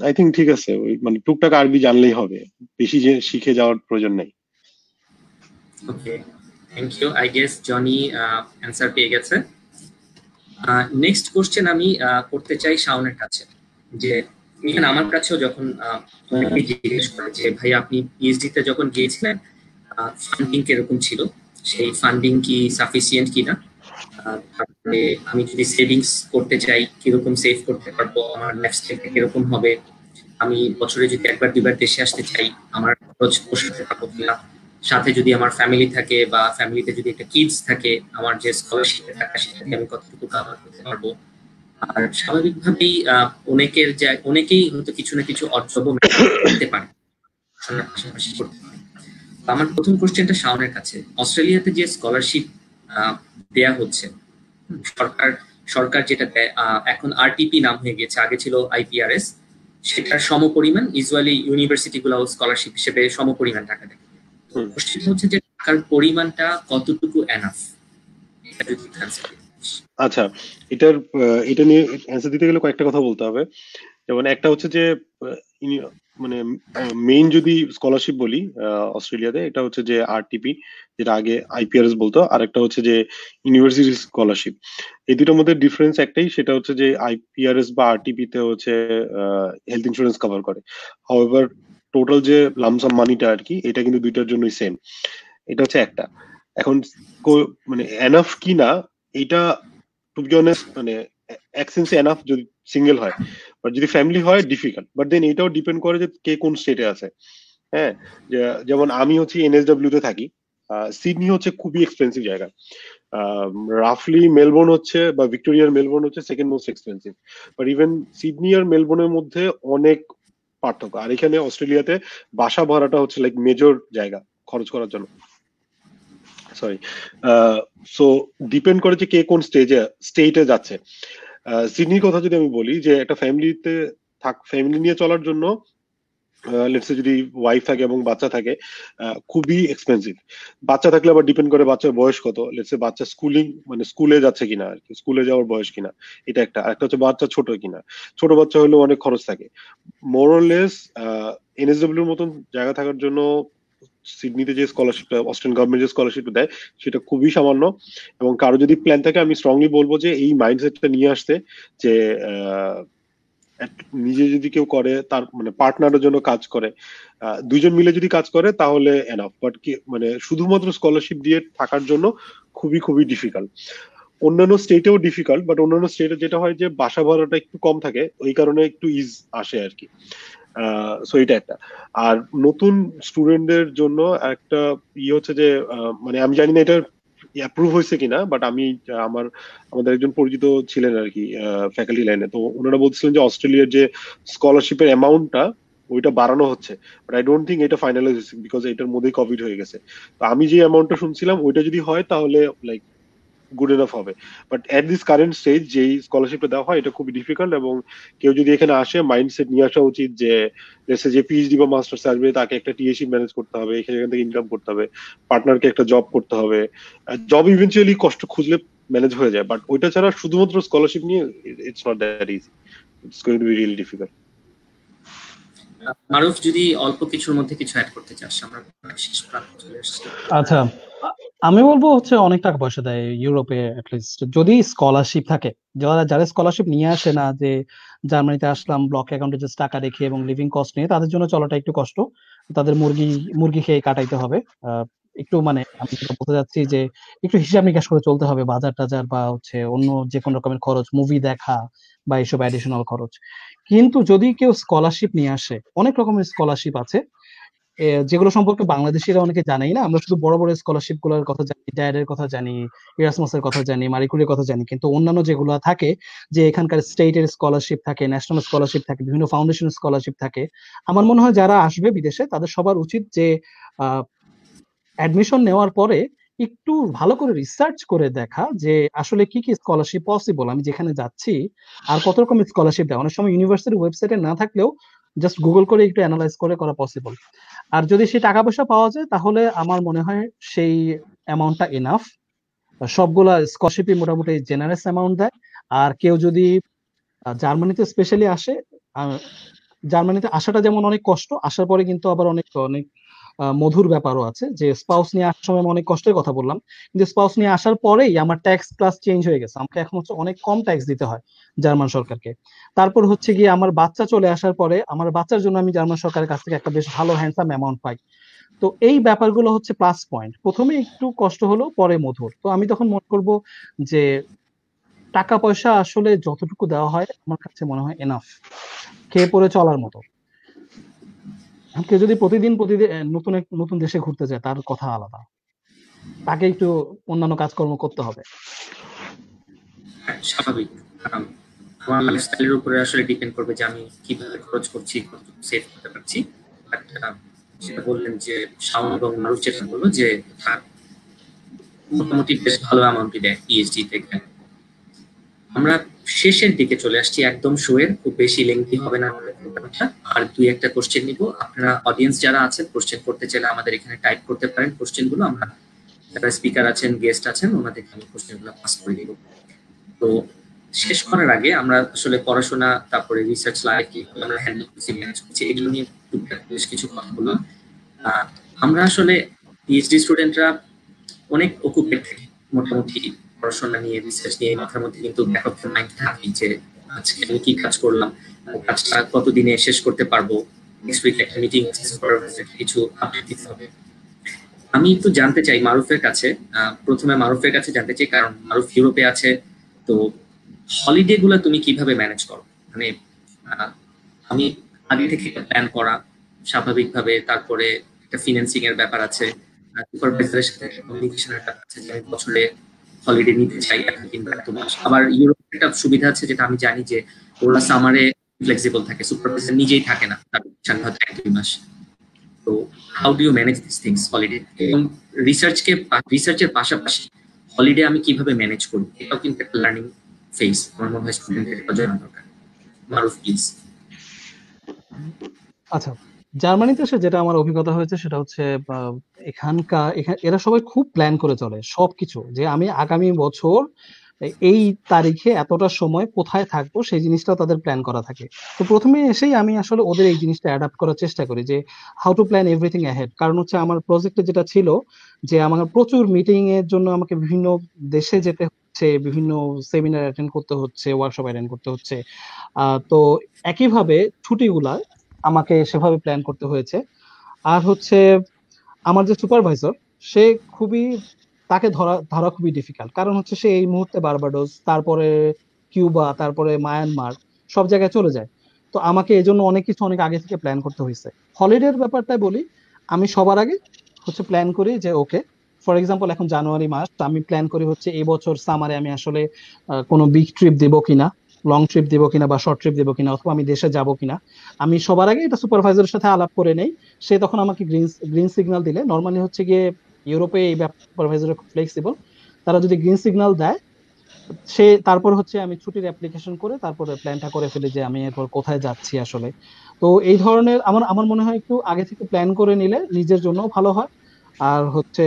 I think ঠিক আছে, ওই মানে টুকটাক আরবি জানলেই হবে, বেশি যে শিখে যাওয়ার প্রয়োজন নেই। Okay, thank you. I guess Jony answer পেয়ে গেছে। নেক্সট কোশ্চেন আমি করতে চাই শাওনের কাছে। যে এখানে আমার কাছেও যখন অনেকেই জিজ্ঞেস করে যে ভাই আপনি পিএইচডি তে যখন গিয়েছিলেন ফান্ডিং কিরকম ছিল, সেই ফান্ডিং কি সাফিসিয়েন্ট কিনা, তারপরে আমি যদি সেভিংস করতে চাই কিরকম সেভ করতে পারবো, আমার নেক্সট থেকে কিরকম হবে, আমি বছরে যদি একবার দুইবার দেশে আসতে চাই আমার খরচ পোষাতে পারবো কিনা, সাথে যদি আমার ফ্যামিলি থাকে বা ফ্যামিলিতে যদি একটা কিডস থাকে আমার যে স্কলারশিপে টাকা সেটাকে আমি কতটুকু কভার করতে পারবো। আর স্বাভাবিকভাবেই অনেকেই হয়তো কিছু না কিছু অর্থব করতে পারে, পাশাপাশি করতে পারে। আমার প্রথম কোশ্চেনটা শাওনের কাছে। অস্ট্রেলিয়াতে যে স্কলারশিপ দেয়া হচ্ছে, সরকার সরকার যেটা দেয়, এখন আরটিপি নাম হয়ে গেছে, আগে ছিল আইপিআরএস, সেটার সমপরিমাণ ইউজুয়ালি ইউনিভার্সিটি গুলো স্কলারশিপ হিসেবে সমপরিমাণ টাকা দেয়। কোশ্চেন হচ্ছে যে টাকার পরিমাণটা কতটুকু এনাফ, এটা যদি আনসার দিতে। আচ্ছা, এটা নিয়ে অ্যান্সার দিতে গেলে কয়েকটা কথা বলতে হবে। যেমন একটা হচ্ছে যে মানে মেইন যদি স্কলারশিপ বলি অস্ট্রেলিয়াতে, এটা হচ্ছে যে আরটিপি, যেটা আগে আইপিআরএস বলতো, আর একটা হচ্ছে যে ইউনিভার্সিটি স্কলারশিপ। এই দুটোর মধ্যে ডিফারেন্স একটাই, সেটা হচ্ছে যে আইপিআরএস বা আরটিপি তে হচ্ছে হেলথ ইন্স্যুরেন্স কভার করে। হাউএভার টোটাল যে লামসাম মানিটা আর কি, এটা কিন্তু দুইটার জন্যই সেম। এটা হচ্ছে একটা। এখন মানে এনাফ কি না, এটা টু বি অনেস্ট মানে এক সেন্সে এনাফ যদি সিঙ্গেল হয়, বাট যদি ফ্যামিলি হয় ডিফিকাল্ট। বাট দেন এটাও ডিপেন্ড করে যে কে কোন স্টেটে আছে। হ্যাঁ, যেমন আমি হচ্ছে এনএসডব্লিউ তে থাকি, সিডনি হচ্ছে খুবই এক্সপেন্সিভ জায়গা। রাফলি মেলবোর্ন হচ্ছে বা ভিক্টোরিয়ার মেলবোর্ন হচ্ছে second most expensive, but even Sydney আর মেলবোর্নের মধ্যে অনেক পার্থক্য। আর এখানে অস্ট্রেলিয়াতে বাসা ভাড়াটা হচ্ছে লাইক মেজর জায়গা খরচ করার জন্য। সরি, সো ডিপেন্ড করে যে কে কোন স্টেটে যাচ্ছে। সিডনির কথা যদি আমি বলি, যে একটা ফ্যামিলি নিয়ে চলার জন্য লেটস সে যদি ওয়াইফ থাকে এবং বাচ্চা থাকে, খুবই এক্সপেন্সিভ। বাচ্চা থাকলে আবার ডিপেন্ড করে বাচ্চার বয়স কত, লেটস সে বাচ্চা মানে স্কুলে যাচ্ছে কিনা আর কি, স্কুলে যাওয়ার বয়স কিনা, এটা একটা। আরেকটা হচ্ছে বাচ্চা ছোট কিনা, ছোট বাচ্চা হলেও অনেক খরচ থাকে। মোরলেস এনএসডব্লিউর মতন জায়গা থাকার জন্য সিডনিতে যে স্কলারশিপটা অস্ট্রেলিয়ান গভর্নমেন্ট যে স্কলারশিপটা দেয়, সেটা খুবই সামান্য। এবং কারো যদি প্ল্যান থাকে, আমি স্ট্রংলি বলবো যে এই মাইন্ডসেটটা নিয়ে আসতে, যে নিজে যদি কেউ করে, তার মানে পার্টনারের জন্য কাজ করে, দুইজন মিলে যদি কাজ করে তাহলে এনাফ। বাট কি মানে শুধুমাত্র স্কলারশিপ দিয়ে থাকার জন্য খুবই খুবই ডিফিকাল্ট। অন্যান্য স্টেটেও ডিফিকাল্ট, বাট অন্যান্য স্টেটে যেটা হয় যে বাসা ভাড়াটা একটু কম থাকে, ওই কারণে একটু ইজ আসে আর কি। সো এটা একটা। আর নতুন স্টুডেন্টদের জন্য একটা হচ্ছে যে মানে আমি জানি না এটা অ্যাপ্রুভ হয়েছে কিনা, বাট আমি আমাদের একজন পরিচিত ছিলেন আর কি ফ্যাকাল্টি লাইনে, তো ওনারা বলছিলেন যে অস্ট্রেলিয়ার যে স্কলারশিপের অ্যামাউন্টটা ওইটা বাড়ানো হচ্ছে, বাট আই ডোন্ট থিঙ্ক এটা ফাইনালাইজ হয়েছে বিকজ এটার মধ্যেই কোভিড হয়ে গেছে। তো আমি যে অ্যামাউন্টটা শুনছিলাম ওইটা যদি হয় তাহলে লাইক গুড এনাফ হবে। But at this current stage যেই স্কলারশিপটা দেওয়া হয় এটা খুবই ডিফিকাল্ট, এবং কেউ যদি এখানে আসে মাইন্ডসেট নিয়ে আসা উচিত যে যে পিএইচডি বা মাস্টার্স আসবে তাকে একটা টিএসি ম্যানেজ করতে হবে, এখান থেকে ইনকাম করতে হবে, পার্টনারকে একটা জব করতে হবে। জব ইভেন্চুয়ালি কষ্ট খুঁজলে ম্যানেজ হয়ে যায়, বাট ওইটা ছাড়া শুধুমাত্র স্কলারশিপ নিয়ে it's not that easy, it's going to be really difficult. Maruf, যদি অল্প কিছুর মধ্যে কিছু অ্যাড করতে চাস, আমরা শেষ প্রান্তে চলে আসছি। আচ্ছা, আমি বলবো হচ্ছে অনেক টাকা পয়সা দেয় ইউরোপে অ্যাটলিস্ট যদি স্কলারশিপ থাকে। যারা স্কলারশিপ নিয়ে আসে না, যে জার্মানিতে আসলাম ব্লক অ্যাকাউন্টে জাস্ট টাকা রেখে এবং লিভিং কস্ট নিয়ে, তাদের জন্য চলাটা একটু কষ্ট। তাদের মুরগি খেয়ে কাটাইতে হবে। একটু মানে আমি যেটা বলতে যাচ্ছি যে একটু হিসাব নিকাশ করে চলতে হবে, বাজার টাজার বা হচ্ছে অন্য যে কোনো রকমের খরচ, মুভি দেখা বা এইসব অ্যাডিশনাল খরচ। কিন্তু যদি কেউ স্কলারশিপ নিয়ে আসে, অনেক রকমের স্কলারশিপ আছে যেগুলো সম্পর্কে বাংলাদেশিরা অনেকে জানেই না। আমরা শুধু বড় বড় স্কলারশিপ গুলোর কথা জানি, ডায়ারের কথা জানি, ইরাসমাসের কথা জানি, মারি কুরির কথা জানি, কিন্তু অন্যান্য যেগুলো থাকে, যে এখানকার স্টেটের স্কলারশিপ থাকে, ন্যাশনাল স্কলারশিপ থাকে, বিভিন্ন ফাউন্ডেশন স্কলারশিপ থাকে, আমার মনে হয় যারা আসবে বিদেশে তাদের সবার উচিত যে অ্যাডমিশন নেওয়ার পরে একটু ভালো করে রিসার্চ করে দেখা যে আসলে কি কি স্কলারশিপ পসিবল, আমি যেখানে যাচ্ছি আর কত রকম স্কলারশিপ দেয়। অনেক সময় ইউনিভার্সিটির ওয়েবসাইটে না থাকলেও জাস্ট গুগল করে একটু অ্যানালাইজ করে করা পসিবল। আর যদি সেই টাকা পয়সা পাওয়া যায় তাহলে আমার মনে হয় সেই অ্যামাউন্টটা এনাফ। সবগুলা স্কলারশিপই মোটামুটি জেনারেস অ্যামাউন্ট দেয়। আর কেউ যদি জার্মানিতে স্পেশালি আসে, জার্মানিতে আসাটা যেমন অনেক কষ্ট, আসার পরে কিন্তু আবার অনেক অনেক মধুর ব্যাপারও আছে। যে স্পাউস নিয়ে আসার সময় আমি অনেক কষ্টের কথা বললাম, কিন্তু স্পাউস নিয়ে আসার পরেই আমার ট্যাক্স ক্লাস চেঞ্জ হয়ে গেছে, আমাকে এখন হচ্ছে অনেক কম ট্যাক্স দিতে হয় জার্মান সরকারকে। তারপর হচ্ছে গিয়ে আমার বাচ্চা চলে আসার পরে আমার বাচ্চার জন্য আমি জার্মান সরকারের কাছ থেকে একটা বেশ ভালো হ্যান্ডসাম অ্যামাউন্ট পাই। তো এই ব্যাপারগুলো হচ্ছে প্লাস পয়েন্ট। প্রথমে একটু কষ্ট হলো, পরে মধুর। তো আমি তখন মনে করব যে টাকা পয়সা আসলে যতটুকু দেওয়া হয় আমার কাছে মনে হয় এনাফ, খেয়ে পরে চলার মতো। কেউ যদি প্রতিদিন প্রতিদিন নতুন নতুন দেশে ঘুরতে যায় তার কথা আলাদা, তাকে একটু অন্যান্য কাজকর্ম করতে হবে। স্বাভাবিক। আমার লাইফস্টাইলের উপরে আসলে ডিপেন্ড করবে যে আমি কিভাবে খরচ করছি, কতটুকু সেভ করতে পারছি। বাট যেটা বললেন যে শাওন এবং মারুফ যেটা বললো যে মোটামুটি বেশ ভালো অ্যামাউন্টই দেয় পিএইচডি থেকে। আমরা শেষের দিকে চলে আসছি একদম শোয়ের, খুব বেশি লেংথি হবে না আমাদের প্রোগ্রামটা। আর দুই একটা কোশ্চেন নিব, আপনারা অডিয়েন্স যারা আছেন কোশ্চেন করতে চাইলে আমাদের এখানে টাইপ করতে পারেন কোশ্চেন গুলো, আমরা যারা স্পিকার আছেন গেস্ট আছেন ওনাদেরকে আমি কোশ্চেন গুলো পাস করে দিব। তো শেষ করার আগে আমরা আসলে পড়াশোনা, তারপরে রিসার্চ লাইফ কিভাবে আমরা হ্যান্ডেল করছি, ম্যানেজ করছি, এগুলো নিয়ে বেশ কিছু কথা বললাম। আমরা আসলে পিএইচডি স্টুডেন্টরা অনেক অকুপেড থাকি মোটামুটি পড়াশোনা নিয়ে, রিসার্চ নিয়ে। মাথার মধ্যে কিন্তু ব্যাক অফ দ্য মাইন্ড থাকে যে আজকে আমি কি কাজ করলাম, কাজটা কতদিনে শেষ করতে পারবো, নেক্সট উইক একটা মিটিং কিছু আপডেট দিতে হবে। আমি একটু জানতে চাই মারুফের কাছে, প্রথমে মারুফের কাছে জানতে চাই, কারণ মারুফ ইউরোপে আছে, তো হলিডে গুলা তুমি কিভাবে ম্যানেজ করো? মানে আমি আগে থেকে প্ল্যান করা স্বাভাবিকভাবে, তারপরে একটা ফিন্যান্সিং এর ব্যাপার আছে, সুপারভাইজারের সাথে কমিউনিকেশনের ব্যাপার আছে যে আমি বছরে হলিডে নিতে চাই কিংবা এত মাস। আবার ইউরোপের একটা সুবিধা আছে যেটা আমি জানি যে ওরা সামারে ফ্লেক্সিবল থাকে, সুপারভাইজার নিজেই থাকে না, তার হয়তো 1-2 মাস। তো how do you manage this things holiday? এবং রিসার্চের পাশাপাশি হলিডে আমি কিভাবে ম্যানেজ করি, এটাও কিন্তু একটা লার্নিং ফেজ আমার মনে হয় স্টুডেন্টের জানা দরকার। মারুফ প্লিজ। আচ্ছা, জার্মানিতে এসে যেটা আমার অভিজ্ঞতা হয়েছে সেটা হচ্ছে এরা সবাই খুব প্ল্যান করে চলে সবকিছু, যে আমি আগামী বছর এই তারিখে এতটা সময় কোথায় থাকবো সেই জিনিসটা তাদের প্ল্যান করা থাকে। তো প্রথমে এসেই আমি আসলে ওদের এই জিনিসটা অ্যাডাপ্ট করার চেষ্টা করি যে how to plan everything ahead. কারণ হচ্ছে আমার প্রজেক্টে যেটা ছিল যে আমার প্রচুর মিটিং এর জন্য আমাকে বিভিন্ন দেশে যেতে হচ্ছে, বিভিন্ন সেমিনার অ্যাটেন্ড করতে হচ্ছে, ওয়ার্কশপ অ্যাটেন্ড করতে হচ্ছে। তো একইভাবে ছুটিগুলা আমাকে সেভাবে প্ল্যান করতে হয়েছে। আর হচ্ছে আমার যে সুপারভাইজার, সে খুবই, তাকে ধরা ধরা খুবই ডিফিকাল্ট, কারণ হচ্ছে সে এই মুহূর্তে বার্বাডোস, তারপরে কিউবা, তারপরে মায়ানমার, সব জায়গায় চলে যায়। তো আমাকে এই জন্য অনেক কিছু অনেক আগে থেকে প্ল্যান করতে হয়েছে। হলিডের ব্যাপারটাই বলি, আমি সবার আগে হচ্ছে প্ল্যান করি যে ওকে, ফর এক্সাম্পল এখন জানুয়ারি মাস, তো আমি প্ল্যান করি হচ্ছে এই বছর সামারে আমি আসলে কোনো বিগ ট্রিপ দিব কিনা, লং ট্রিপ দিব কিনা বা শর্ট ট্রিপ দিব কিনা, অথবা আমি দেশে যাব কিনা। আমি সবার আগে এটা সুপারভাইজারের সাথে আলাপ করে নেই। সে তখন আমাকে গ্রিন গ্রিন সিগন্যাল দিলে, নর্মালি হচ্ছে গিয়ে ইউরোপে এই সুপারভাইজার খুব ফ্লেক্সিবল, তারা যদি গ্রিন সিগন্যাল দেয়, সে তারপর হচ্ছে আমি ছুটির অ্যাপ্লিকেশন করে তারপরে প্ল্যানটা করে ফেলি যে আমি এরপর কোথায় যাচ্ছি আসলে। তো এই ধরনের আমার আমার মনে হয় একটু আগে থেকে প্ল্যান করে নিলে নিজের জন্য ভালো হয়। আর হচ্ছে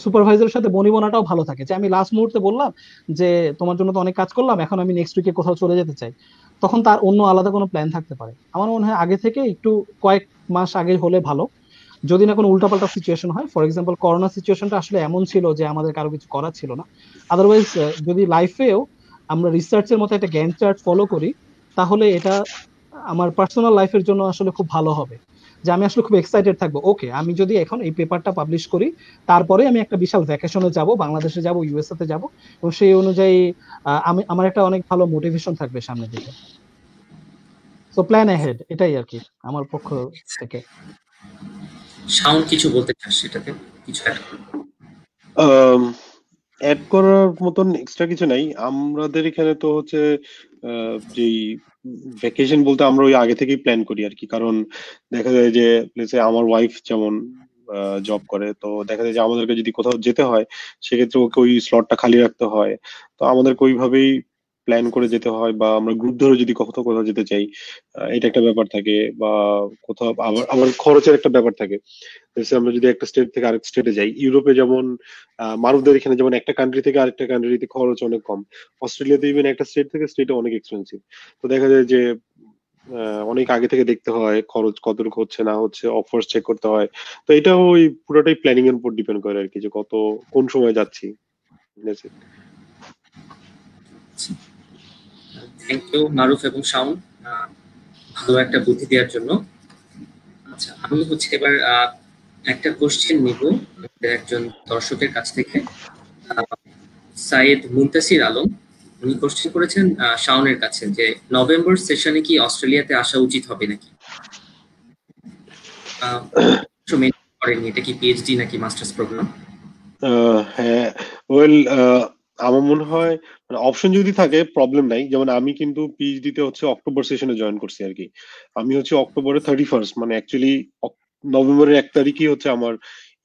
সুপারভাইজারের সাথে বনিবনাটাও ভালো থাকে, যে আমি লাস্ট মুহূর্তে বললাম যে তোমার জন্য তো অনেক কাজ করলাম, এখন আমি নেক্সট উইকে কোথাও চলে যেতে চাই, তখন তার অন্য আলাদা কোনো প্ল্যান থাকতে পারে। আমার মনে হয় আগে থেকে একটু কয়েক মাস আগে হলে ভালো, যদি না কোনো উল্টাপাল্টা সিচুয়েশন হয়। ফর এক্সাম্পল করোনা সিচুয়েশনটা আসলে এমন ছিল যে আমাদের কারো কিছু করার ছিল না। আদারওয়াইজ যদি লাইফেও আমরা রিসার্চের মতো একটা গ্যান্ট চার্ট ফলো করি, তাহলে এটা আমার পার্সোনাল লাইফের জন্য আসলে খুব ভালো হবে। যে আমি আসলে খুব এক্সাইটেড থাকবো, ওকে আমি যদি এখন এই পেপারটা পাবলিশ করি, তারপরে আমি একটা বিশাল ভ্যাকেশনে যাব, বাংলাদেশে যাব, ইউএসএ তে যাব, এবং সেই অনুযায়ী আমি আমার একটা অনেক ভালো মোটিভেশন থাকবে সামনের দিকে। সো প্ল্যান অ্যাহেড, এটাই আর কি আমার পক্ষ থেকে। শাওন কিছু বলতে চাস সেটাতে, কিছু অ্যাড করো? অ্যাড করার মতন এক্সট্রা কিছু নাই। আমাদের এখানে তো হচ্ছে যেই ভ্যাকেশন বলতে আমরা ওই আগে থেকেই প্ল্যান করি আর কি। কারণ দেখা যায় যে আমার ওয়াইফ যেমন জব করে, তো দেখা যায় যে আমাদেরকে যদি কোথাও যেতে হয়, সেক্ষেত্রে ওকে ওই স্লটটা খালি রাখতে হয়। তো আমাদেরকে ওইভাবেই প্ল্যান করে যেতে হয়, বা আমরা গ্রুপ ধরে যদি কোথাও কোথাও যেতে চাই, এটা একটা ব্যাপার থাকে। বা কোথাও আবার আবার খরচের একটা ব্যাপার থাকে। আমরা যদি একটা স্টেট থেকে আরেক স্টেটে যাই, ইউরোপে যেমন মারুফদের এখানে যেমন একটা কান্ট্রি থেকে আরেকটা কান্ট্রিতে খরচ অনেক কম, অস্ট্রেলিয়াতে ইভেন একটা স্টেট থেকে স্টেটে অনেক এক্সপেন্সিভ। তো দেখা যায় যে অনেক আগে থেকে দেখতে হয় খরচ কতটুকু হচ্ছে না হচ্ছে, অফার্স চেক করতে হয়। তো এটা ওই পুরোটাই প্ল্যানিং এর উপর ডিপেন্ড করে আর কি, যে কোন সময় যাচ্ছি। থ্যাংক ইউ মারুফ এবং শাওন, ভালো একটা বুদ্ধি দেওয়ার জন্য। আচ্ছা, আমি হচ্ছে এবার একটা কোশ্চেন নিব আমাদের একজন দর্শকের কাছ থেকে। সাইয়েদ মুনতাসির আলম, উনি কোশ্চেন করেছেন শাওনের কাছে যে নভেম্বর সেশনে কি অস্ট্রেলিয়াতে আসা উচিত হবে নাকি? করেননি, এটা কি পিএইচডি নাকি মাস্টার্স প্রোগ্রাম? হ্যাঁ, ওয়েল, আমার মনে হয় মানে অপশন যদি থাকে প্রবলেম নাই। যেমন আমি কিন্তু পিএইচডি তে হচ্ছে অক্টোবর সেশনে জয়েন করছি আর কি। আমি হচ্ছে অক্টোবরের 31st, মানে অ্যাকচুয়ালি নভেম্বরের 1 তারিখই হচ্ছে আমার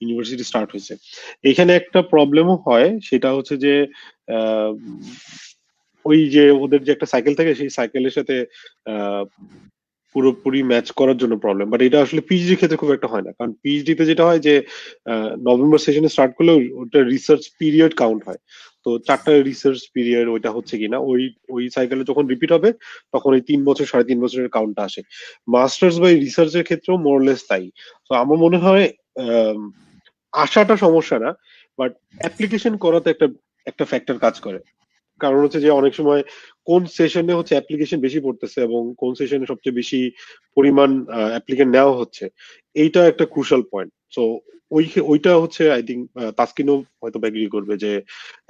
ইউনিভার্সিটি স্টার্ট হয়েছে। এখানে একটা প্রবলেমও হয়, সেটা হচ্ছে যে আহ, ওই যে ওদের যে একটা সাইকেল থাকে, সেই সাইকেলের সাথে আহ, পুরোপুরি ম্যাচ করার জন্য প্রবলেম। বাট এটা আসলে পিএইচডি ক্ষেত্রে খুব একটা হয় না, কারণ পিএইচডি তে যেটা হয় যে নভেম্বর সেশনে স্টার্ট করলে ওটা রিসার্চ পিরিয়ড কাউন্ট হয়। তো 4টা রিসার্চ পিরিয়ড ওইটা হচ্ছে কিনা, ওই ওই সাইকেলে যখন রিপিট হবে, তখন ওই 3 বছর 3.5 বছরের কাউন্টটা আসে। মাস্টার্স বা রিসার্চের ক্ষেত্রেও মোরলেস তাই। তো আমার মনে হয় আসাটা সমস্যা না, বাট অ্যাপ্লিকেশন করাতে একটা একটা ফ্যাক্টর কাজ করে। কারণ হচ্ছে যে অনেক সময় কোন সেশনে হচ্ছে অ্যাপ্লিকেশন বেশি পড়তেছে এবং কোন সেশনে সবচেয়ে বেশি পরিমাণ অ্যাপ্লিকেন্ট নেওয়া হচ্ছে, এইটা একটা ক্রুশাল পয়েন্ট। সো ওইটা হচ্ছে আই থিঙ্ক তাসকিনও হয়তো এগ্রি করবে যে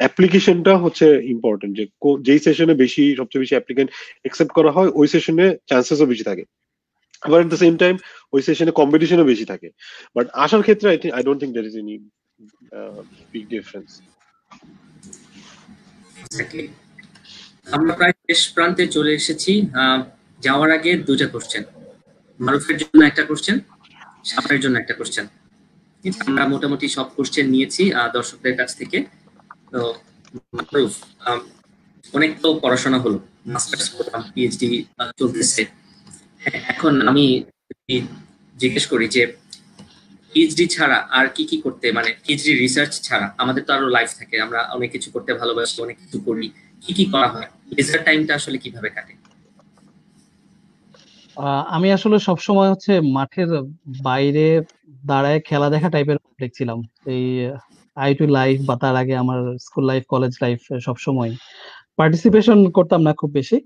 অ্যাপ্লিকেশনটা হচ্ছে ইম্পর্টেন্ট, যে যেই সেশনে সবচেয়ে বেশি অ্যাপ্লিকেন্ট একসেপ্ট করা হয়, ওই সেশনে চান্সেসও বেশি থাকে। আবার এট দ্য সেম টাইম ওই সেশনে কম্পিটিশনও বেশি থাকে। বাট আসার ক্ষেত্রে I don't think there is any big difference. আমরা প্রায় শেষ প্রান্তে চলে এসেছি। যাওয়ার আগে দুটা কোশ্চেন, মারুফের জন্য একটা কোশ্চেন, শাওনের জন্য একটা কোশ্চেন। আমরা মোটামুটি সব কোশ্চেন নিয়েছি দর্শকদের কাছ থেকে। তো মারুফ, অনেক তো পড়াশোনা হলো, মাস্টার্স করলাম, পিএইচডি চলতেছে। এখন আমি জিজ্ঞেস করি যে পিএইচডি ছাড়া আর কি কি করতে, মানে পিএইচডি রিসার্চ ছাড়া আমাদের তো আরো লাইফ থাকে, আমরা অনেক কিছু করতে ভালোবাসি, অনেক কিছু করি, কি কি করা হয়, লেজার টাইমটা আসলে কিভাবে কাটে? আমি আসলে সবসময় হচ্ছে মাঠের বাইরে দাঁড়ায় খেলা দেখা টাইপের দেখছিলাম। এই আইটি লাইফ বা তার আগে আমার স্কুল লাইফ, কলেজ লাইফ সবসময় পার্টিসিপেশন করতাম না খুব বেশি।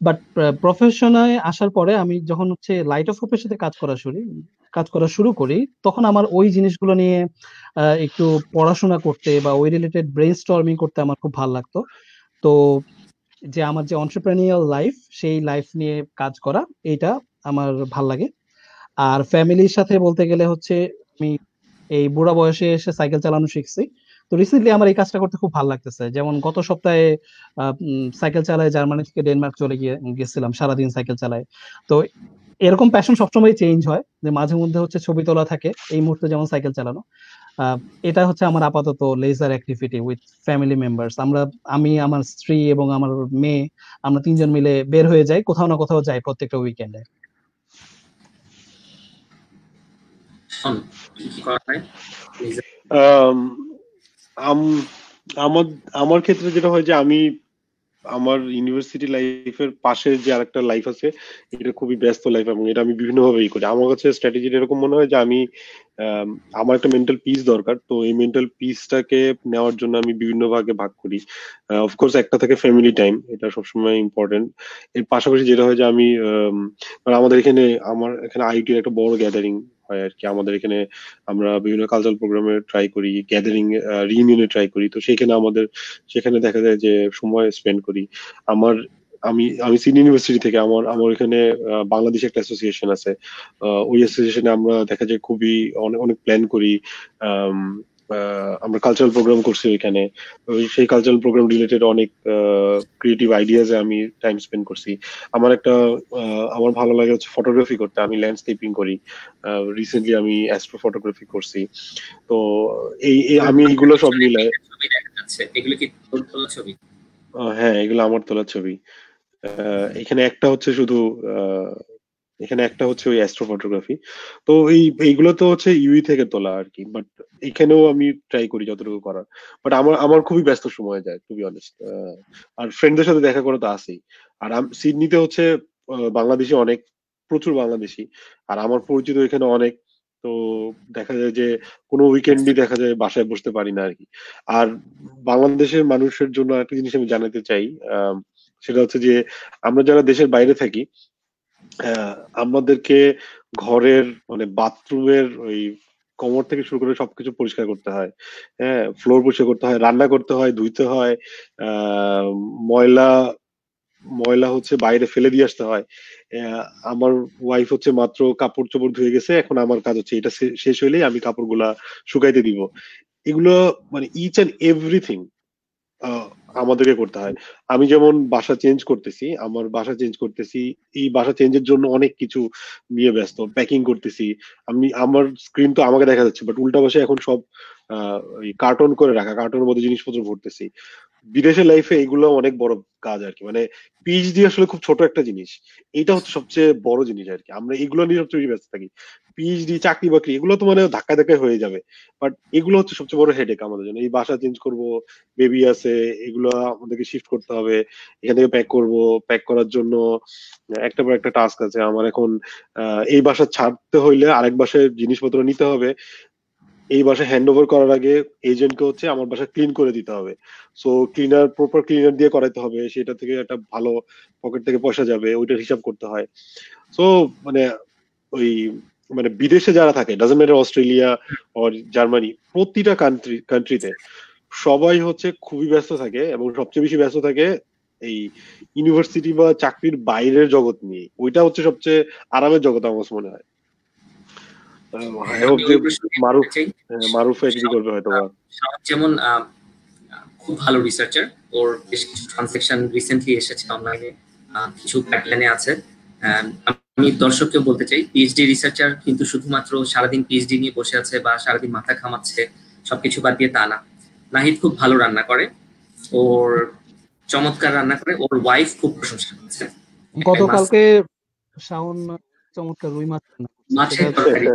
বাট প্রফেশনে আসার পরে আমি যখন হচ্ছে লাইট অফ হোপের সাথে কাজ করা শুরু করি, তখন আমার ওই জিনিসগুলো নিয়ে একটু পড়াশোনা করতে বা ওই রিলেটেড ব্রেন স্টর্মিং করতে আমার খুব ভালো লাগতো। তো যে আমার যে এন্টারপ্রেনিউরিয়াল লাইফ, সেই লাইফ নিয়ে কাজ করা, এইটা আমার ভাল লাগে। আর ফ্যামিলির সাথে বলতে গেলে হচ্ছে আমি এই বুড়া বয়সে এসে সাইকেল চালানো শিখছি। তো রিসেন্টলি আমার এই কাজটা করতে খুব ভালো লাগতেছে। যেমন গত সপ্তাহে সাইকেল চালায় জার্মানি থেকে ডেনমার্ক গেছিলাম, সারাদিন সাইকেল চালায়। তো এরকম প্যাশন সবসময় চেঞ্জ হয়, যে মাঝে মধ্যে হচ্ছে ছবি তোলা থাকে, এই মুহূর্তে যেমন সাইকেল চালানো। আহ, এটা হচ্ছে আমার আপাতত leisure activity with family members. আমি, আমার স্ত্রী এবং আমার মেয়ে, আমরা তিনজন মিলে বের হয়ে যাই, কোথাও না কোথাও যাই প্রত্যেকটা উইকেন্ডে। কি করা হয়? আম, আমার আমার ক্ষেত্রে যেটা হয় যে আমি আমার ইউনিভার্সিটি লাইফের পাশে যে আরেকটা লাইফ আছে, এটা খুবই ব্যস্ত লাইফ এবং এটা আমি বিভিন্ন ভাবে করি। আমার কাছে স্ট্র্যাটেজি এরকম মনে হয় যে আমি আমার একটা মেন্টাল পিস দরকার, তো এই মেন্টাল পিসটাকে নেওয়ার জন্য আমি বিভিন্ন ভাগে ভাগ করি। অফকোর্স একটা থেকে ফ্যামিলি টাইম, এটা সবসময় ইম্পর্টেন্ট। এর পাশাপাশি যেটা হয় যে আমি আমার এখানে আইটির একটা বড় গ্যাদারিং হয় আর কি। আমাদের এখানে আমরা বিভিন্ন কালচারাল প্রোগ্রামে ট্রাই করি, গ্যাদারিং রিইউনিয়নে ট্রাই করি, তো সেখানে দেখা যায় যে সময় স্পেন্ড করি। আমার আমি আমি সিডনি ইউনিভার্সিটি থেকে আমার আমার এখানে বাংলাদেশ একটা অ্যাসোসিয়েশন আছে। ওই অ্যাসোসিয়েশনে আমরা দেখা যায় খুবই অনেক অনেক প্ল্যান করি। আম, আমরা কালচারাল প্রোগ্রাম করছি ওইখানে। সেই কালচারাল প্রোগ্রাম রিলেটেড অনেক ক্রিয়েটিভ আইডিয়াজে আমি টাইম স্পেন্ড করছি। আমার ভালো লাগে হচ্ছে ফটোগ্রাফি করতে, আমি ল্যান্ডস্কেপিং করি। রিসেন্টলি আমি অ্যাস্ট্রো ফটোগ্রাফি করছি। তো আমি এইগুলো সব মিলায়। ছবি দেখা যাচ্ছে, এগুলো কি তোর তোলা ছবি? হ্যাঁ, এগুলো আমার তোলা ছবি। এখানে একটা হচ্ছে শুধু আহ, এখানে একটা হচ্ছে ওই অ্যাস্ট্রো ফটোগ্রাফি। তো এইগুলো তো হচ্ছে ইউই থেকে তোলা আর কি, বাট এখানেও আমি ট্রাই করি যতটুকু করার। বাট আমার আমার খুবই ব্যস্ত সময় যায় টু বি অনেস্ট। আর ফ্রেন্ডদের সাথে দেখা করা তো আছেই। আর সিডনিতে হচ্ছে বাংলাদেশি অনেক, প্রচুর বাংলাদেশি। আর আমার পরিচিত এখানে অনেক। তো দেখা যায় যে কোনো উইকেন্ডই দেখা যায় বাসায় বসতে পারি না আর কি। আর বাংলাদেশের মানুষের জন্য একটা জিনিস আমি জানাতে চাই, সেটা হচ্ছে যে আমরা যারা দেশের বাইরে থাকি, আমাদেরকে ঘরের মানে বাথরুমের ওই কোমর থেকে শুরু করে সবকিছু পরিষ্কার করতে হয়। হ্যাঁ, ফ্লোর পরিষ্কার করতে হয়, রান্না করতে হয়, ধুইতে হয়, আহ ময়লা ময়লা হচ্ছে বাইরে ফেলে দিয়ে আসতে হয়। আমার ওয়াইফ হচ্ছে মাত্র কাপড় চোপড় ধুয়ে গেছে, এখন আমার কাজ হচ্ছে এটা শেষ হইলেই আমি কাপড়গুলা শুকাইতে দিব। এগুলো মানে ইচ এন্ড এভরিথিং আহ, আমাদেরকে করতে হয়। আমি যেমন বাসা চেঞ্জ করতেছি, এই বাসা চেঞ্জের জন্য অনেক কিছু নিয়ে ব্যস্ত, প্যাকিং করতেছি। আমার স্ক্রিন তো আমাকে দেখা যাচ্ছে, বাট উল্টা পাশে এখন সব ওই কার্টন করে রাখা, কার্টনের মধ্যে জিনিসপত্র ভরতেছি। বিদেশের লাইফে এগুলো অনেক বড় কাজ আর কি। মানে পিএইচডি আসলে খুব ছোট একটা জিনিস, এটা হচ্ছে সবচেয়ে বড় জিনিস আর কি। আমরা এগুলো নিয়ে সবচেয়ে বেশি ব্যস্ত থাকি। পিএইচডি, চাকরি বাকরি এগুলো তো মানে ধাক্কায় ধাক্কায় হয়ে যাবে, বাট এগুলো হচ্ছে সবচেয়ে বড় হেডেক আমাদের জন্য। এই বাসা চেঞ্জ করব, বেবি আছে, এগুলো আমাদেরকে শিফট করতে হবে, এখান থেকে প্যাক করব। প্যাক করার জন্য একটা পর একটা টাস্ক আছে আমার এখন। এই বাসা ছাড়তে হইলে আরেক বাসায় জিনিসপত্র নিতে হবে, এই বাসা হ্যান্ড ওভার করার আগে এজেন্টকে হচ্ছে আমার বাসা ক্লিন করে দিতে হবে। সো প্রপার ক্লিনার দিয়ে করাইতে হবে, সেটা থেকে একটা ভালো পকেট থেকে পয়সা যাবে, ওইটার হিসাব করতে হয়। সো মানে ওই মানে বিদেশে যারা থাকে, doesn't matter Australia or Germany, প্রতিটা কান্ট্রিতে সবাই হচ্ছে খুবই ব্যস্ত থাকে এবং সবচেয়ে বেশি ব্যস্ত থাকে এই ইউনিভার্সিটি বা চাকরির বাইরের জগৎ নিয়ে। ওইটা হচ্ছে সবচেয়ে আরামের জগৎ আমার কাছে মনে হয়। আই হোপ আমি যে ওই প্রশ্নটি মারুফ করতে চাই। মারুফ এগ্রি করবে হয়তো বা। শাওন যেমন খুব ভালো রিসার্চার, ওর বেশ কিছু ট্রান্সাকশন রিসেন্টলি এসেছে অনলাইনে, কিছু প্যাটলাইনে আছে। আমি দর্শককে বলতে চাই, পিএইচডি রিসার্চার কিন্তু শুধুমাত্র সারাদিন পিএইচডি নিয়ে বসে আছে বা সারাদিন মাথা ঘামাচ্ছে সবকিছু বাদ দিয়ে তা না। নাহিদ খুব ভালো রান্না করে, ওর চমৎকার রান্না করে, ওর ওয়াইফ খুব প্রশংসা করছে। গতকালকে শাওন চমৎকার রুই মাছ রান্না করছে, মাছের সেটা তরকারি,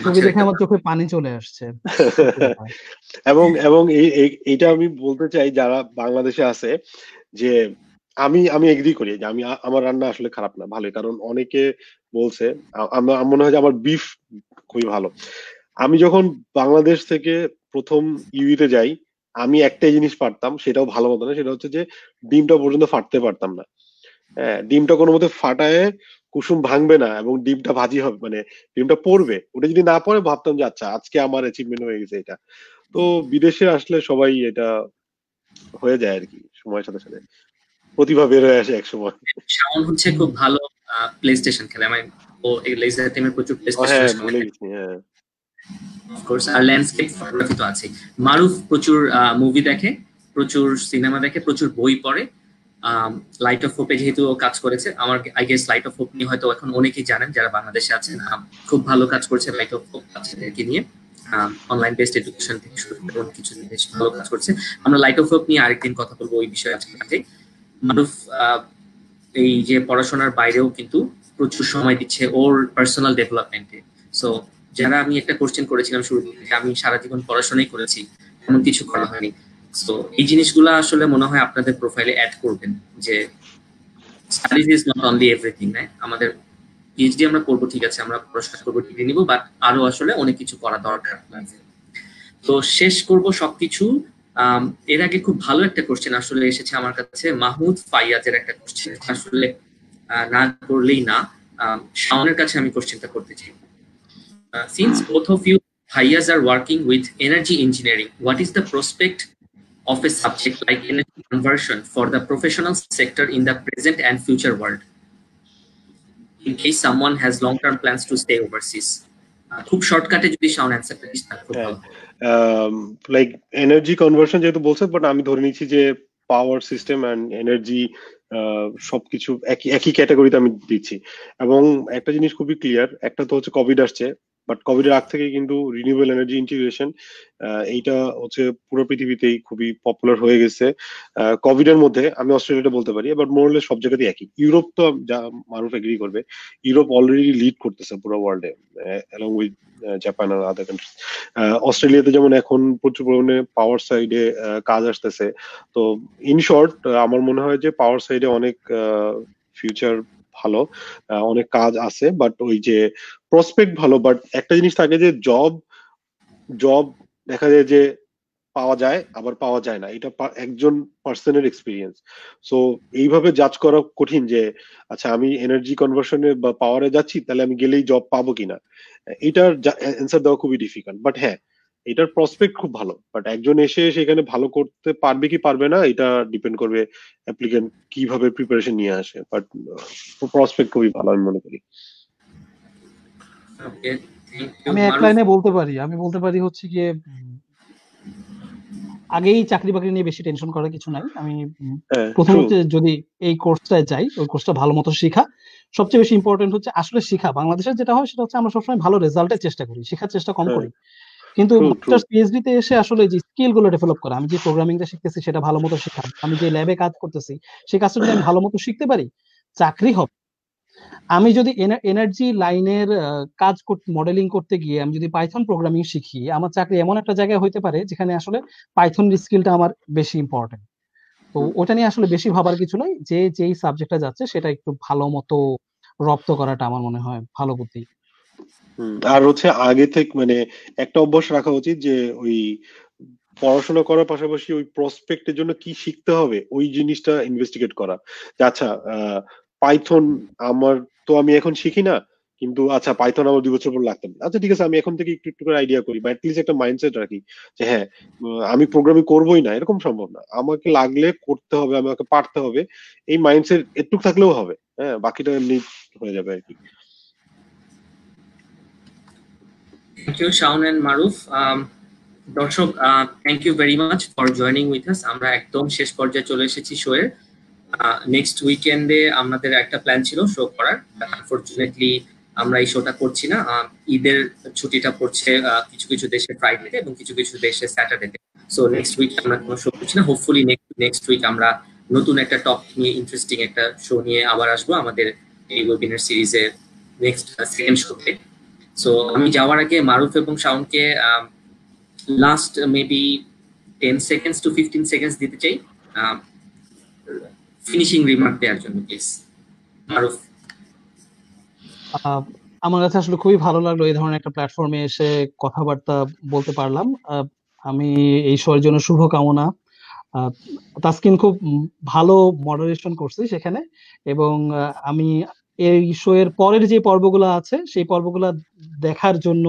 ছবি দেখে আমার চোখে পানি চলে আসছে। এবং এইটা আমি বলতে চাই যারা বাংলাদেশে আছে, যে আমি আমি এগ্রি করি যে আমার রান্না আসলে খারাপ না, ভালোই। কারণ অনেকে বলছে, আমার মনে হয় যে আমার বিফ খুবই ভালো। আমি যখন বাংলাদেশ থেকে প্রথম ইউইতে যাই, আমি একটাই জিনিস পারতাম, সেটাও ভালো মতো না, সেটা হচ্ছে যে ডিমটা পর্যন্ত ফাটতে পারতাম না। হ্যাঁ, ডিমটা কোনো মতে ফাটায় কুসুম ভাঙবে না এবং ডিমটা ভাজি হবে, মানে ডিমটা পড়বে, ওটা যদি না পড়ে ভাবতাম যে আচ্ছা আজকে আমার অ্যাচিভমেন্ট হয়ে গেছে এটা। তো বিদেশে আসলে সবাই এটা হয়ে যায় আর কি, সময়ের সাথে সাথে প্রতিভা বের হয়ে আসে এক সময়। শাওন হচ্ছে খুব ভালো প্লে স্টেশন খেলে, আমি ও এই লেজার টিমের প্রচুর প্লে হ্যাঁ স্টেশনের ভুলে সময় গেছি, হ্যাঁ। অফকোর্স, আর ল্যান্ডস্কেপ ফটোগ্রাফি তো আছে। মারুফ প্রচুর মুভি দেখে, প্রচুর সিনেমা দেখে, প্রচুর বই পড়ে। লাইট অফ হোপে যেহেতু ও কাজ করেছে, আমার I guess light off hope নিয়ে হয়তো এখন অনেকেই জানেন যারা বাংলাদেশে আছেন। খুব ভালো কাজ করছে লাইট অফ হোপ বাচ্চাদেরকে নিয়ে, অনলাইন বেসড এডুকেশন থেকে শুরু করে অনেক কিছু বেশ ভালো কাজ করছে। আমরা লাইট অফ হোপ নিয়ে আরেকদিন কথা বলবো ওই বিষয়ে আজকে। মারুফ এই যে পড়াশোনার বাইরেও কিন্তু প্রচুর সময় দিচ্ছে ওর পার্সোনাল ডেভেলপমেন্টে। সো যারা, আমি একটা কোশ্চেন করেছিলাম শুরুতে যে আমি সারা জীবন পড়াশোনাই করেছি, এমন কিছু করা হয়নি। সো এই জিনিসগুলো আসলে মনে হয় আপনাদের প্রোফাইলে অ্যাড করবেন, যে studies is not only everything. আমাদের পিএইচডি আমরা করবো, ঠিক আছে, আমরা পড়াশোনা করবো, ডিগ্রি নিবো, বাট আরো আসলে অনেক কিছু করা দরকার। তো শেষ করব সবকিছু। এর আগে খুব ভালো একটা কোশ্চেন আসলে এসেছে আমার কাছে, মাহমুদ ফাইয়াজের একটা কোশ্চেন, আসলে না করলেই না। শাওনের কাছে আমি কোশ্চেনটা করতে চাই। Since both of you Bhaiyas are working with energy engineering, what is the prospect of a subject like energy conversion for the professional sector in the present and future world, in case someone has long-term plans to stay overseas? খুব শর্টকাটে যদি শাওন অ্যান্সারটা দিস তাহলে খুব ভালো। লাইক এনার্জি কনভার্সন যেহেতু বলছে, বাট আমি ধরে নিচ্ছি যে পাওয়ার সিস্টেম অ্যান্ড এনার্জি সবকিছু একই ক্যাটাগরিতে আমি দিচ্ছি। এবং একটা জিনিস খুবই ক্লিয়ার, একটা তো হচ্ছে কোভিড আসছে, বাট কোভিডের আগ থেকে কিন্তু রিনিউয়েবল এনার্জি ইন্টিগ্রেশন এইটা হচ্ছে পুরো পৃথিবীতেই খুবই পপুলার হয়ে গেছে। কোভিড এর মধ্যে আমি অস্ট্রেলিয়াটা বলতে পারি, বাট মোরলে সব জায়গাতেই একই। ইউরোপ তো যা মানুষ এগ্রি করবে, ইউরোপ অলরেডি লিড করতেছে পুরো ওয়ার্ল্ডে অ্যালং উইথ জাপান আর আদার কান্ট্রিজ। অস্ট্রেলিয়াতে যেমন এখন প্রচুর পরিমাণে পাওয়ার সাইডে কাজ আসতেছে। তো ইন শর্ট আমার মনে হয় যে পাওয়ার সাইডে অনেক ফিউচার ভালো, অনেক কাজ আছে, বাট ওই যে প্রসপেক্ট ভালো। বাট একটা জিনিস থাকে যে জব জব দেখা যায় যে পাওয়া যায় আবার পাওয়া যায় না, এটা একজন পার্সনের এক্সপিরিয়েন্স। সো এইভাবে জাজ করা কঠিন যে আচ্ছা আমি এনার্জি কনভার্সনে বা পাওয়ারে যাচ্ছি, তাহলে আমি গেলেই জব পাবো কিনা, এটার অ্যান্সার দেওয়া খুবই ডিফিকাল্ট। বাট হ্যাঁ, এটার প্রসপেক্ট খুব ভালো, বাট একজন এসে সেখানে ভালো করতে পারবে কি পারবে না এটা ডিপেন্ড করবে অ্যাপ্লিকেন্ট কিভাবে প্রিপারেশন নিয়ে আসে। বাট প্রসপেক্ট খুবই ভালো আমি মনে করি। আমি এক লাইনে বলতে পারি হচ্ছে গিয়ে আগেই চাকরি বাকরি নিয়ে বেশি টেনশন করার কিছু নাই। আমি প্রথম হচ্ছে যদি এই কোর্সটায় যাই, ওই কোর্সটা ভালো মতো শিখা সবচেয়ে বেশি ইম্পর্টেন্ট হচ্ছে। আসলে শিখা বাংলাদেশের যেটা হয় সেটা হচ্ছে আমরা সবসময় ভালো রেজাল্টের চেষ্টা করি, শেখার চেষ্টা কম করি। কিন্তু মাস্টার্স পিএইচডি তে এসে আসলে যে স্কিল গুলো ডেভেলপ করা, আমি যে প্রোগ্রামিংটা শিখতেছি সেটা ভালো মতো শেখা, আমি যে ল্যাবে কাজ করতেছি সেই কাজটা যদি আমি ভালো মতো শিখতে পারি, চাকরি হবে। আমি যদি এনার্জি লাইনের কাজ মডেলিং করতে গিয়ে আমি যদি পাইথন প্রোগ্রামিং শিখি, আমার চাকরি এমন একটা জায়গায় হইতে পারে যেখানে আসলে পাইথন স্কিলটা আমার বেশি ইম্পর্টেন্ট। তো ওটা নিয়ে আসলে বেশি ভাবার কিছু নাই, যে যেই সাবজেক্টটা যাচ্ছে সেটা একটু ভালো মতো রপ্ত করাটা আমার মনে হয় ভালো বুদ্ধি। আর হচ্ছে আগে থেকে মানে একটা অভ্যাস রাখা উচিত যে ওই পড়াশোনা করার পাশাপাশি ওই প্রসপেক্টের জন্য কি শিখতে হবে ওই জিনিসটা ইনভেস্টিগেট করা। আচ্ছা পাইথন আমার তো আমি এখন শিখি না, কিন্তু আচ্ছা পাইথন আমার 2 বছর পর লাগতে পারে, আচ্ছা ঠিক আছে আমি এখন থেকে একটু একটু করে আইডিয়া করি, বা অ্যাটলিস্ট একটা মাইন্ডসেট রাখি যে হ্যাঁ আমি প্রোগ্রামিং করবোই না এরকম সম্ভব না, আমাকে লাগলে করতে হবে, আমাকে পারতে হবে, এই মাইন্ডসেট একটু থাকলেও হবে। হ্যাঁ, বাকিটা এমনি হয়ে যাবে আর কি। Thank you, Shaun and Maruf. দর্শক, thank you very much for joining with us. আমরা একদম শেষ পর্যায়ে চলে এসেছি শো এর। নেক্সট উইকেন্ডে আমাদের একটা প্ল্যান ছিল শো করার, আনফরচুনেটলি আমরা এই শোটা করছি না। ঈদের ছুটিটা পড়ছে কিছু কিছু দেশে ফ্রাইডেতে এবং কিছু কিছু দেশে স্যাটারডেতে। সো নেক্সট উইক আমরা কোনো শো করছি না। হোপফুলি নেক্সট উইক আমরা নতুন একটা টপিক নিয়ে, ইন্টারেস্টিং একটা শো নিয়ে আবার আসবো আমাদের এই ওয়েবিনার সিরিজের নেক্সট সেকেন্ড শোতে। সো আমি যাওয়ার আগে মারুফ এবং শাওনকে last maybe 10 seconds to 15 seconds দিতে চাই ফিনিশিং রিমার্ক দেওয়ার জন্য, প্লিজ। মারুফ। আমার কাছে আসলে খুবই ভালো লাগলো এই ধরনের একটা প্ল্যাটফর্মে এসে কথাবার্তা বলতে পারলাম। আমি এই শোয়ের জন্য শুভকামনা। আহ, তাসকিন খুব ভালো মডারেশন করছে সেখানে, এবং আমি এই শো এর পরের যে পর্বগুলো আছে সেই পর্বগুলো দেখার জন্য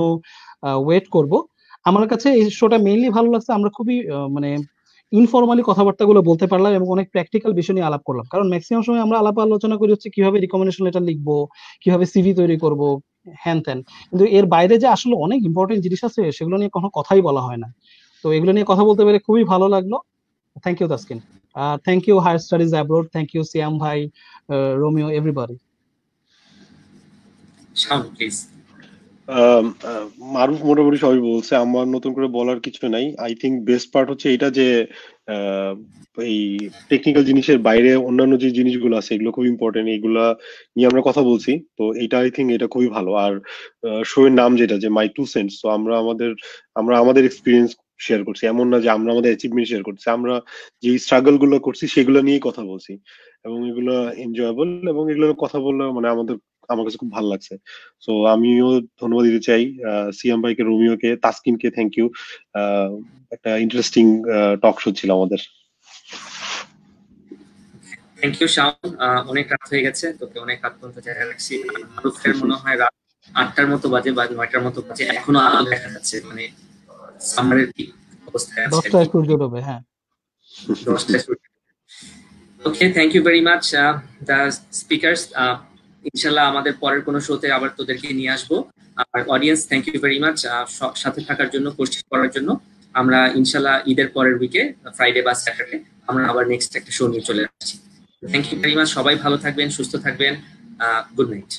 ওয়েট করব। আমার কাছে এই শোটা মেইনলি ভালো লাগছে, আমরা খুবই মানে ইনফরমালি কথাবার্তাগুলো বলতে পারলাম এবং অনেক প্র্যাকটিক্যাল বিষয় নিয়ে আলাপ করলাম। কারণ ম্যাক্সিমাম সময় আমরা আলাপ আলোচনা করি হচ্ছে কিভাবে রিকমেন্ডেশন লেটার লিখবো, কিভাবে সিভি তৈরি করব, হ্যান ত্যান, কিন্তু এর বাইরে যে আসলে অনেক ইম্পর্টেন্ট জিনিস আছে সেগুলো নিয়ে কোনো কথাই বলা হয় না। তো এগুলো নিয়ে কথা বলতে পেরে খুবই ভালো লাগলো। Thank you Taskin, thank you higher studies abroad, thank you Siam ভাই, Romeo, everybody. Shaon please. Maruf মোটামুটি সবই বলছে, আমার নতুন করে বলার কিছু নাই। আই থিঙ্ক বেস্ট পার্ট হচ্ছে এটা যে এই টেকনিক্যাল জিনিসের বাইরে অন্যান্য যে জিনিসগুলো আছে এগুলো খুব ইম্পর্টেন্ট, এগুলা নিয়ে আমরা কথা বলছি। তো এটা আই থিঙ্ক এটা খুবই ভালো। আর শো এর নাম যেটা যে মাই টু সেন্টস, তো আমরা আমাদের এক্সপিরিয়েন্স শেয়ার করছি, এমন না যে আমরা আমাদের অ্যাচিভমেন্ট শেয়ার করছি, আমরা যে স্ট্রাগল গুলো করছি সেগুলো নিয়েই কথা বলছি, এবং এগুলো এনজয়েবল, এবং এগুলো কথা বললে মানে আমার কাছে খুব ভালো লাগছে। সো আমিও ধন্যবাদ দিতে চাই সিয়াম ভাইকে, রোমিওকে, তাসকিনকে। Thank you. একটা ইন্টারেস্টিং টক শো ছিল আমাদের। Thank you Shaon. অনেক রাত হয়ে গেছে, তোকে অনেক রাত পর্যন্ত জায়গা রাখছি। মারুফের মনে হয় রাত 8টার মতো বাজে বা 9টার মতো বাজে, এখনো আলো দেখা যাচ্ছে, মানে সামারের কি অবস্থায় আছে। 10টায় সূর্য ডোবে, হ্যাঁ। 10টায়। Okay, thank you very much the speakers. ইনশাল্লাহ আমাদের পরের কোনো শোতে আবার তোদেরকে নিয়ে আসবো। আর audience, thank you very much সাথে থাকার জন্য, কোশ্চেন করার জন্য। আমরা ইনশাল্লাহ ঈদের পরের উইকে, ফ্রাইডে বা স্যাটারডে, আমরা আবার নেক্সট একটা শো নিয়ে চলে আসছি। Thank you very much. সবাই ভালো থাকবেন, সুস্থ থাকবেন। Good night.